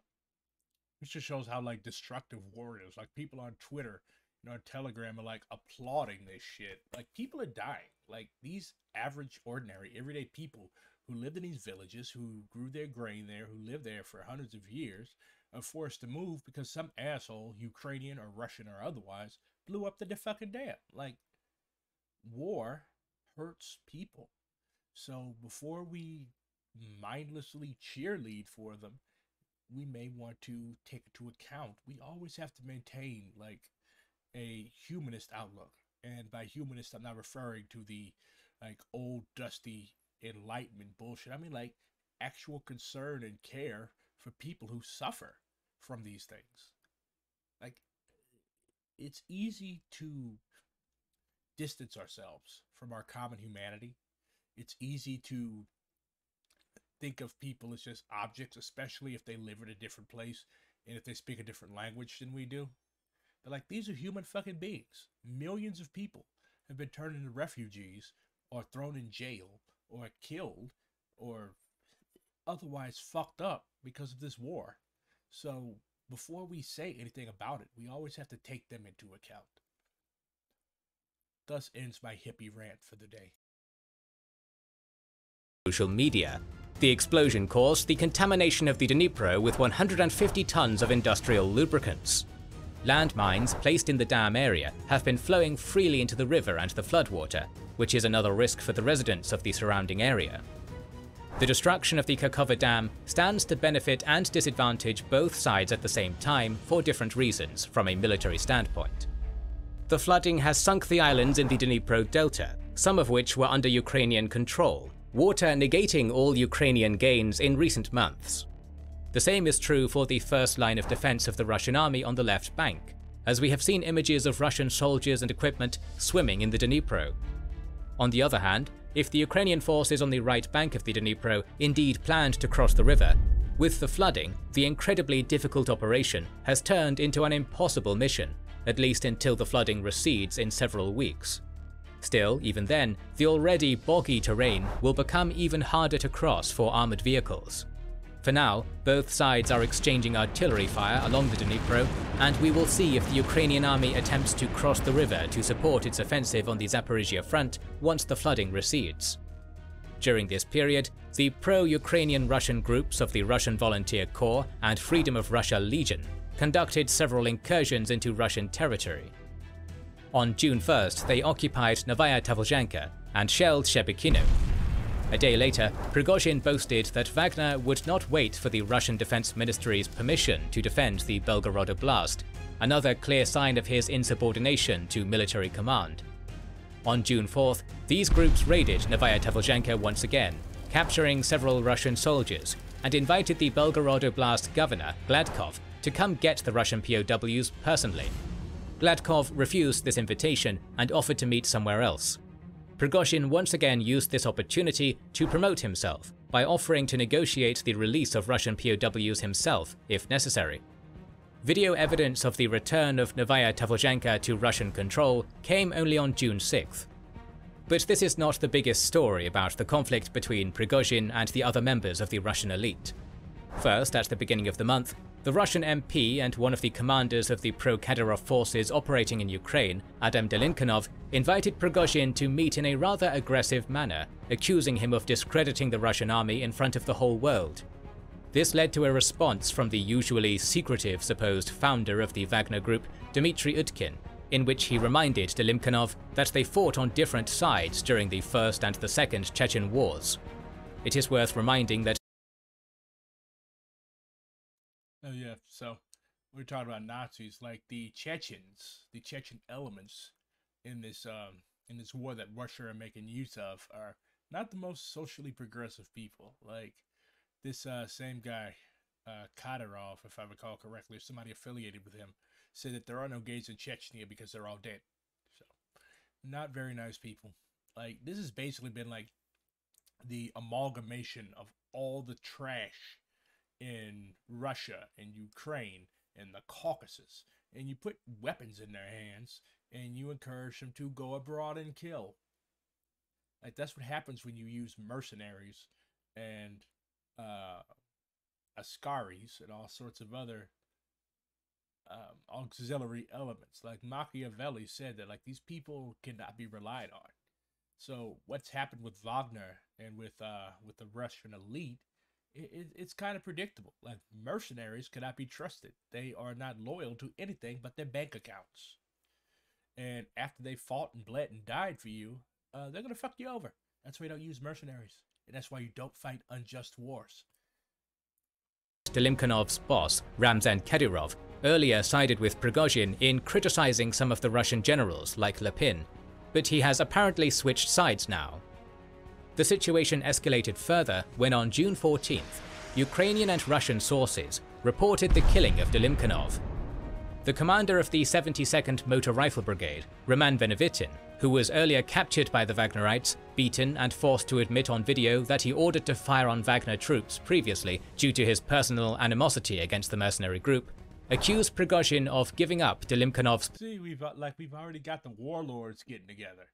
it just shows how, like, destructive war is. Like, people on Twitter, on Telegram are, like, applauding this shit. Like, people are dying. Like, these average, ordinary, everyday people who lived in these villages, who grew their grain there, who lived there for hundreds of years, are forced to move because some asshole, Ukrainian or Russian or otherwise, blew up the fucking dam. Like, war hurts people. So before we mindlessly cheerlead for them, we may want to take into account. We always have to maintain like a humanist outlook. And by humanist, I'm not referring to the like old dusty enlightenment bullshit. I mean like actual concern and care for people who suffer from these things. Like it's easy to distance ourselves from our common humanity. It's easy to think of people as just objects, especially if they live in a different place and if they speak a different language than we do. But like these are human fucking beings. Millions of people have been turned into refugees or thrown in jail or killed or otherwise fucked up because of this war. So before we say anything about it, we always have to take them into account. Thus ends my hippie rant for the day. Social media. The explosion caused the contamination of the Dnipro with 150 tons of industrial lubricants. Landmines placed in the dam area have been flowing freely into the river and the floodwater, which is another risk for the residents of the surrounding area. The destruction of the Kakhovka Dam stands to benefit and disadvantage both sides at the same time for different reasons from a military standpoint. The flooding has sunk the islands in the Dnipro Delta, some of which were under Ukrainian control, water negating all Ukrainian gains in recent months. The same is true for the first line of defense of the Russian army on the left bank, as we have seen images of Russian soldiers and equipment swimming in the Dnipro. On the other hand, if the Ukrainian forces on the right bank of the Dnipro indeed planned to cross the river, with the flooding, the incredibly difficult operation has turned into an impossible mission, at least until the flooding recedes in several weeks. Still, even then, the already boggy terrain will become even harder to cross for armoured vehicles. For now, both sides are exchanging artillery fire along the Dnipro, and we will see if the Ukrainian army attempts to cross the river to support its offensive on the Zaporizhia front once the flooding recedes. During this period, the pro-Ukrainian Russian groups of the Russian Volunteer Corps and Freedom of Russia Legion conducted several incursions into Russian territory. On June 1st, they occupied Novaya Tavlzhanka and shelled Shebekino. A day later, Prigozhin boasted that Wagner would not wait for the Russian Defense Ministry's permission to defend the Belgorod Oblast, another clear sign of his insubordination to military command. On June 4th, these groups raided Novaya Tavlzhanka once again, capturing several Russian soldiers, and invited the Belgorod Oblast governor, Gladkov, to come get the Russian POWs personally. Gladkov refused this invitation and offered to meet somewhere else. Prigozhin once again used this opportunity to promote himself by offering to negotiate the release of Russian POWs himself, if necessary. Video evidence of the return of Novaya Tavlzhanka to Russian control came only on June 6th. But this is not the biggest story about the conflict between Prigozhin and the other members of the Russian elite. First, at the beginning of the month, the Russian MP and one of the commanders of the pro-Kadyrov forces operating in Ukraine, Adam Delinkonov, invited Prigozhin to meet in a rather aggressive manner, accusing him of discrediting the Russian army in front of the whole world. This led to a response from the usually secretive supposed founder of the Wagner Group, Dmitry Utkin, in which he reminded Delinkonov that they fought on different sides during the First and the Second Chechen Wars. It is worth reminding that Oh yeah, so we're talking about Nazis, like the Chechens, the Chechen elements in this war that Russia are making use of are not the most socially progressive people. Like this same guy, Kadyrov, if I recall correctly, or somebody affiliated with him, said that there are no gays in Chechnya because they're all dead. So, not very nice people. Like this has basically been like the amalgamation of all the trash in Russia and Ukraine and the Caucasus, and you put weapons in their hands and you encourage them to go abroad and kill. Like that's what happens when you use mercenaries and askaris and all sorts of other auxiliary elements. Like Machiavelli said that like these people cannot be relied on. So what's happened with Wagner and with the Russian elite, it's kind of predictable. Like mercenaries cannot be trusted. They are not loyal to anything but their bank accounts. And after they fought and bled and died for you, they're going to fuck you over. That's why you don't use mercenaries. And that's why you don't fight unjust wars. Dlimkanov's boss, Ramzan Kadyrov, earlier sided with Prigozhin in criticizing some of the Russian generals like Lepin, but he has apparently switched sides now. The situation escalated further when on June 14th, Ukrainian and Russian sources reported the killing of Dlimkanov. The commander of the 72nd Motor Rifle Brigade, Roman Benevitin, who was earlier captured by the Wagnerites, beaten and forced to admit on video that he ordered to fire on Wagner troops previously due to his personal animosity against the mercenary group, accused Prigozhin of giving up Dlimkanov's. See, we've already got the warlords getting together.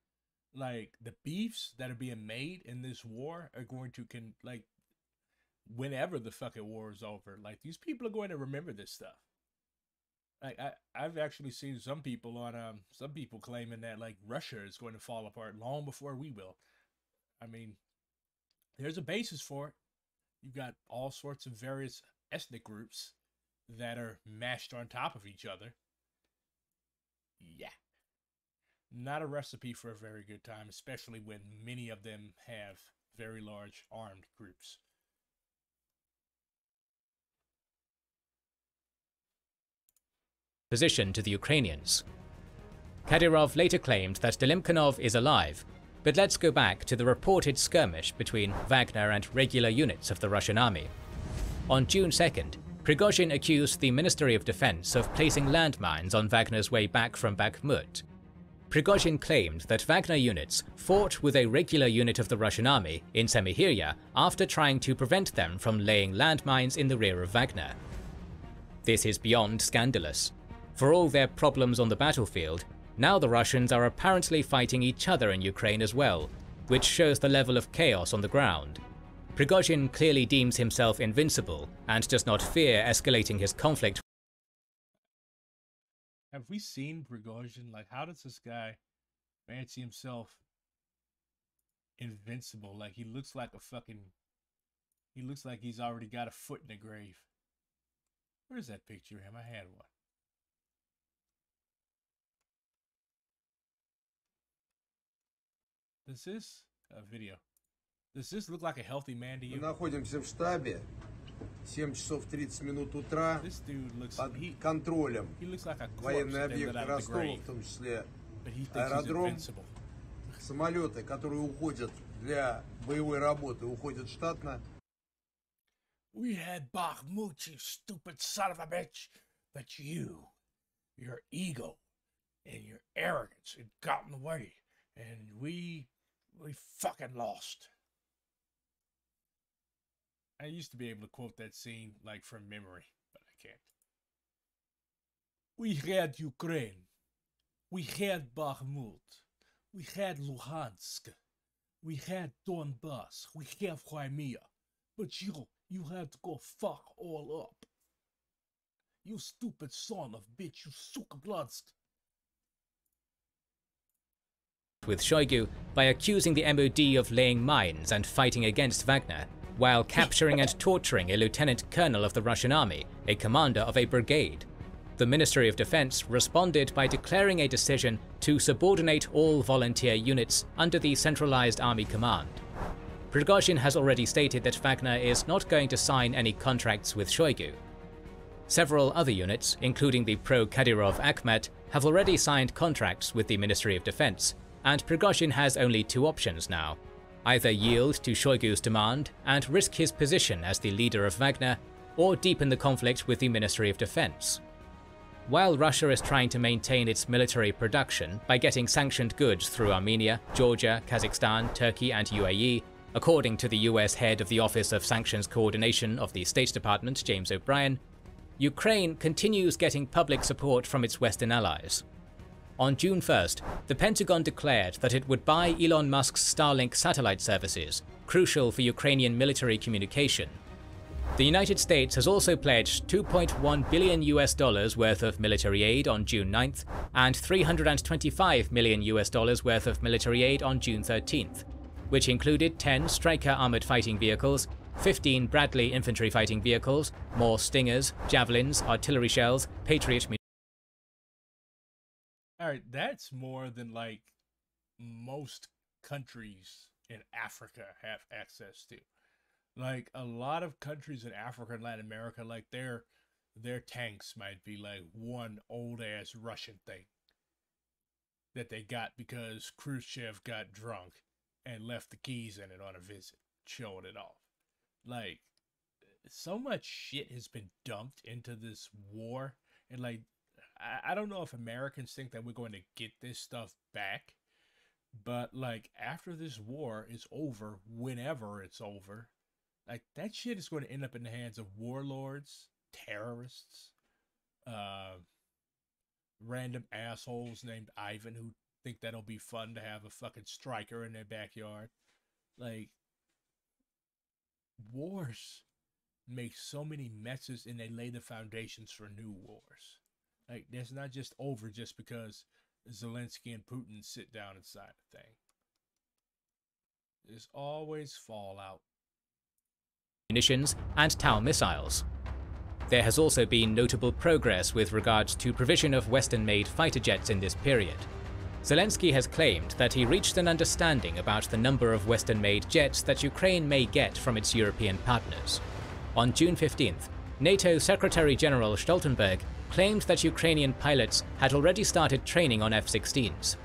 Like, the beefs that are being made in this war are going to whenever the fucking war is over, like, these people are going to remember this stuff. Like, I've actually seen some people claiming that, like, Russia is going to fall apart long before we will. I mean, there's a basis for it. You've got all sorts of various ethnic groups that are mashed on top of each other. Yeah. Not a recipe for a very good time, especially when many of them have very large armed groups. Position to the Ukrainians. Kadyrov later claimed that Dlimkanov is alive, but let's go back to the reported skirmish between Wagner and regular units of the Russian army. On June 2nd, Prigozhin accused the Ministry of Defense of placing landmines on Wagner's way back from Bakhmut. Prigozhin claimed that Wagner units fought with a regular unit of the Russian army in Semihirya after trying to prevent them from laying landmines in the rear of Wagner. This is beyond scandalous. For all their problems on the battlefield, now the Russians are apparently fighting each other in Ukraine as well, which shows the level of chaos on the ground. Prigozhin clearly deems himself invincible and does not fear escalating his conflict. Have we seen Prigozhin? Like, how does this guy fancy himself invincible? Like, he looks like he's already got a foot in the grave. Where's that picture of him? I had one. Does this video? Does this look like a healthy man to you? Мы находимся в штабе. 7 часов 30 минут утра. This dude looks под контролем. He looks like a Военный объект Ростова, в том числе аэродром. Самолеты, которые уходят для боевой работы, уходят штатно. We had Bakhmut, you stupid son of a bitch. But your ego and your arrogance had gotten away. And we fucking lost. I used to be able to quote that scene like from memory, but I can't. We had Ukraine. We had Bakhmut. We had Luhansk. We had Donbass. We have Crimea. But you had to go fuck all up. You stupid son of a bitch, you sukkabladsk. With Shoigu by accusing the MOD of laying mines and fighting against Wagner, while capturing and torturing a lieutenant colonel of the Russian army, a commander of a brigade. The Ministry of Defense responded by declaring a decision to subordinate all volunteer units under the centralized army command. Prigozhin has already stated that Wagner is not going to sign any contracts with Shoigu. Several other units, including the pro-Kadyrov Akhmet, have already signed contracts with the Ministry of Defense, and Prigozhin has only two options now: either yield to Shoigu's demand and risk his position as the leader of Wagner, or deepen the conflict with the Ministry of Defense. While Russia is trying to maintain its military production by getting sanctioned goods through Armenia, Georgia, Kazakhstan, Turkey and UAE, according to the US head of the Office of Sanctions Coordination of the State Department, James O'Brien, Ukraine continues getting public support from its Western allies. On June 1st, the Pentagon declared that it would buy Elon Musk's Starlink satellite services, crucial for Ukrainian military communication. The United States has also pledged $2.1 billion worth of military aid on June 9th and $325 million worth of military aid on June 13th, which included 10 Stryker armored fighting vehicles, 15 Bradley infantry fighting vehicles, more Stingers, Javelins, artillery shells, Patriot All right, that's more than like most countries in Africa have access to. Like a lot of countries in Africa and Latin America, like their tanks might be like one old ass Russian thing that they got because Khrushchev got drunk and left the keys in it on a visit, showing it off. Like so much shit has been dumped into this war, and like I don't know if Americans think that we're going to get this stuff back, but like after this war is over, whenever it's over, like that shit is going to end up in the hands of warlords, terrorists, uh, random assholes named Ivan who think that'll be fun to have a fucking striker in their backyard. Like wars make so many messes and they lay the foundations for new wars. Like that's not just over just because Zelensky and Putin sit down and sign the thing. There's always fallout. Munitions and Tau missiles. There has also been notable progress with regards to provision of Western-made fighter jets in this period. Zelensky has claimed that he reached an understanding about the number of Western-made jets that Ukraine may get from its European partners. On June 15th, NATO Secretary-General Stoltenberg claimed that Ukrainian pilots had already started training on F-16s.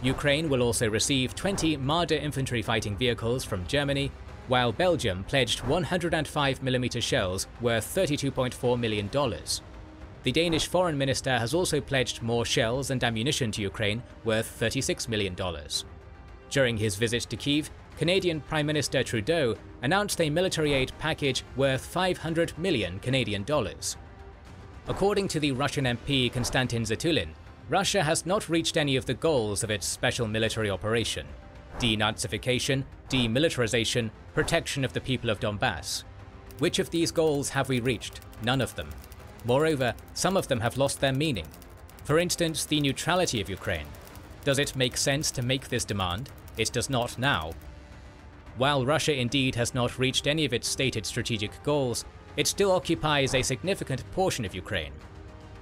Ukraine will also receive 20 Marder infantry fighting vehicles from Germany, while Belgium pledged 105mm shells worth $32.4 million. The Danish foreign minister has also pledged more shells and ammunition to Ukraine worth $36 million. During his visit to Kyiv, Canadian Prime Minister Trudeau announced a military aid package worth 500 million Canadian dollars. According to the Russian MP Konstantin Zatulin, Russia has not reached any of the goals of its special military operation: denazification, demilitarization, protection of the people of Donbass. Which of these goals have we reached? None of them. Moreover, some of them have lost their meaning. For instance, the neutrality of Ukraine. Does it make sense to make this demand? It does not now. While Russia indeed has not reached any of its stated strategic goals, it still occupies a significant portion of Ukraine.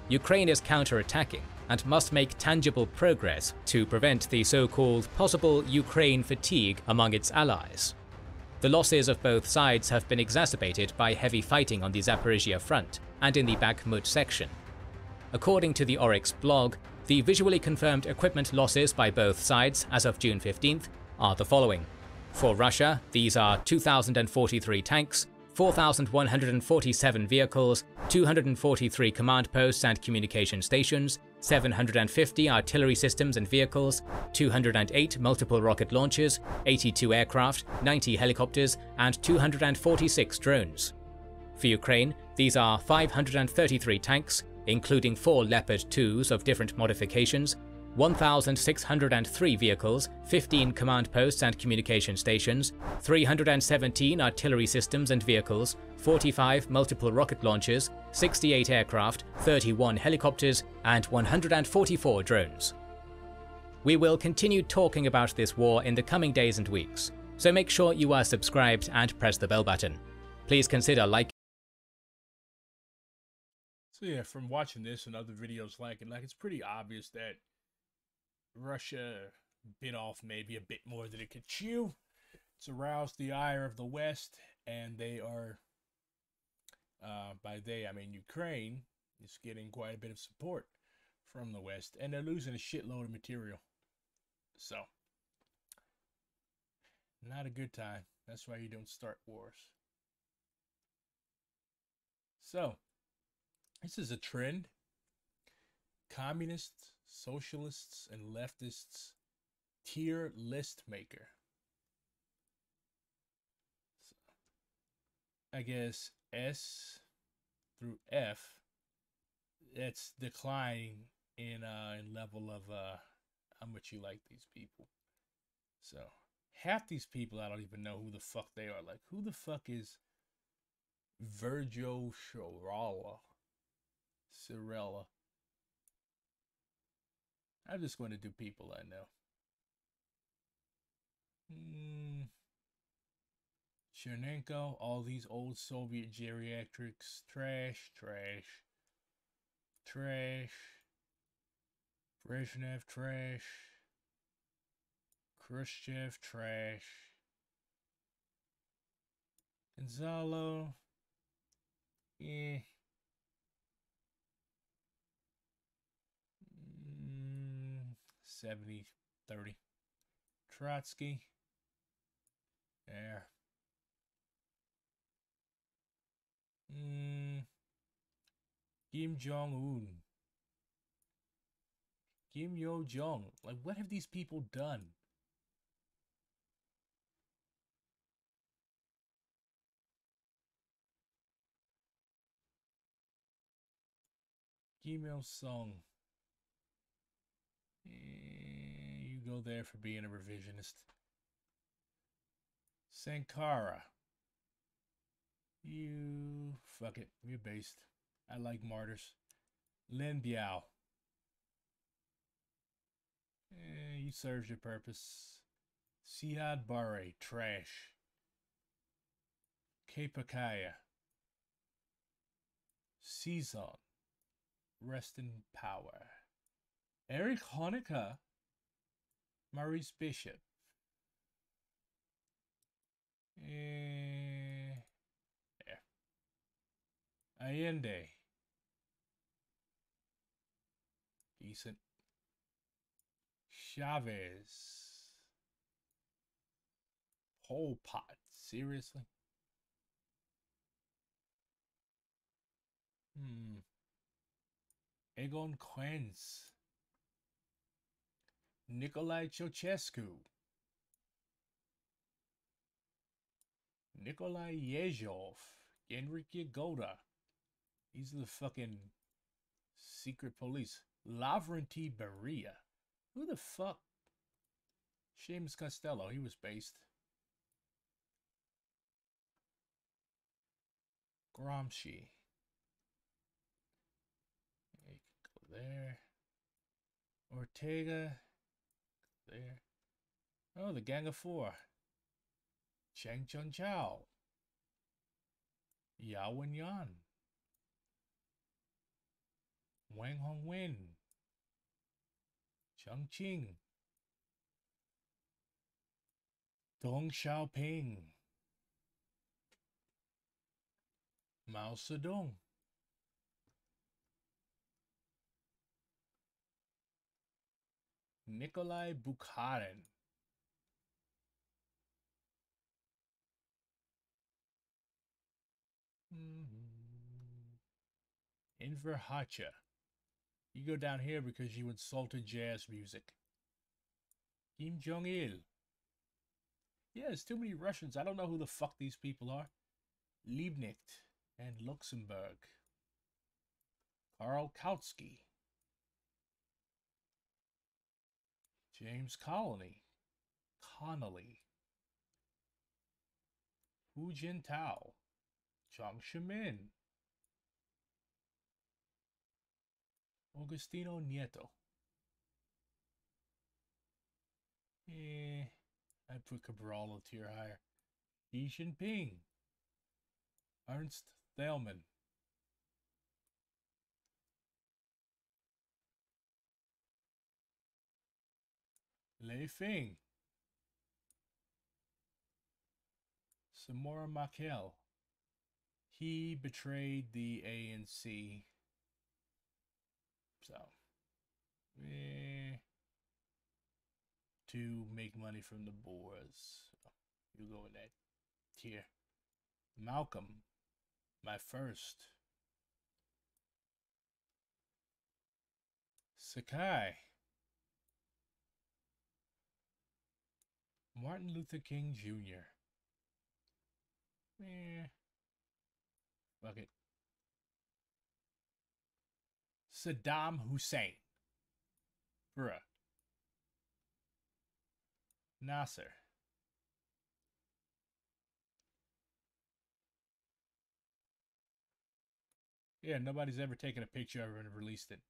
Ukraine is counter-attacking and must make tangible progress to prevent the so-called possible Ukraine fatigue among its allies. The losses of both sides have been exacerbated by heavy fighting on the Zaporizhia front and in the Bakhmut section. According to the Oryx blog, the visually confirmed equipment losses by both sides as of June 15th are the following. For Russia, these are 2,043 tanks, 4,147 vehicles, 243 command posts and communication stations, 750 artillery systems and vehicles, 208 multiple rocket launchers, 82 aircraft, 90 helicopters, and 246 drones. For Ukraine, these are 533 tanks, including 4 Leopard 2s of different modifications, 1,603 vehicles, 15 command posts and communication stations, 317 artillery systems and vehicles, 45 multiple rocket launchers, 68 aircraft, 31 helicopters, and 144 drones. We will continue talking about this war in the coming days and weeks, so make sure you are subscribed and press the bell button. Please consider liking. So yeah, from watching this and other videos like it, it's pretty obvious that Russia bit off maybe a bit more than it could chew. It's aroused the ire of the West, and they are, by they I mean Ukraine, is getting quite a bit of support from the West, and they're losing a shitload of material. So, not a good time. That's why you don't start wars. So, this is a trend. Communists, socialists, and leftists tier list maker. So, I guess S through F, that's declining in level of how much you like these people. So half these people I don't even know who the fuck they are. Like, who the fuck is Virgil Cirella? I'm just going to do people I know. Chernenko, all these old Soviet geriatrics, trash. Brezhnev trash. Khrushchev trash. Gonzalo. Eh. 70-30. Trotsky. There. Kim Jong-un. Kim Yo-jong. Like, what have these people done? Kim Il-sung. You go there for being a revisionist. Sankara. You... Fuck it. You're based. I like martyrs. Lin Biao. You served your purpose. Siad Barre. Trash. Kepakaya. Season. Rest in power. Eric Honecker. Maurice Bishop. Yeah. Allende. Decent. Chavez. Pol Pot. Seriously? Egon Krenz. Nicolae Ceausescu. Nikolai Yezhov. Enrique Goda. These are the fucking secret police. Lavrenti Beria. Who the fuck? Seamus Costello. He was based. Gramsci. You can go there. Ortega. There. Oh, the Gang of Four. Cheng Chun Chao. Yao Wen Yan. Wang Hongwen. Cheng Qing. Deng Xiaoping. Mao Zedong. Nikolai Bukharin. Enver Hoxha. You go down here because you insulted jazz music. Kim Jong-il. Yeah, there's too many Russians. I don't know who the fuck these people are. Liebknecht and Luxembourg. Karl Kautsky. James Connolly. Hu Jintao. Jiang Zemin. Augustino Nieto. I put Cabral a tier higher. Xi Jinping. Ernst Thälmann. Lei Feng. Samora Machel. He betrayed the ANC. So, to make money from the Boers. So, you go in that tier. Malcolm. My first. Sakai. Martin Luther King Jr. Fuck it. Saddam Hussein. Bruh. Nasser. Yeah, nobody's ever taken a picture of it and released it.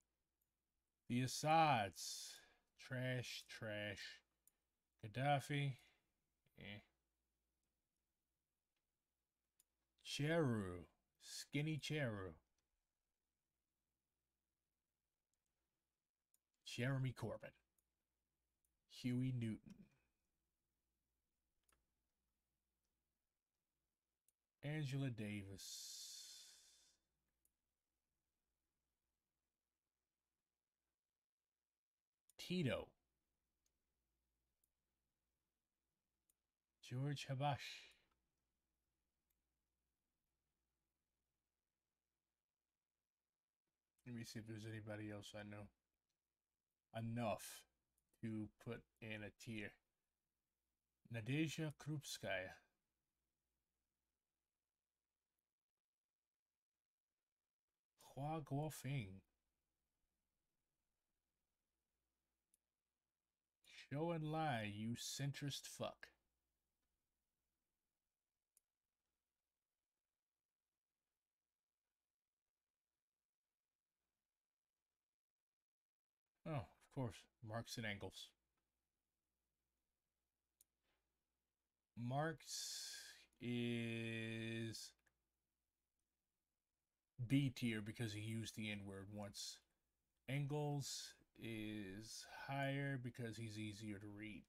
The Assads. Trash. Gaddafi. Cheru. Skinny Cheru. Jeremy Corbyn, Huey Newton, Angela Davis, Tito, George Habash, let me see if there's anybody else I know enough to put in a tier. Nadezhda Krupskaya, Hua Guofeng, Show and lie, you centrist fuck. Oh, of course, Marx and Engels. Marx is B tier because he used the N word once. Engels is higher because he's easier to read.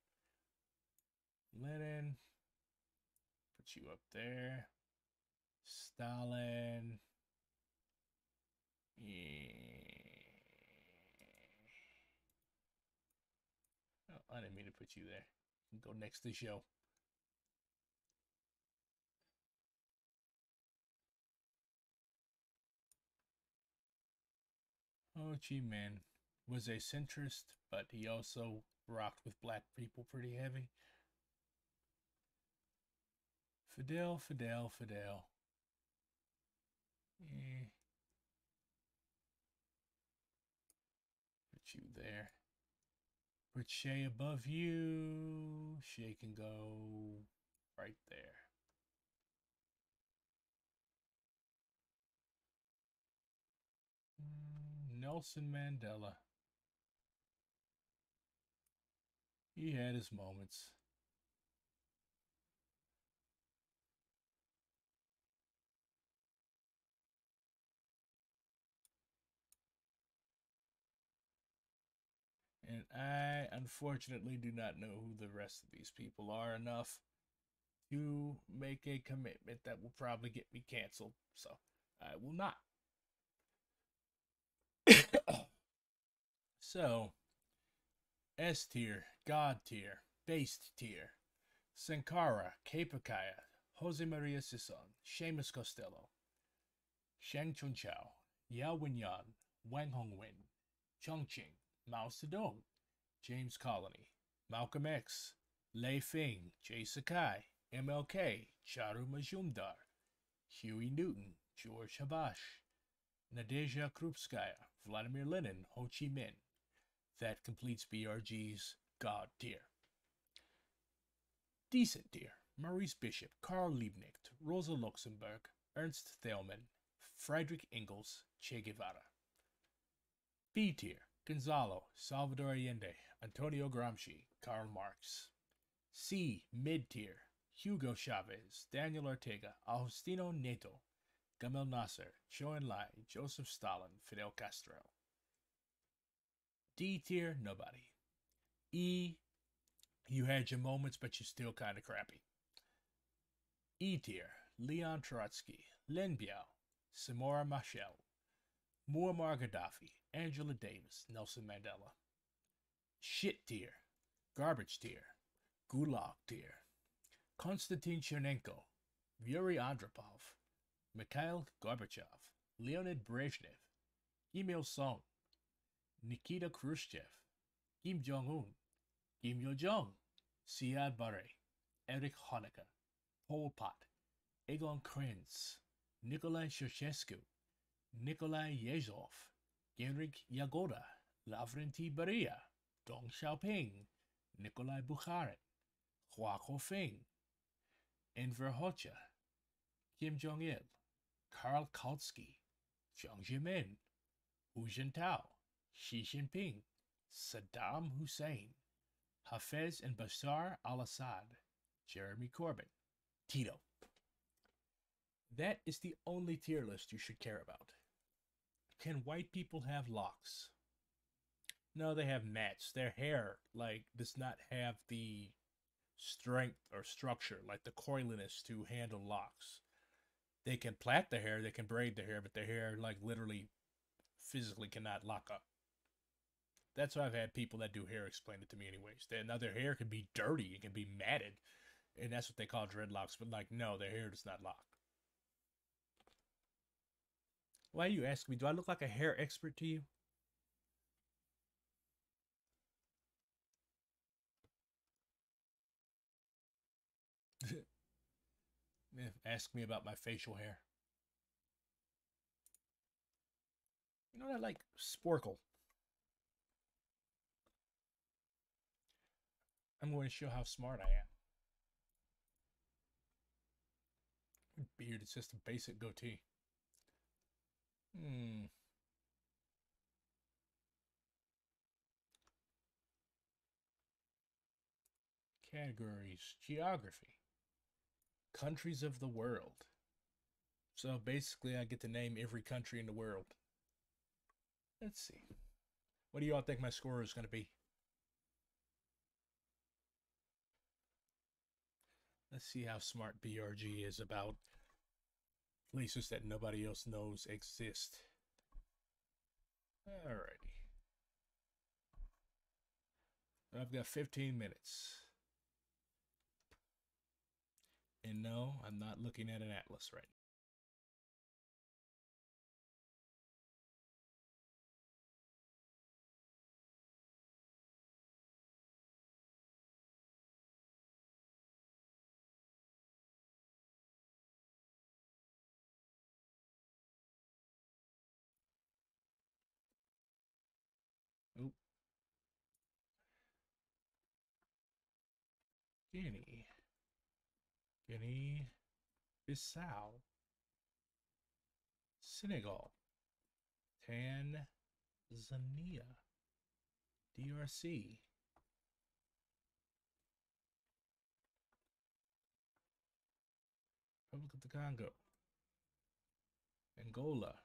Lenin, put you up there. Stalin, oh, I didn't mean to put you there. You can go next to the show. Ho Chi Minh was a centrist, but he also rocked with black people pretty heavy. Fidel. Put you there. Put Shay above you. Shay can go right there. Nelson Mandela. He had his moments. And I, unfortunately, do not know who the rest of these people are enough to make a commitment that will probably get me canceled. So, I will not. So, S tier, God tier, Based tier, Sankara, Kapakaya, Jose Maria Sison, Seamus Costello, Shang Chunchao, Yao Wenyan, Wang Hongwen, Chongqing, Mao Zedong, James Colony, Malcolm X, Lei Feng, Jay Sakai, MLK, Charu Majumdar, Huey Newton, George Habash, Nadezhda Krupskaya, Vladimir Lenin, Ho Chi Minh. That completes BRG's God tier. Decent tier, Maurice Bishop, Karl Liebknecht, Rosa Luxemburg, Ernst Thälmann, Friedrich Engels, Che Guevara. B tier, Gonzalo, Salvador Allende, Antonio Gramsci, Karl Marx. C, mid tier, Hugo Chavez, Daniel Ortega, Agustino Neto, Gamal Nasser, Zhou Enlai, Joseph Stalin, Fidel Castro. D tier, nobody. E, you had your moments, but you're still kind of crappy. E tier, Leon Trotsky, Lin Biao, Samora Machel, Muammar Gaddafi, Angela Davis, Nelson Mandela. Shit tier, garbage tier, Gulag tier, Konstantin Chernenko, Yuri Andropov, Mikhail Gorbachev, Leonid Brezhnev, Kim Il-sung, Nikita Khrushchev, Kim Jong-un, Kim Yo-jong, Siad Barre, Erich Honecker, Pol Pot, Egon Krenz, Nikolai Ceausescu, Nikolai Yezhov, Genrikh Yagoda, Lavrentiy Beria, Deng Xiaoping, Nikolai Bukharin, Hua Hofeng, Enver Hoxha, Kim Jong-il, Karl Kautsky, Jiang Zemin, Hu Jintao, Xi Jinping, Saddam Hussein, Hafez and Bashar al-Assad, Jeremy Corbyn, Tito. That is the only tier list you should care about. Can white people have locks? No, they have mats. Their hair like does not have the strength or structure like the coiliness to handle locks. They can plait the hair, they can braid the hair, but their hair like literally physically cannot lock up. That's why I've had people that do hair explain it to me anyways. Now their hair can be dirty, it can be matted, and that's what they call dreadlocks, but like no, their hair does not lock. Why are you asking me? Do I look like a hair expert to you? Ask me about my facial hair. You know what I like? Sporkle. I'm going to show how smart I am. Beard, it's just a basic goatee. Categories: geography, countries of the world. So basically, I get to name every country in the world. Let's see. What do you all think my score is going to be? Let's see how smart BRG is about places that nobody else knows exist. Alrighty. I've got 15 minutes. And no, I'm not looking at an atlas right now. Oop. Guinea. Guinea. Bissau. Senegal. Tanzania. DRC. Republic of the Congo. Angola.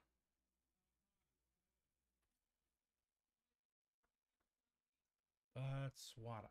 Botswana.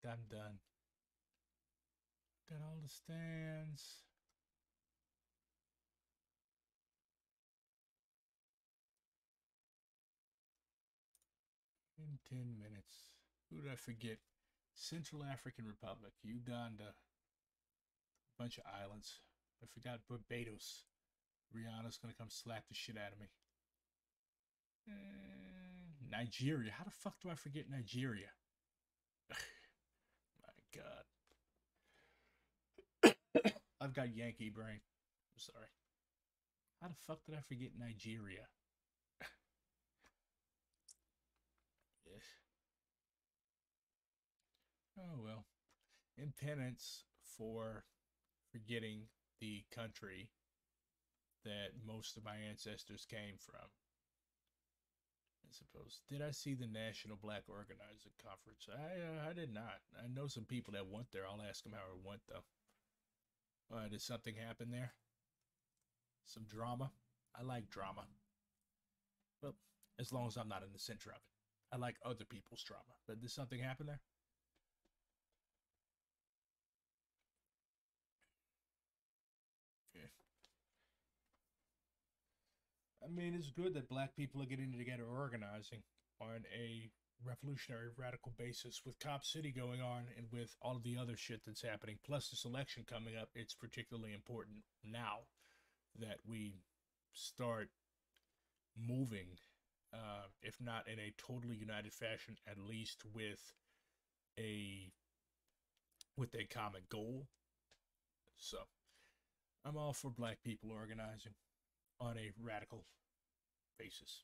I'm done. Got all the stands. In 10 minutes. Who did I forget? Central African Republic, Uganda, bunch of islands. I forgot Barbados. Rihanna's gonna come slap the shit out of me. Nigeria. How the fuck do I forget Nigeria? My God. I've got Yankee brain. I'm sorry. How the fuck did I forget Nigeria? Yes. Oh well. In penance for forgetting the country that most of my ancestors came from. I suppose. Did I see the National Black Organizing Conference? I did not. I know some people that went there. I'll ask them how it went, though. Did something happen there? Some drama? I like drama. Well, as long as I'm not in the center of it. I like other people's drama. But did something happen there? Okay. I mean, it's good that black people are getting together organizing on a revolutionary radical basis with Cop City going on and with all of the other shit that's happening. Plus this election coming up, it's particularly important now that we start moving, if not in a totally united fashion, at least with a common goal. So I'm all for black people organizing on a radical basis.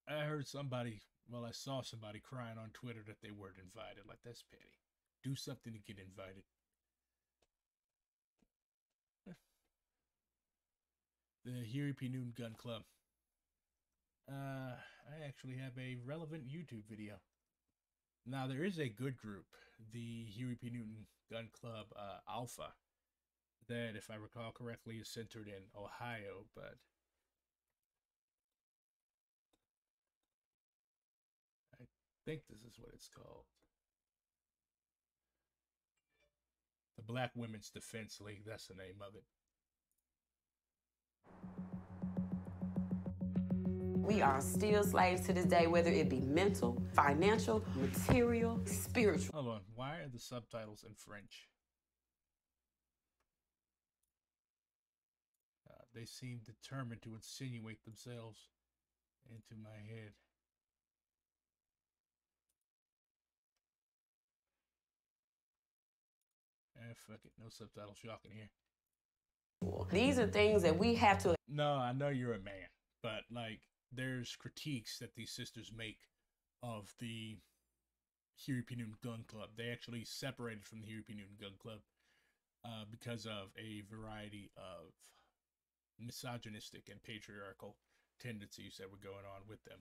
I heard somebody, well, I saw somebody crying on Twitter that they weren't invited. Like, that's petty. Do something to get invited. The Huey P. Newton Gun Club. I actually have a relevant YouTube video. Now, there is a good group, the Huey P. Newton Gun Club Alpha, that, if I recall correctly, is centered in Ohio, but I think this is what it's called. The Black Women's Defense League, that's the name of it. We are still slaves to this day, whether it be mental, financial, material, spiritual. Hold on, why are the subtitles in French? They seem determined to insinuate themselves into my head. Fuck it, no subtitles, y'all can hear. These are things that we have to... No, I know you're a man, but like, there's critiques that these sisters make of the Huey P. Newton Gun Club. They actually separated from the Huey P. Newton Gun Club because of a variety of misogynistic and patriarchal tendencies that were going on with them.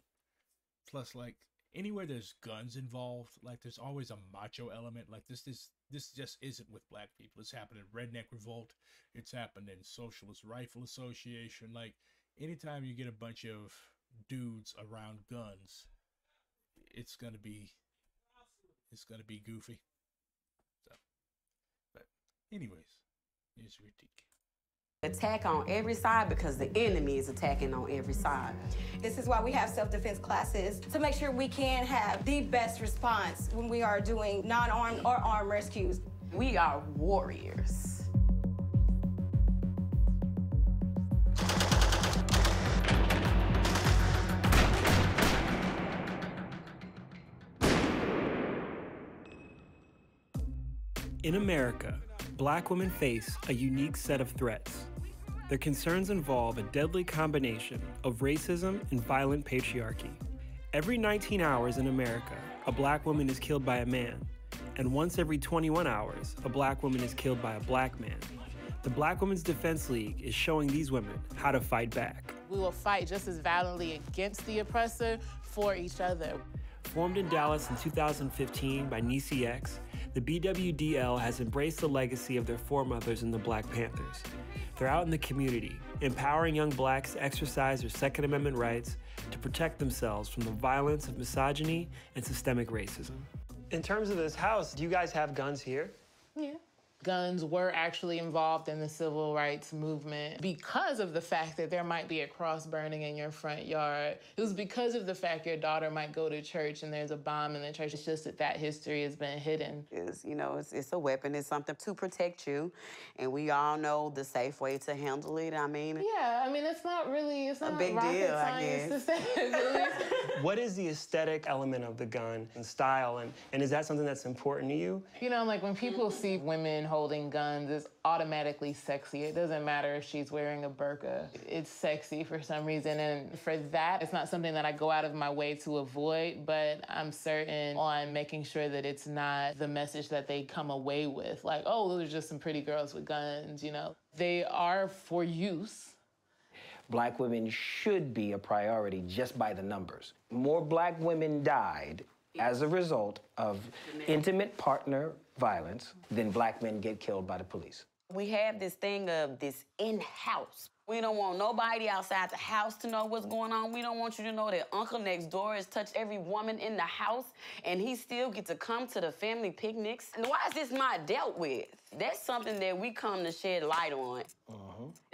Plus, like, anywhere there's guns involved, like, there's always a macho element. Like, this just isn't with black people. It's happened in Redneck Revolt. It's happened in Socialist Rifle Association. Like, anytime you get a bunch of dudes around guns, it's gonna be goofy. So, but anyways, here's your critique. Attack on every side because the enemy is attacking on every side. This is why we have self-defense classes, to make sure we can have the best response when we are doing non-armed or armed rescues. We are warriors. In America, black women face a unique set of threats. Their concerns involve a deadly combination of racism and violent patriarchy. Every 19 hours in America, a black woman is killed by a man, and once every 21 hours, a black woman is killed by a black man. The Black Women's Defense League is showing these women how to fight back. We will fight just as violently against the oppressor for each other. Formed in Dallas in 2015 by Niecy X, the BWDL has embraced the legacy of their foremothers in the Black Panthers. They're out in the community, empowering young blacks to exercise their Second Amendment rights to protect themselves from the violence of misogyny and systemic racism. In terms of this house, do you guys have guns here? Yeah. Guns were actually involved in the civil rights movement because of the fact that there might be a cross burning in your front yard. It was because of the fact your daughter might go to church and there's a bomb in the church. It's just that that history has been hidden. It's a weapon. It's something to protect you. And we all know the safe way to handle it. I mean... Yeah, I mean, it's not a big rocket deal, science I to say. What is the aesthetic element of the gun and style? And is that something that's important to you? You know, like when people see women holding guns, it's automatically sexy. It doesn't matter if she's wearing a burqa. It's sexy for some reason. And for that, it's not something that I go out of my way to avoid, but I'm certain on making sure that it's not the message that they come away with. Like, oh, those are just some pretty girls with guns, you know? They are for use. Black women should be a priority just by the numbers. More black women died as a result of intimate partner violence than black men get killed by the police. We have this thing of this in-house. We don't want nobody outside the house to know what's going on. We don't want you to know that Uncle next door has touched every woman in the house and he still gets to come to the family picnics. And why is this not dealt with? That's something that we come to shed light on.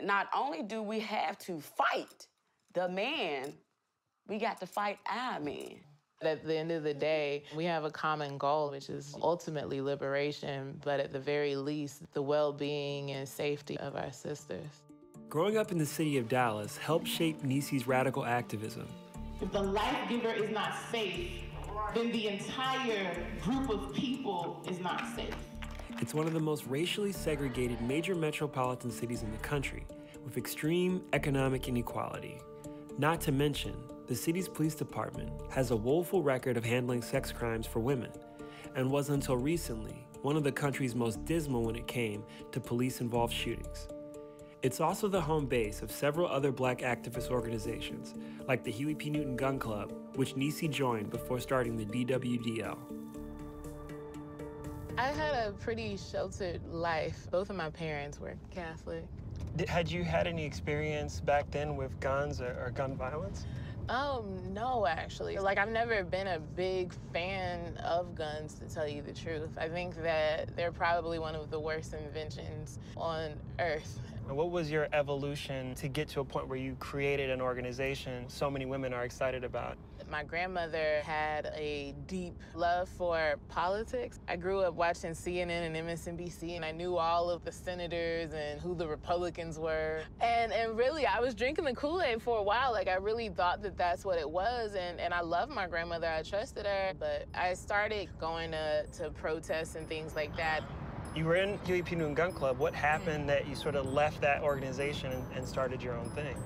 Not only do we have to fight the man, we got to fight our man. At the end of the day, we have a common goal, which is ultimately liberation, but at the very least, the well-being and safety of our sisters. Growing up in the city of Dallas helped shape Niecy's radical activism. If the life giver is not safe, then the entire group of people is not safe. It's one of the most racially segregated major metropolitan cities in the country, with extreme economic inequality. Not to mention, the city's police department has a woeful record of handling sex crimes for women, and was until recently one of the country's most dismal when it came to police-involved shootings. It's also the home base of several other black activist organizations, like the Huey P. Newton Gun Club, which Niecy joined before starting the BWDL. I had a pretty sheltered life. Both of my parents were Catholic. Had you had any experience back then with guns or gun violence? No, actually. Like, I've never been a big fan of guns, to tell you the truth. I think that they're probably one of the worst inventions on Earth. What was your evolution to get to a point where you created an organization so many women are excited about? My grandmother had a deep love for politics. I grew up watching CNN and MSNBC, and I knew all of the senators and who the Republicans were. And really, I was drinking the Kool-Aid for a while. Like, I really thought that that's what it was, and I loved my grandmother. I trusted her, but I started going to protests and things like that. You were in Huey P. Newton Gun Club. What happened that you sort of left that organization and started your own thing?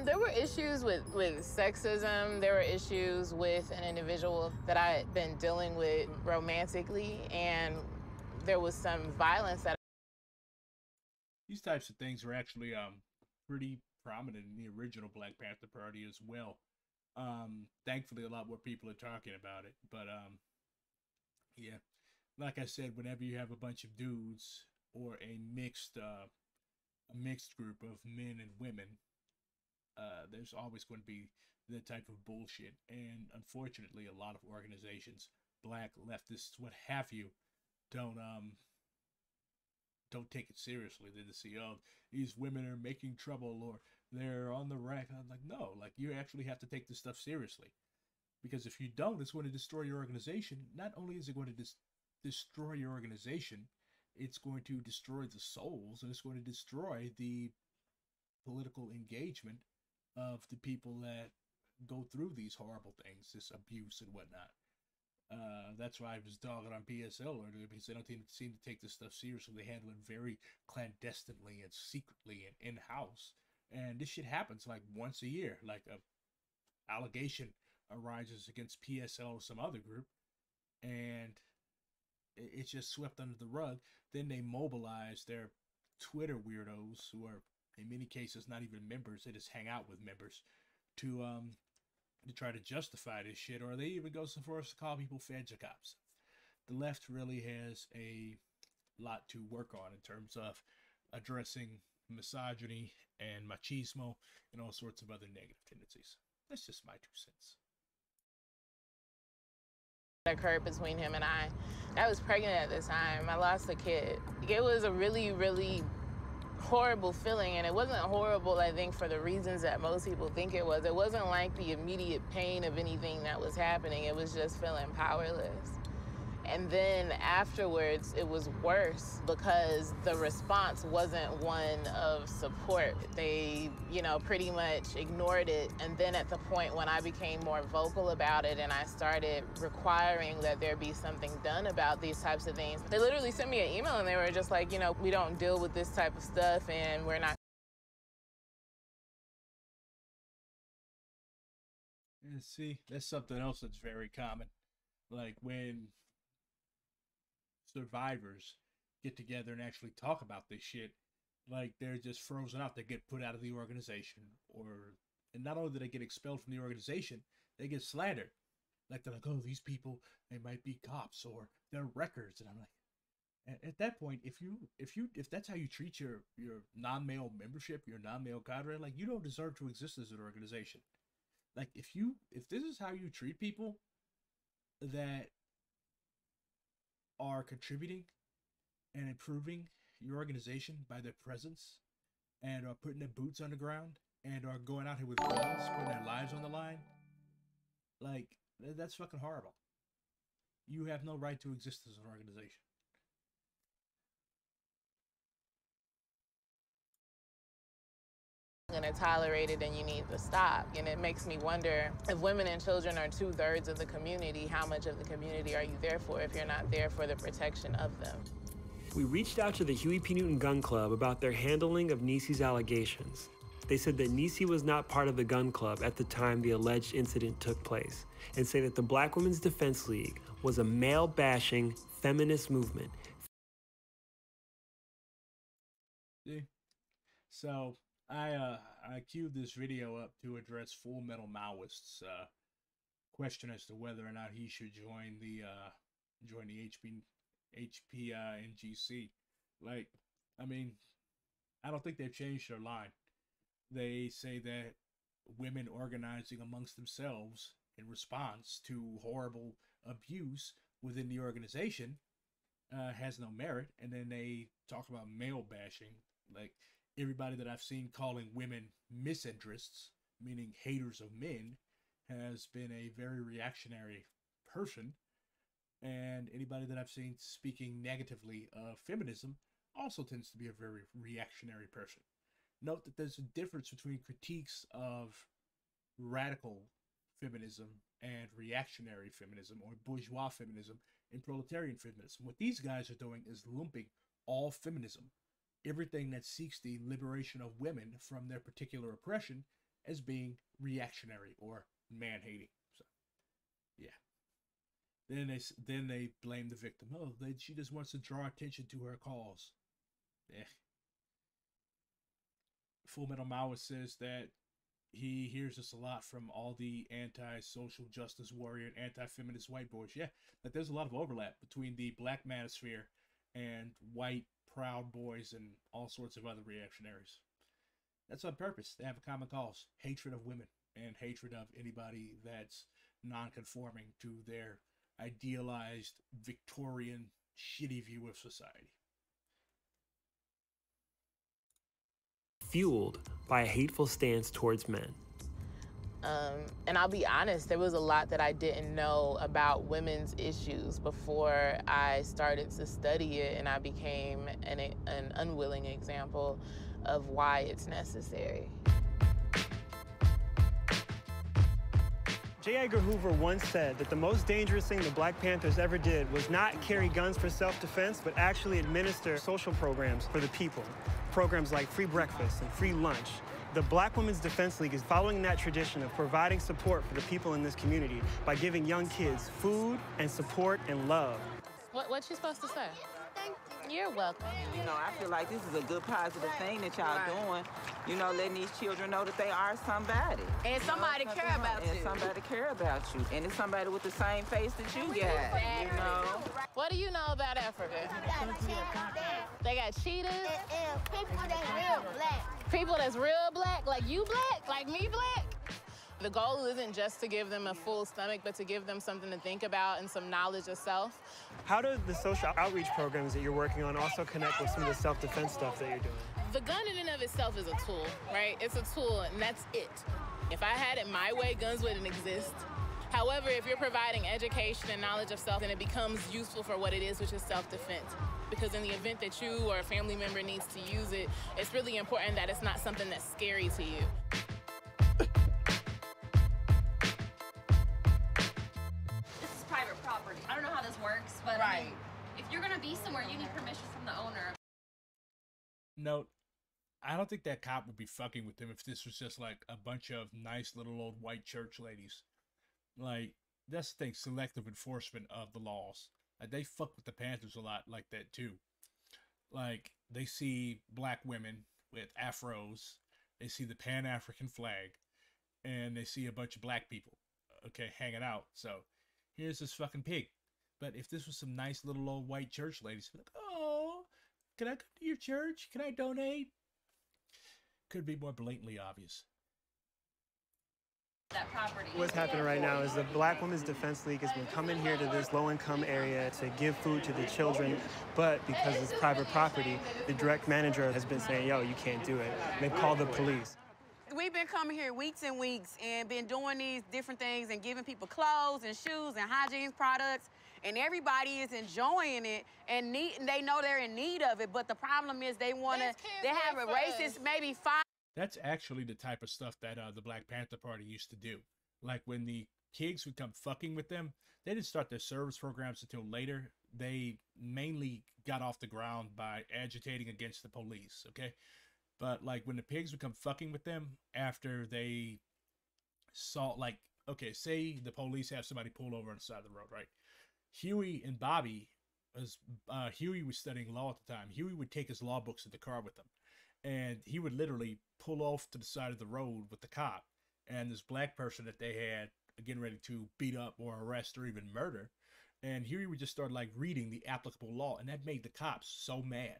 There were issues with sexism. There were issues with an individual that I had been dealing with romantically, and there was some violence that... These types of things were actually pretty prominent in the original Black Panther Party as well. Thankfully, a lot more people are talking about it, but yeah. Like I said, whenever you have a bunch of dudes or a mixed group of men and women, there's always going to be that type of bullshit. And unfortunately, a lot of organizations, black, leftists, what have you, don't take it seriously. They just see, oh, these women are making trouble or they're on the rack. I'm like, no, like, you actually have to take this stuff seriously. Because if you don't, it's going to destroy your organization. Not only is it going to destroy your organization, it's going to destroy the souls, and it's going to destroy the political engagement of the people that go through these horrible things, this abuse and whatnot. That's why I was dogging on PSL earlier, because they don't seem to take this stuff seriously. They handle it very clandestinely and secretly and in-house. And this shit happens like once a year. Like a allegation arises against PSL or some other group, and it's just swept under the rug. Then they mobilize their Twitter weirdos, who are in many cases not even members. They just hang out with members to try to justify this shit, or they even go so far as to call people feds or cops. The left really has a lot to work on in terms of addressing misogyny and machismo and all sorts of other negative tendencies. That's just my 2 cents. occurred between him and I. I was pregnant at the time. I lost a kid. It was a really, really horrible feeling, and it wasn't horrible, I think, for the reasons that most people think it was. It wasn't like the immediate pain of anything that was happening. It was just feeling powerless. And then afterwards, it was worse because the response wasn't one of support. They, you know, pretty much ignored it. And then at the point when I became more vocal about it and I started requiring that there be something done about these types of things, they literally sent me an email and they were just like, you know, we don't deal with this type of stuff and we're not. And see, that's something else that's very common. Like when survivors get together and actually talk about this shit, like they're just frozen out. They get put out of the organization, and not only do they get expelled from the organization, they get slandered. Like they're like, oh, these people, they might be cops or they're wreckers. And I'm like, at that point, if that's how you treat your non-male membership, your non-male cadre, like you don't deserve to exist as an organization. Like if this is how you treat people that are contributing and improving your organization by their presence and are putting their boots on the ground and are going out here with guns, putting their lives on the line, like that's fucking horrible. You have no right to exist as an organization. Going to tolerate it and you need to stop. And it makes me wonder, if women and children are 2/3 of the community, how much of the community are you there for if you're not there for the protection of them? We reached out to the Huey P. Newton Gun Club about their handling of Niecy's allegations. They said that Niecy was not part of the gun club at the time the alleged incident took place, and say that the Black Women's Defense League was a male-bashing feminist movement. See? So I queued this video up to address Full Metal Maoist's question as to whether or not he should join the HPNGC. Like, I mean, I don't think they've changed their line. They say that women organizing amongst themselves in response to horrible abuse within the organization has no merit, and then they talk about male bashing. Like, everybody that I've seen calling women misinterests, meaning haters of men, has been a very reactionary person. And anybody that I've seen speaking negatively of feminism also tends to be a very reactionary person. Note that there's a difference between critiques of radical feminism and reactionary feminism, or bourgeois feminism and proletarian feminism. What these guys are doing is lumping all feminism, everything that seeks the liberation of women from their particular oppression, as being reactionary or man-hating. So, yeah. Then they blame the victim. Oh, she just wants to draw attention to her cause. Yeah. Full Metal Maoist says that he hears this a lot from all the anti-social justice warrior and anti-feminist white boys. Yeah, that there's a lot of overlap between the Black manosphere and white Proud Boys and all sorts of other reactionaries. That's on purpose. They have a common cause: hatred of women and hatred of anybody that's non-conforming to their idealized Victorian shitty view of society. Fueled by a hateful stance towards men. And I'll be honest, there was a lot that I didn't know about women's issues before I started to study it, and I became an unwilling example of why it's necessary. J. Edgar Hoover once said that the most dangerous thing the Black Panthers ever did was not carry guns for self-defense, but actually administer social programs for the people. Programs like free breakfast and free lunch. The Black Women's Defense League is following that tradition of providing support for the people in this community by giving young kids food and support and love. What you supposed to say? You're welcome. You know, I feel like this is a good positive thing that y'all doing. You know, letting these children know that they are somebody. And somebody care about you. And somebody care about you. And it's somebody with the same face that you got, you know. What do you know about Africa? They got cheetahs? And people that's real black. People that's real black? Like you black? Like me black? The goal isn't just to give them a full stomach, but to give them something to think about and some knowledge of self. How do the social outreach programs that you're working on also connect with some of the self-defense stuff that you're doing? The gun in and of itself is a tool, right? It's a tool, and that's it. If I had it my way, guns wouldn't exist. However, if you're providing education and knowledge of self, then it becomes useful for what it is, which is self-defense. Because in the event that you or a family member needs to use it, it's really important that it's not something that's scary to you. Private property. I don't know how this works, but I mean, if you're gonna be somewhere, you need permission from the owner. Note, I don't think that cop would be fucking with them if this was just like a bunch of nice little old white church ladies. Like, that's the thing, selective enforcement of the laws. Like, they fuck with the Panthers a lot like that too. Like, they see black women with afros, they see the Pan-African flag, and they see a bunch of black people, okay, hanging out. So here's this fucking pig. But if this was some nice little old white church ladies, like, oh, can I come to your church? Can I donate? Could be more blatantly obvious. That property. What's happening right now is the Black Women's Defense League has been coming here to this low-income area to give food to the children, but because it's private property, the direct manager has been saying, yo, you can't do it. They've called the police. We've been coming here weeks and weeks and been doing these different things and giving people clothes and shoes and hygiene products, and everybody is enjoying it and they know they're in need of it, but the problem is they have a racist maybe 5. That's actually the type of stuff that the Black Panther Party used to do. Like, when the pigs would come fucking with them, they didn't start their service programs until later. They mainly got off the ground by agitating against the police, okay? But, like, when the pigs would come fucking with them after they saw, like, okay, say the police have somebody pulled over on the side of the road, right? Huey and Bobby, Huey was studying law at the time. Huey would take his law books in the car with him. And he would literally pull off to the side of the road with the cop. And this black person that they had getting ready to beat up or arrest or even murder. And Huey would just start, like, reading the applicable law. And that made the cops so mad.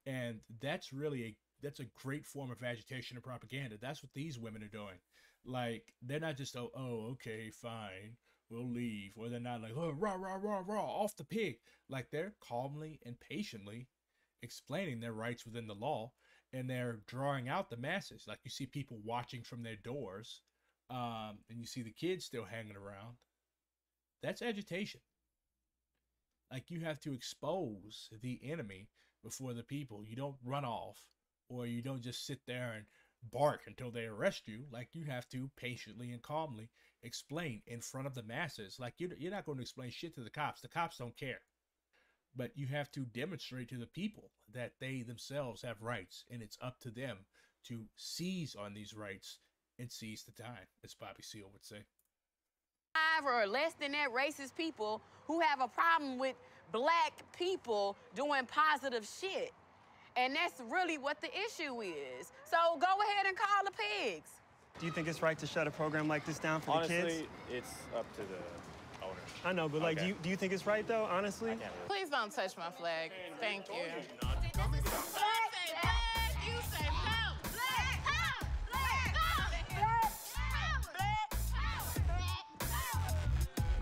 And that's really that's a great form of agitation and propaganda. That's what these women are doing. Like, they're not just, oh, okay, fine, we'll leave. Or they're not like, oh, rah, rah, rah, rah, off the pig. Like, they're calmly and patiently explaining their rights within the law. And they're drawing out the masses. Like, you see people watching from their doors. And you see the kids still hanging around. That's agitation. Like, you have to expose the enemy before the people. You don't run off. Or you don't just sit there and bark until they arrest you. Like, you have to patiently and calmly explain in front of the masses. Like, you're not going to explain shit to the cops. The cops don't care. But you have to demonstrate to the people that they themselves have rights, and it's up to them to seize on these rights and seize the time, as Bobby Seale would say. 5 or less than that racist people who have a problem with black people doing positive shit. And that's really what the issue is. So go ahead and call the pigs. Do you think it's right to shut a program like this down for the kids? Honestly, it's up to the owner. I know, but, like, do you think it's right, though, honestly? Please don't touch my flag. Thank you.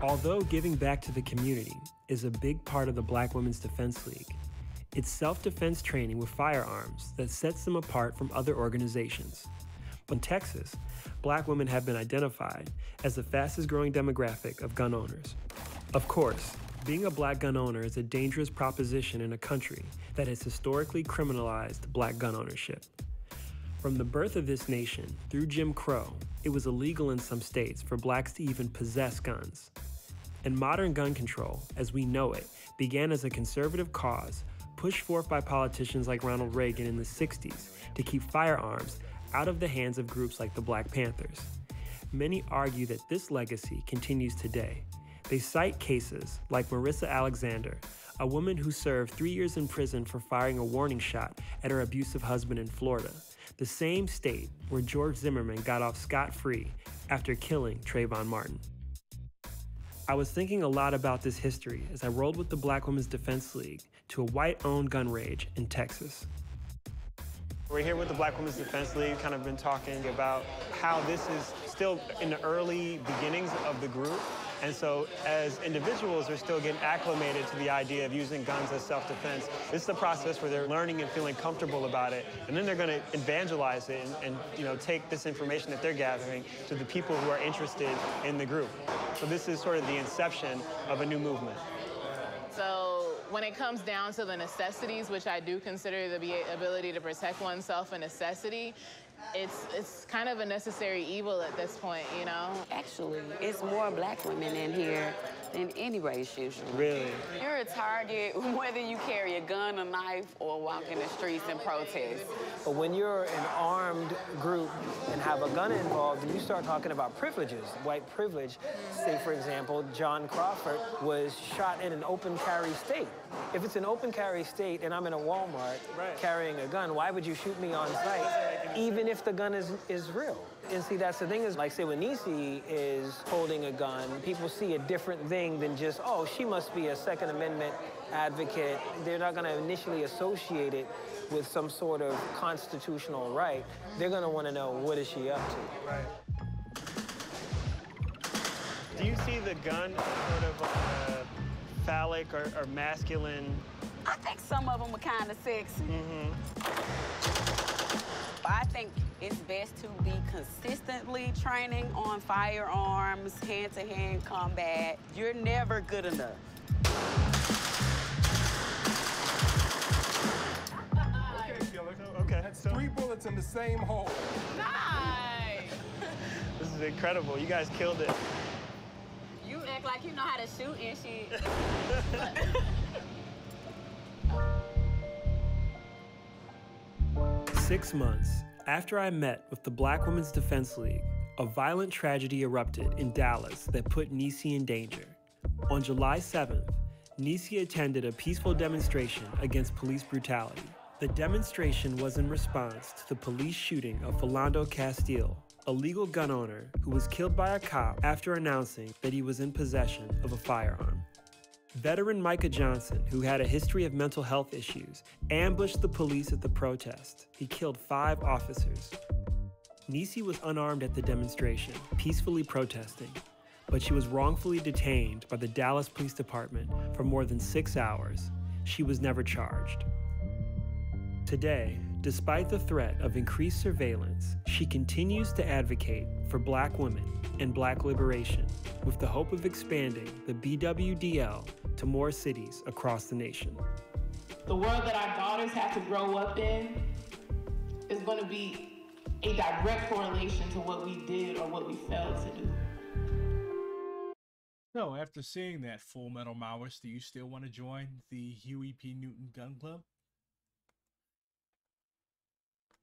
Although giving back to the community is a big part of the Black Women's Defense League, it's self-defense training with firearms that sets them apart from other organizations. In Texas, black women have been identified as the fastest growing demographic of gun owners. Of course, being a black gun owner is a dangerous proposition in a country that has historically criminalized black gun ownership. From the birth of this nation through Jim Crow, it was illegal in some states for blacks to even possess guns. And modern gun control, as we know it, began as a conservative cause pushed forth by politicians like Ronald Reagan in the 60s to keep firearms out of the hands of groups like the Black Panthers. Many argue that this legacy continues today. They cite cases like Marissa Alexander, a woman who served 3 years in prison for firing a warning shot at her abusive husband in Florida, the same state where George Zimmerman got off scot-free after killing Trayvon Martin. I was thinking a lot about this history as I rolled with the Black Women's Defense League to a white-owned gun range in Texas. We're here with the Black Women's Defense League, kind of been talking about how this is still in the early beginnings of the group. And so as individuals, they're still getting acclimated to the idea of using guns as self-defense. This is the process where they're learning and feeling comfortable about it. And then they're going to evangelize it and you know, take this information that they're gathering to the people who are interested in the group. So this is sort of the inception of a new movement. So when it comes down to the necessities, which I do consider the ability to protect oneself a necessity, it's kind of a necessary evil at this point, you know? Actually, it's more black women in here than any race usually. Really? You're a target whether you carry a gun, a knife, or walk in the streets and protest. But when you're an armed group and have a gun involved, and you start talking about privileges, white privilege. Say, for example, John Crawford was shot in an open carry state. If it's an open carry state and I'm in a Walmart carrying a gun, why would you shoot me on sight, even if the gun is real? And see, that's the thing is, like, say, when Niecy is holding a gun, people see a different thing than just, oh, she must be a Second Amendment advocate. They're not going to initially associate it with some sort of constitutional right. They're going to want to know, what is she up to? Right. Do you see the gun as sort of like a phallic or masculine? I think some of them are kind of sexy. But I think it's best to be consistently training on firearms, hand-to-hand combat. You're never good enough. Okay. That's 3 bullets in the same hole. Nice! This is incredible. You guys killed it. You act like you know how to shoot and shit. 6 months after I met with the Black Women's Defense League, a violent tragedy erupted in Dallas that put Niecy in danger. On July 7th, Niecy attended a peaceful demonstration against police brutality. The demonstration was in response to the police shooting of Philando Castile, a legal gun owner who was killed by a cop after announcing that he was in possession of a firearm. Veteran Micah Johnson, who had a history of mental health issues, ambushed the police at the protest. He killed 5 officers. Niecy was unarmed at the demonstration, peacefully protesting, but she was wrongfully detained by the Dallas Police Department for more than 6 hours. She was never charged. Today, despite the threat of increased surveillance, she continues to advocate for Black women and Black liberation, with the hope of expanding the BWDL to more cities across the nation. The world that our daughters have to grow up in is going to be a direct correlation to what we did or what we failed to do. So, after seeing that Full Metal Maoist, do you still want to join the Huey P. Newton Gun Club?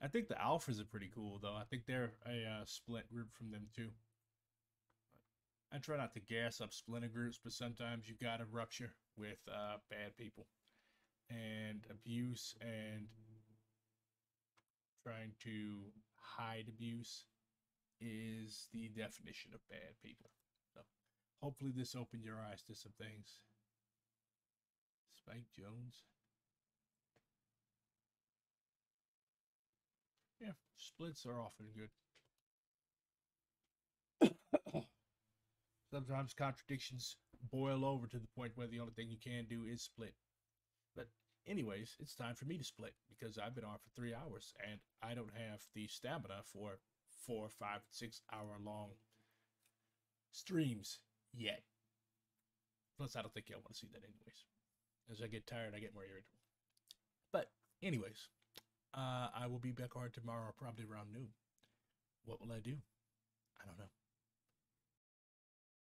I think the Alphas are pretty cool, though. I think they're a split group from them, too. I try not to gas up splinter groups, but sometimes you gotta rupture with bad people. And abuse and trying to hide abuse is the definition of bad people. So hopefully this opened your eyes to some things. Spike Jones. Yeah, splits are often good. Sometimes contradictions boil over to the point where the only thing you can do is split. But anyways, it's time for me to split because I've been on for 3 hours and I don't have the stamina for 4, 5, 6 hour long streams yet. Plus, I don't think y'all want to see that anyways. As I get tired, I get more irritable. But anyways, I will be back on tomorrow, probably around noon. What will I do? I don't know.